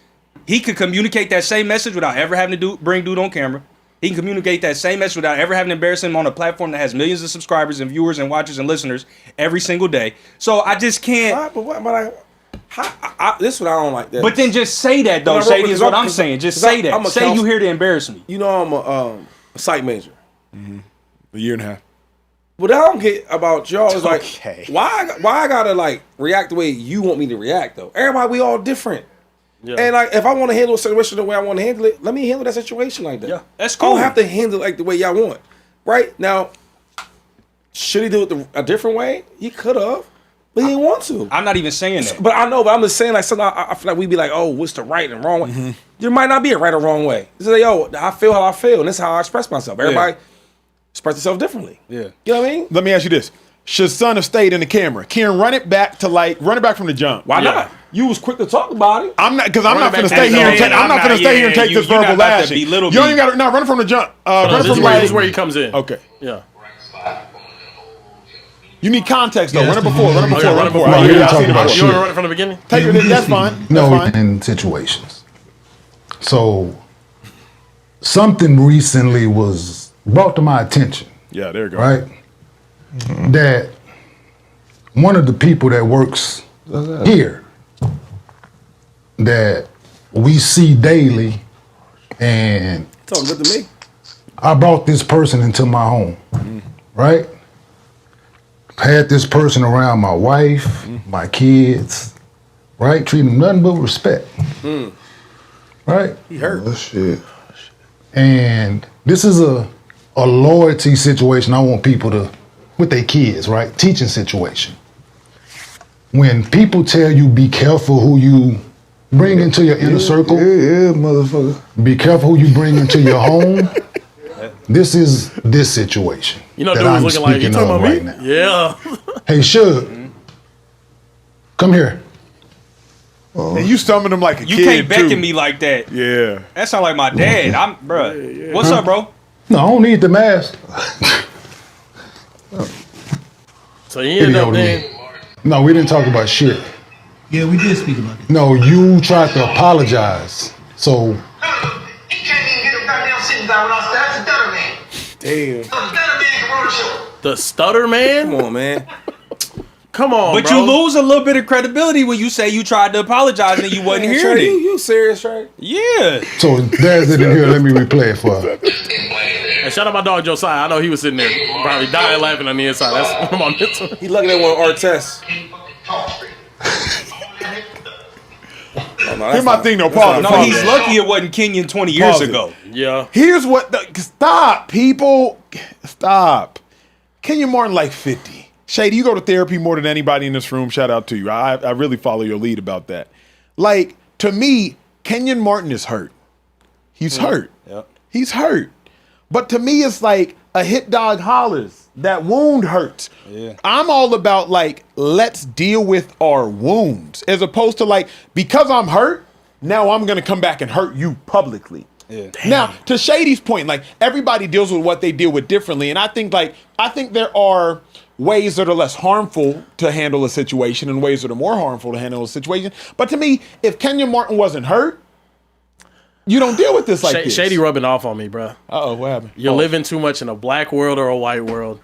he could communicate that same message without ever having to bring dude on camera. He can communicate that same message without ever having to embarrass him on a platform that has millions of subscribers and viewers and watchers and listeners every single day. So I just can't. This is what I don't like. But then just say that, though, Shady, is what I'm saying. Just say that. Say you here to embarrass me. You know I'm a psych major. A year and a half. What I don't get about y'all is like, why I gotta like react the way you want me to react, though? Everybody, we all different. Yeah. And like, if I want to handle a situation the way I want to handle it, let me handle that situation like that. Yeah, that's cool. I don't have to handle it like the way y'all want. Right? Now, should he do it a different way? He could have, but he didn't want to. I'm not even saying that. But I know, but I'm just saying, like, sometimes I feel like we'd be like, oh, what's the right and wrong way? There might not be a right or wrong way. It's like, yo, I feel how I feel, and this is how I express myself. Everybody express themselves differently. Yeah. You know what I mean? Let me ask you this. Should Son have stayed in the camera? Can run it back from the jump? Why not? You was quick to talk about it. I'm not, because I'm not going to stay here and take this verbal lashing. You don't even got to run from the jump. Run from this is where he comes in. Okay. Yeah. You need context though. Run it before. You want to run it from the beginning? Take it. That's fine. No, in situations. So something recently was brought to my attention. Yeah, there you go. Right. That one of the people that works here that we see daily, and it's all good to me. I brought this person into my home, right? Had this person around my wife, my kids, right? Treat them nothing but respect, right? He hurt. Oh, shit. And this is a loyalty situation. I want people to, with their kids, right? Teaching situation. When people tell you be careful who you bring into your inner circle. Yeah, motherfucker. Be careful who you bring into your home. this is this situation. You know, that dude I'm was looking like, you speaking talking of about right me? now. Yeah. Hey, Suge, come here. And you summoned him like a You kid, can't beckon too. me like that. Yeah. That sound like my dad. I'm, bruh. What's up, bro? No, I don't need the mask. So you ended up then. No, we didn't talk about shit. Yeah, we did speak about it. No, you tried to apologize. So He can't even get a goddamn sitting down with us. That's the stutter man. Damn. The stutter man can run the show. The stutter man? Come on, man. Come on, But bro. you lose a little bit of credibility when you say you tried to apologize and you wasn't hearing Trey, it. you serious, Trey? Yeah. So there's it in here. Let me replay it for her. And shout out my dog Josiah. I know he was sitting there probably dying laughing on the inside. That's one of my mental. He lucky that one Artest. Oh, no, Here's my thing, though. Pause. No, he's lucky it wasn't Kenyon 20 years Pause it. ago. Yeah. Here's what. Stop, people. Stop. Kenyon Martin like 50. Shady, you go to therapy more than anybody in this room. Shout out to you. I really follow your lead about that. Like, to me, Kenyon Martin is hurt. He's hurt. Yep. He's hurt. But to me, it's like a hit dog hollers. That wound hurts. Yeah. I'm all about, like, let's deal with our wounds as opposed to, like, because I'm hurt, now I'm going to come back and hurt you publicly. Yeah. Now, to Shady's point, like, everybody deals with what they deal with differently. And I think there are ways that are less harmful to handle a situation and ways that are more harmful to handle a situation. But to me, if Kenyon Martin wasn't hurt, you don't deal with this like this. Shady rubbing off on me, bro. Uh-oh, what happened? You're living too much in a black world or a white world.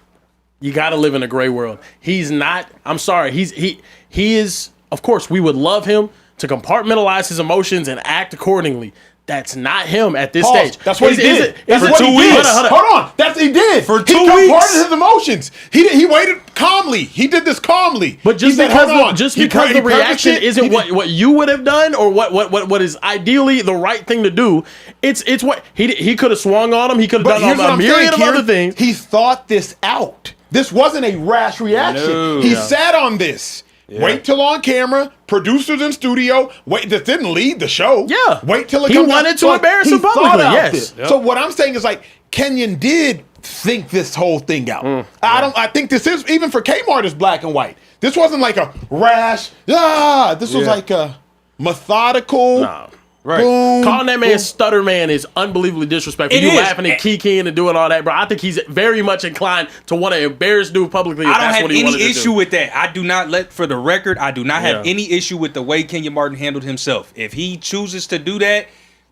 You got to live in a gray world. He's not. I'm sorry. He is. Of course, we would love him to compartmentalize his emotions and act accordingly. That's not him at this Pause. stage. That's what he did. That's For what 2 he weeks. did. Hold on. That's what he did. For 2 he weeks. comparted his emotions. He waited calmly. He did this calmly. But just He said, because "Hold on." He the purposed reaction it. isn't He did- what you would have done or what is ideally the right thing to do, it's what he could have swung on him. He could have But done here's what a I'm myriad saying, of Kieran. other things. He thought this out. This wasn't a rash reaction. No. He Yeah. sat on this. Yeah. Wait till on camera, producers in studio. Wait, this didn't lead the show. Yeah. Wait till it He comes wanted out. to So embarrass he him publicly, thought out yes. this. Yep. So what I'm saying is like Kenyon did think this whole thing out. I think this is even for Kmart is black and white. This wasn't like a rash. This was like a methodical. Nah. Right. Boom, Calling that man boom. stutter man is unbelievably disrespectful. It You is. laughing and kikiing and doing all that, bro. I think he's very much inclined to want to embarrass dude publicly. If I don't that's have what he wanted any to issue do. with that. I do not for the record, I do not have Yeah. any issue with the way Kenyon Martin handled himself. If he chooses to do that,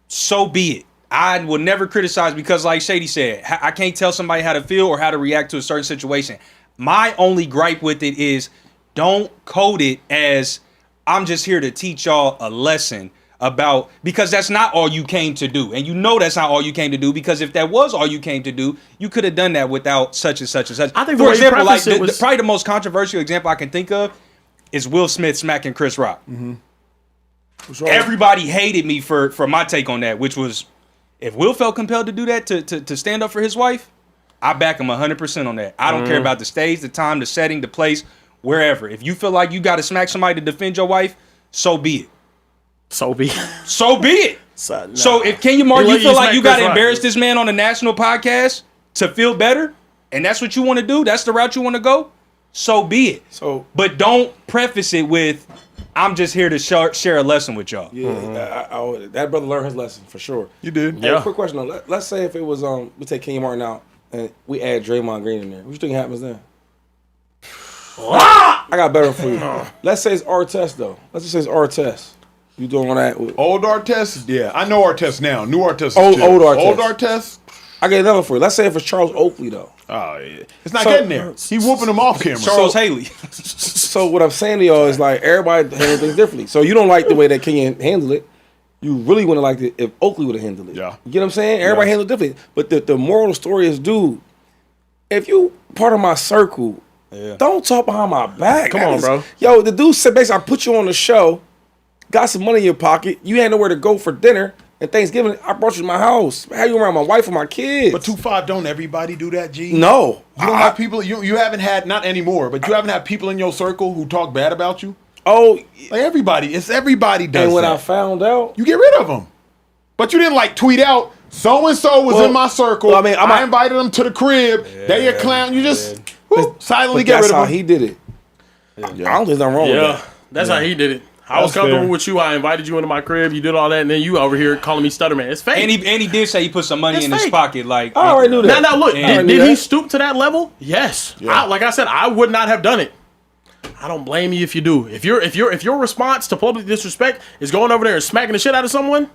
so be it. I will never criticize because, like Shady said, I can't tell somebody how to feel or how to react to a certain situation. My only gripe with it is don't code it as I'm just here to teach y'all a lesson about, because that's not all you came to do. And you know that's not all you came to do, because if that was all you came to do, you could have done that without such and such and such. I think the for way you example, like prefaced it was- probably the most controversial example I can think of is Will Smith smacking Chris Rock. Everybody hated me for my take on that, which was if Will felt compelled to do that to stand up for his wife, I back him 100% on that. I don't care about the stage, the time, the setting, the place, wherever. If you feel like you got to smack somebody to defend your wife, so be it. So be So be it. So, nah. So if Kenyon Martin, He you let feel you like smack you got to Chris Rock. embarrass this man on a national podcast to feel better, and that's what you want to do, that's the route you want to go, so be it. So, But don't preface it with, I'm just here to share a lesson with y'all. yeah, that brother learned his lesson for sure. You did. Hey, Yeah. quick question though. Let's say if it was we take Kenyon Martin out and we add Draymond Green in there. What you think happens then? I got better for you. Let's say it's Artest though. Let's just say it's Artest. You doing all that? Old Artest? Yeah, I know Artest now. New Artest is Old chill. Artest. Old Artest? I got another for you. Let's say if it's Charles Oakley though. Oh, yeah. It's not So- getting there. He whooping him off camera. Charles Haley. So what I'm saying to y'all is like everybody handle things differently. So you don't like the way that Kenyon handled it. You really would have liked it if Oakley would have handled it. Yeah. You get what I'm saying? Everybody handled it differently. But the moral of the story is, dude, if you part of my circle, don't talk behind my back. Come on, bro. Yo, the dude said basically, I put you on the show, got some money in your pocket, you had nowhere to go for dinner, and Thanksgiving, I brought you to my house. How you around my wife and my kids? But 2-5, don't everybody do that, G? No. You don't have people, you haven't had, not anymore, but you haven't had people in your circle who talk bad about you? Oh, Like everybody does and when that. I found out, You get rid of them. But you didn't like tweet out, So and so was in my circle. Well, I mean, I invited them to the crib. They a clown. You just silently But get rid that's of how them. he did it. I don't think there's nothing wrong with that. That's how he did it. I was comfortable with you. I invited you into my crib. You did all that, and then you over here calling me Stutterman. It's fake. And he did say he put some money in his pocket. Like I already knew that. Now look, And- did he stoop to that level? Yes. Like I said, I would not have done it. I don't blame you if you do. If your response to public disrespect is going over there and smacking the shit out of someone,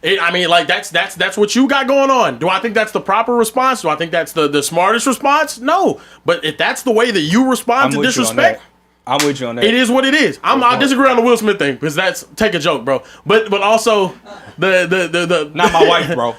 that's what you got going on. Do I think that's the proper response? Do I think that's the smartest response? No. But if that's the way that you respond to disrespect, I'm with you on that. it is what it is. I disagree on the Will Smith thing because that's take a joke, bro. But also the not my wife, bro.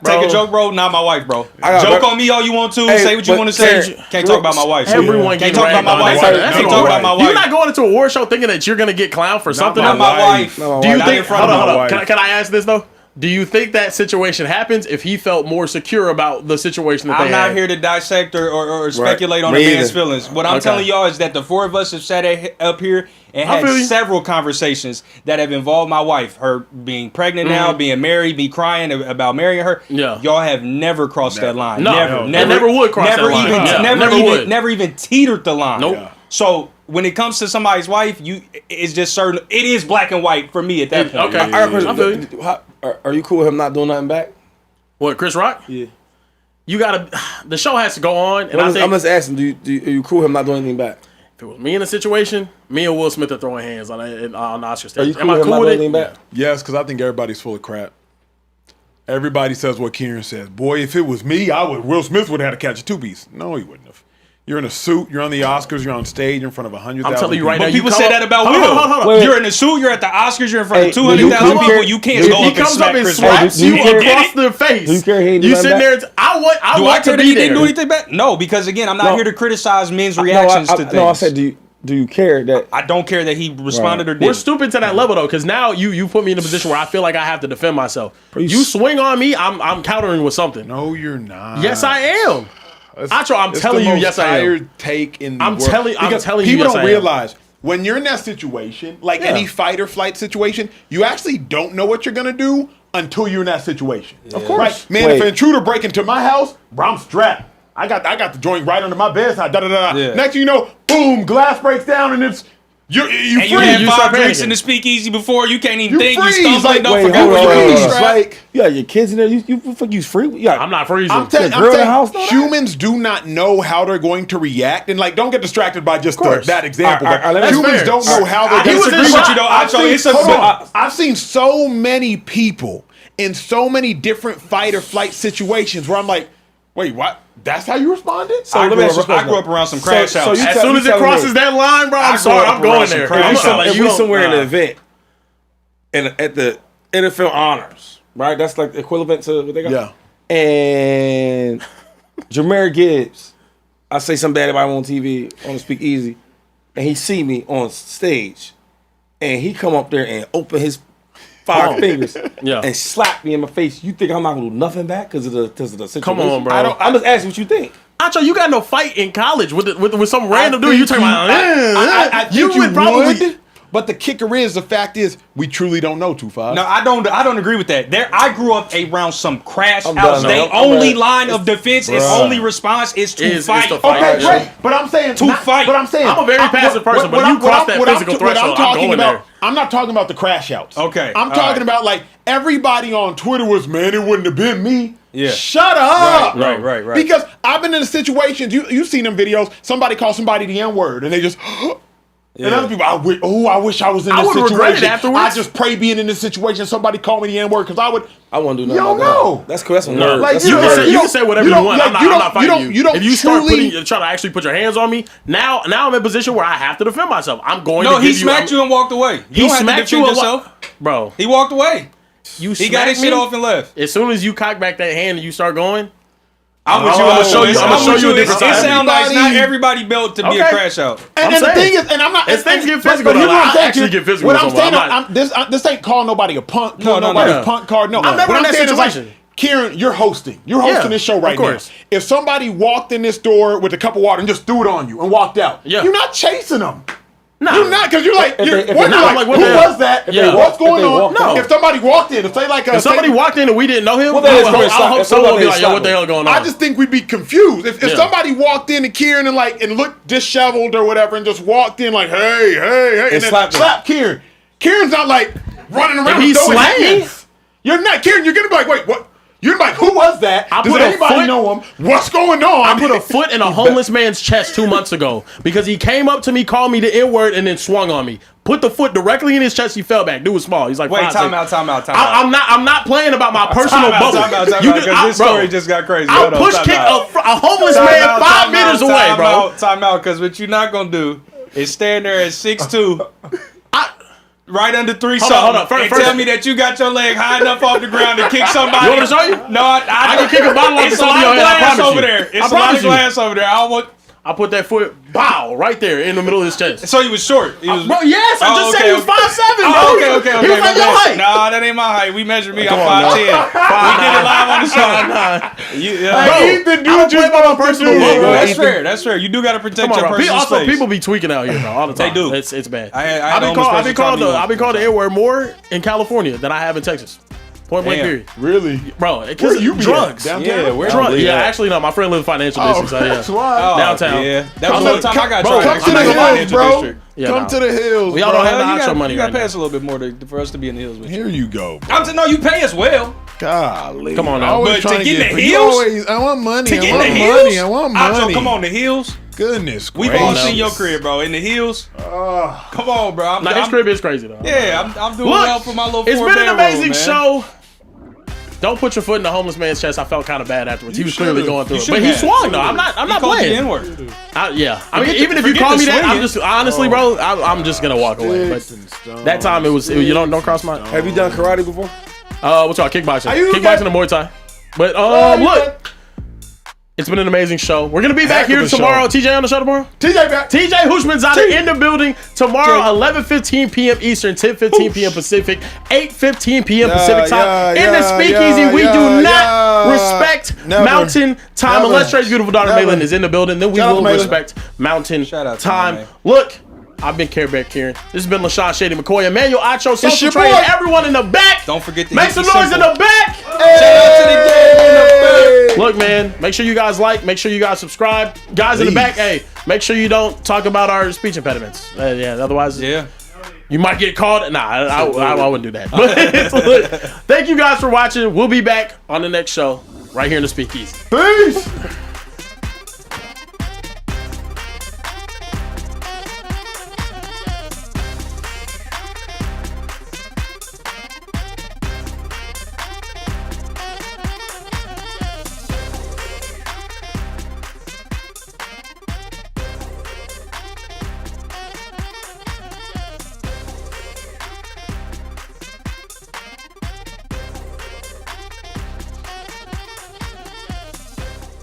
Take a joke, bro. Not my wife, bro. Joke on me all you want to. Say what you want to say. Can't talk about my wife. Everyone can't talk about my wife. Can't talk about my wife. You're not going into a war show thinking that you're gonna get clowned for something. Not my wife. Do you think? Hold on. Can I ask this though? Do you think that situation happens if he felt more secure about the situation that they had? I'm not here to dissect or speculate on a man's feelings. What I'm telling y'all is that the four of us have sat up here and had several conversations that have involved my wife. Her being pregnant now, being married, me crying about marrying her. Yeah. Y'all have never crossed that line. Never would cross that line. Never even teetered the line. Nope. Yeah. So when it comes to somebody's wife, it's just certain. It is black and white for me at that point. Okay. Are you cool with him not doing nothing back? What, Chris Rock? Yeah. You gotta. The show has to go on, and I'm just asking. Are you cool with him not doing anything back? If it was me in a situation, me and Will Smith are throwing hands on the Oscar stage. Are you cool with him not doing anything back? Yes, because I think everybody's full of crap. Everybody says what Kieran says. Boy, if it was me, Will Smith would have had to catch a two-piece. No, he wouldn't have. You're in a suit. You're on the Oscars. You're on stage in front of 100,000 I'm telling you right But now. people say that about Will. Hold on. You're in a suit. You're at the Oscars. You're in front of 200,000 people. You can't go He up and comes smack up and Chris Rock. slaps you across the face. Do you care he ain't You doing sitting that? there. I Do I want care to that be he didn't do there. anything bad? No, because again, I'm not No. here to criticize men's reactions to things. No, I said, do you care that? I don't care that he responded or We're didn't. stupid to that level though, because now you put me in a position where I feel like I have to defend myself. You swing on me, I'm countering with something. No, you're not. Yes, I am. Acho, I'm telling you, yes, I am. Tired take in the I'm world. telling you, People yes, don't I am. realize when you're in that situation, like any fight or flight situation, you actually don't know what you're gonna do until you're in that situation. Of course, right? Man. If an intruder break into my house, bro, I'm strapped. I got the joint right under my bedside. Next thing you know, boom, glass breaks down and it's you And freeze. you had You 5 start drinks panicking. in the speakeasy before. You can't even You think. freeze, You stumbling. like, Don't wait, forget hold what on, you hold need. on. Like, you got your kids in there. You free. Yeah, I'm not freezing. I'm saying girl in the house, humans do not know how they're going to react, and like, don't get distracted by just course. that example. All right, but that's humans fair. don't know how I they're going to disagree with you, though, Acho. I've seen so many people in so many different fight or flight situations where I'm like, wait, what? That's how you responded? So I let me ask you a grew question. up around some crash So outs. you As tell- soon you as it telling crosses me. that line, bro, I'm grew sorry, up I'm around going some there. crazy I'm shit. sorry, If you we don't- somewhere in nah. an event, at the NFL honors, right? That's like the equivalent to what they got. Yeah. And Jameer Gibbs, I say something bad about him on TV on the Speakeasy, and he see me on stage, and he come up there and open his 5 fingers and slap me in my face. You think I'm not gonna do nothing back because of the situation? Come on, bro. I'm just asking what you think. Acho, you got no fight in college with some random dude. You talking about? I think you would probably. But the kicker is, the fact is, we truly don't know, 2-5. No, I don't agree with that. I grew up around some crash I'm outs. done, Their man. I'm only done. line of defense, its only response is to fight. to fight. Okay, great. But I'm saying fight. But I'm saying I'm a very passive person, but you cross that physical threshold, I'm going there. I'm not talking about the crash outs. Okay, I'm all talking right. about like everybody on Twitter was, man, it wouldn't have been me. Yeah. Shut up. Right. Because I've been in the situations, you've seen them videos, somebody call somebody the N-word and they just and other people, I wish I was in this would situation. regret it afterwards. I just pray being in this situation, somebody call me the N-word because I wouldn't do nothing don't about know. that. That's cool. That's a No, nerd. like, That's you a can nerd. say, you can say whatever you want. I'm not fighting you. don't If you start truly- trying to actually put your hands on me, now I'm in a position where I have to defend myself. I'm going No, to he give smacked you and walked away. You He don't have to smacked defend you yourself. Bro, He walked away. you He got his smacked shit me. off and left. As soon as you cock back that hand and you start going, I'm with I'm you. gonna show you- I'm gonna show you a different It side. sounds like not Everybody- everybody built to be a Okay. crash out. And the saying. thing is, and I'm not. As things get but physical, here's though, what I'm I saying, actually get physical What with I'm saying, someone. this ain't calling nobody a punk, No, nobody's no. punk card. No, I'm never what in I'm that saying is like, situation. Kieran, you're hosting. You're hosting this show right of course. now. If somebody walked in this door with a cup of water and just threw it on you and walked out, Yeah. you're not chasing them. You're not, because you're like, If you're they- if wondering, they- like, like, who what the- was that? Yeah. What's going If they on? walked in. If somebody walked in, if somebody walked in and we didn't know him, Well, then it's I gonna stop. hope If someone will be somebody like, yo, what the stop hell going on? I just think we'd be confused. If Yeah. somebody walked in to Kieran and looked disheveled or whatever and just walked in like, hey, and then slap Kieran. Kieran's not like running around If he's throwing slapped me? hands. You're not, Kieran, you're going to be like, wait, what? You're like, who was that? I Does put a anybody foot- know him? What's going on? I put a foot in a homeless man's chest 2 months ago because he came up to me, called me the N-word, and then swung on me. Put the foot directly in his chest. He fell back. Dude was small. He's like, Wait, 5'6". time out. I'm not playing about my personal bubble. Because this story just got crazy. I'll push kick a homeless man 5 meters away, bro. Time out, because what you're not going to do is stand there at 6'2", right under 3 something, Hold on. and tell me that you got your leg high enough off the ground to kick somebody. You want me to show you? No, I can kick a bottle off It's the a top of lot your of head, I glass promise over you. there. I It's a lot promise of you. glass over there. I put that foot, bow, right there in the middle of his chest. So he was short. He was, Bro, yes, I just said he was 5'7", bro. Oh, okay. He was like your height. Nah, that ain't my height. We measured me. I'm Come on, 5'10". We did it live on the show. I don't play by my personal bubble. That's fair. You do got to protect Come your on, bro. personal Also, space. people be tweaking out here, bro, all the time. They do. It's bad. I've I've been called the N-word more in California than I have in Texas. Point blank period. Really? Bro, because you be drugs. at? Downtown? Yeah, where Drugs. you Yeah, at? actually, no. My friend lives in financial district. So, yeah. That's why. Downtown. Yeah, that was I'm the like, time I got bro, tried. Come to the hills, bro. Yeah, Come nah. to the hills, Well, y'all bro. don't have You the Acho got money to right pay now. us a little bit more for us to be in the hills with you. Here you go, bro. I'm saying, no, you pay us well. Golly. Come on now. Always But trying to get in the you hills? always- I want money. To get I in want the money. hills? I want Acho, money. come on, the hills. Goodness We've gracious. all seen your career, bro. In the hills. Come on, bro. Nah, his crib is crazy, though. Yeah, I'm doing Look, well for my little it's been an four-bedroom, amazing man. show. Don't put your foot in the homeless man's chest. I felt kind of bad afterwards. He was clearly going through You it, but should he have. swung though. I'm not He called you the playing. N-word. Yeah, I mean, Forget even the- if you forget call the me that, I'm swinging. just honestly, bro. I'm just gonna walk away. But that time it was you don't cross my. Have you done karate before? What's called kickboxing? you Kickboxing and Muay Thai. But look, it's been an amazing show. We're gonna be back Heck of here a show. tomorrow. TJ on the show tomorrow. TJ back. TJ Hushmanzada in the building tomorrow, 11:15 p.m. Eastern, 10:15 p.m. Pacific, 8:15 p.m. Pacific time. In the Speakeasy, we do not respect Never. Mountain Time Never. unless Trey's beautiful daughter Never. Malin is in the building. Then we Shout out will to Malin. respect Mountain Shout out to Time. Malin. Look, I've been Carebear Kieran. This has been LaShawn Shady McCoy, Emmanuel Acho, Social your Trade, boy. everyone in the back. Don't forget to Make hit some the noise in symbol. the back. Shout out to the gang in the back. Look, man, make sure you guys like, make sure you guys subscribe. Guys in the back, hey, make sure you don't talk about our speech impediments. Yeah, otherwise, Yeah. you might get called. Nah, I wouldn't do that. But look, thank you guys for watching. We'll be back on the next show right here in the Speakeasy. Peace.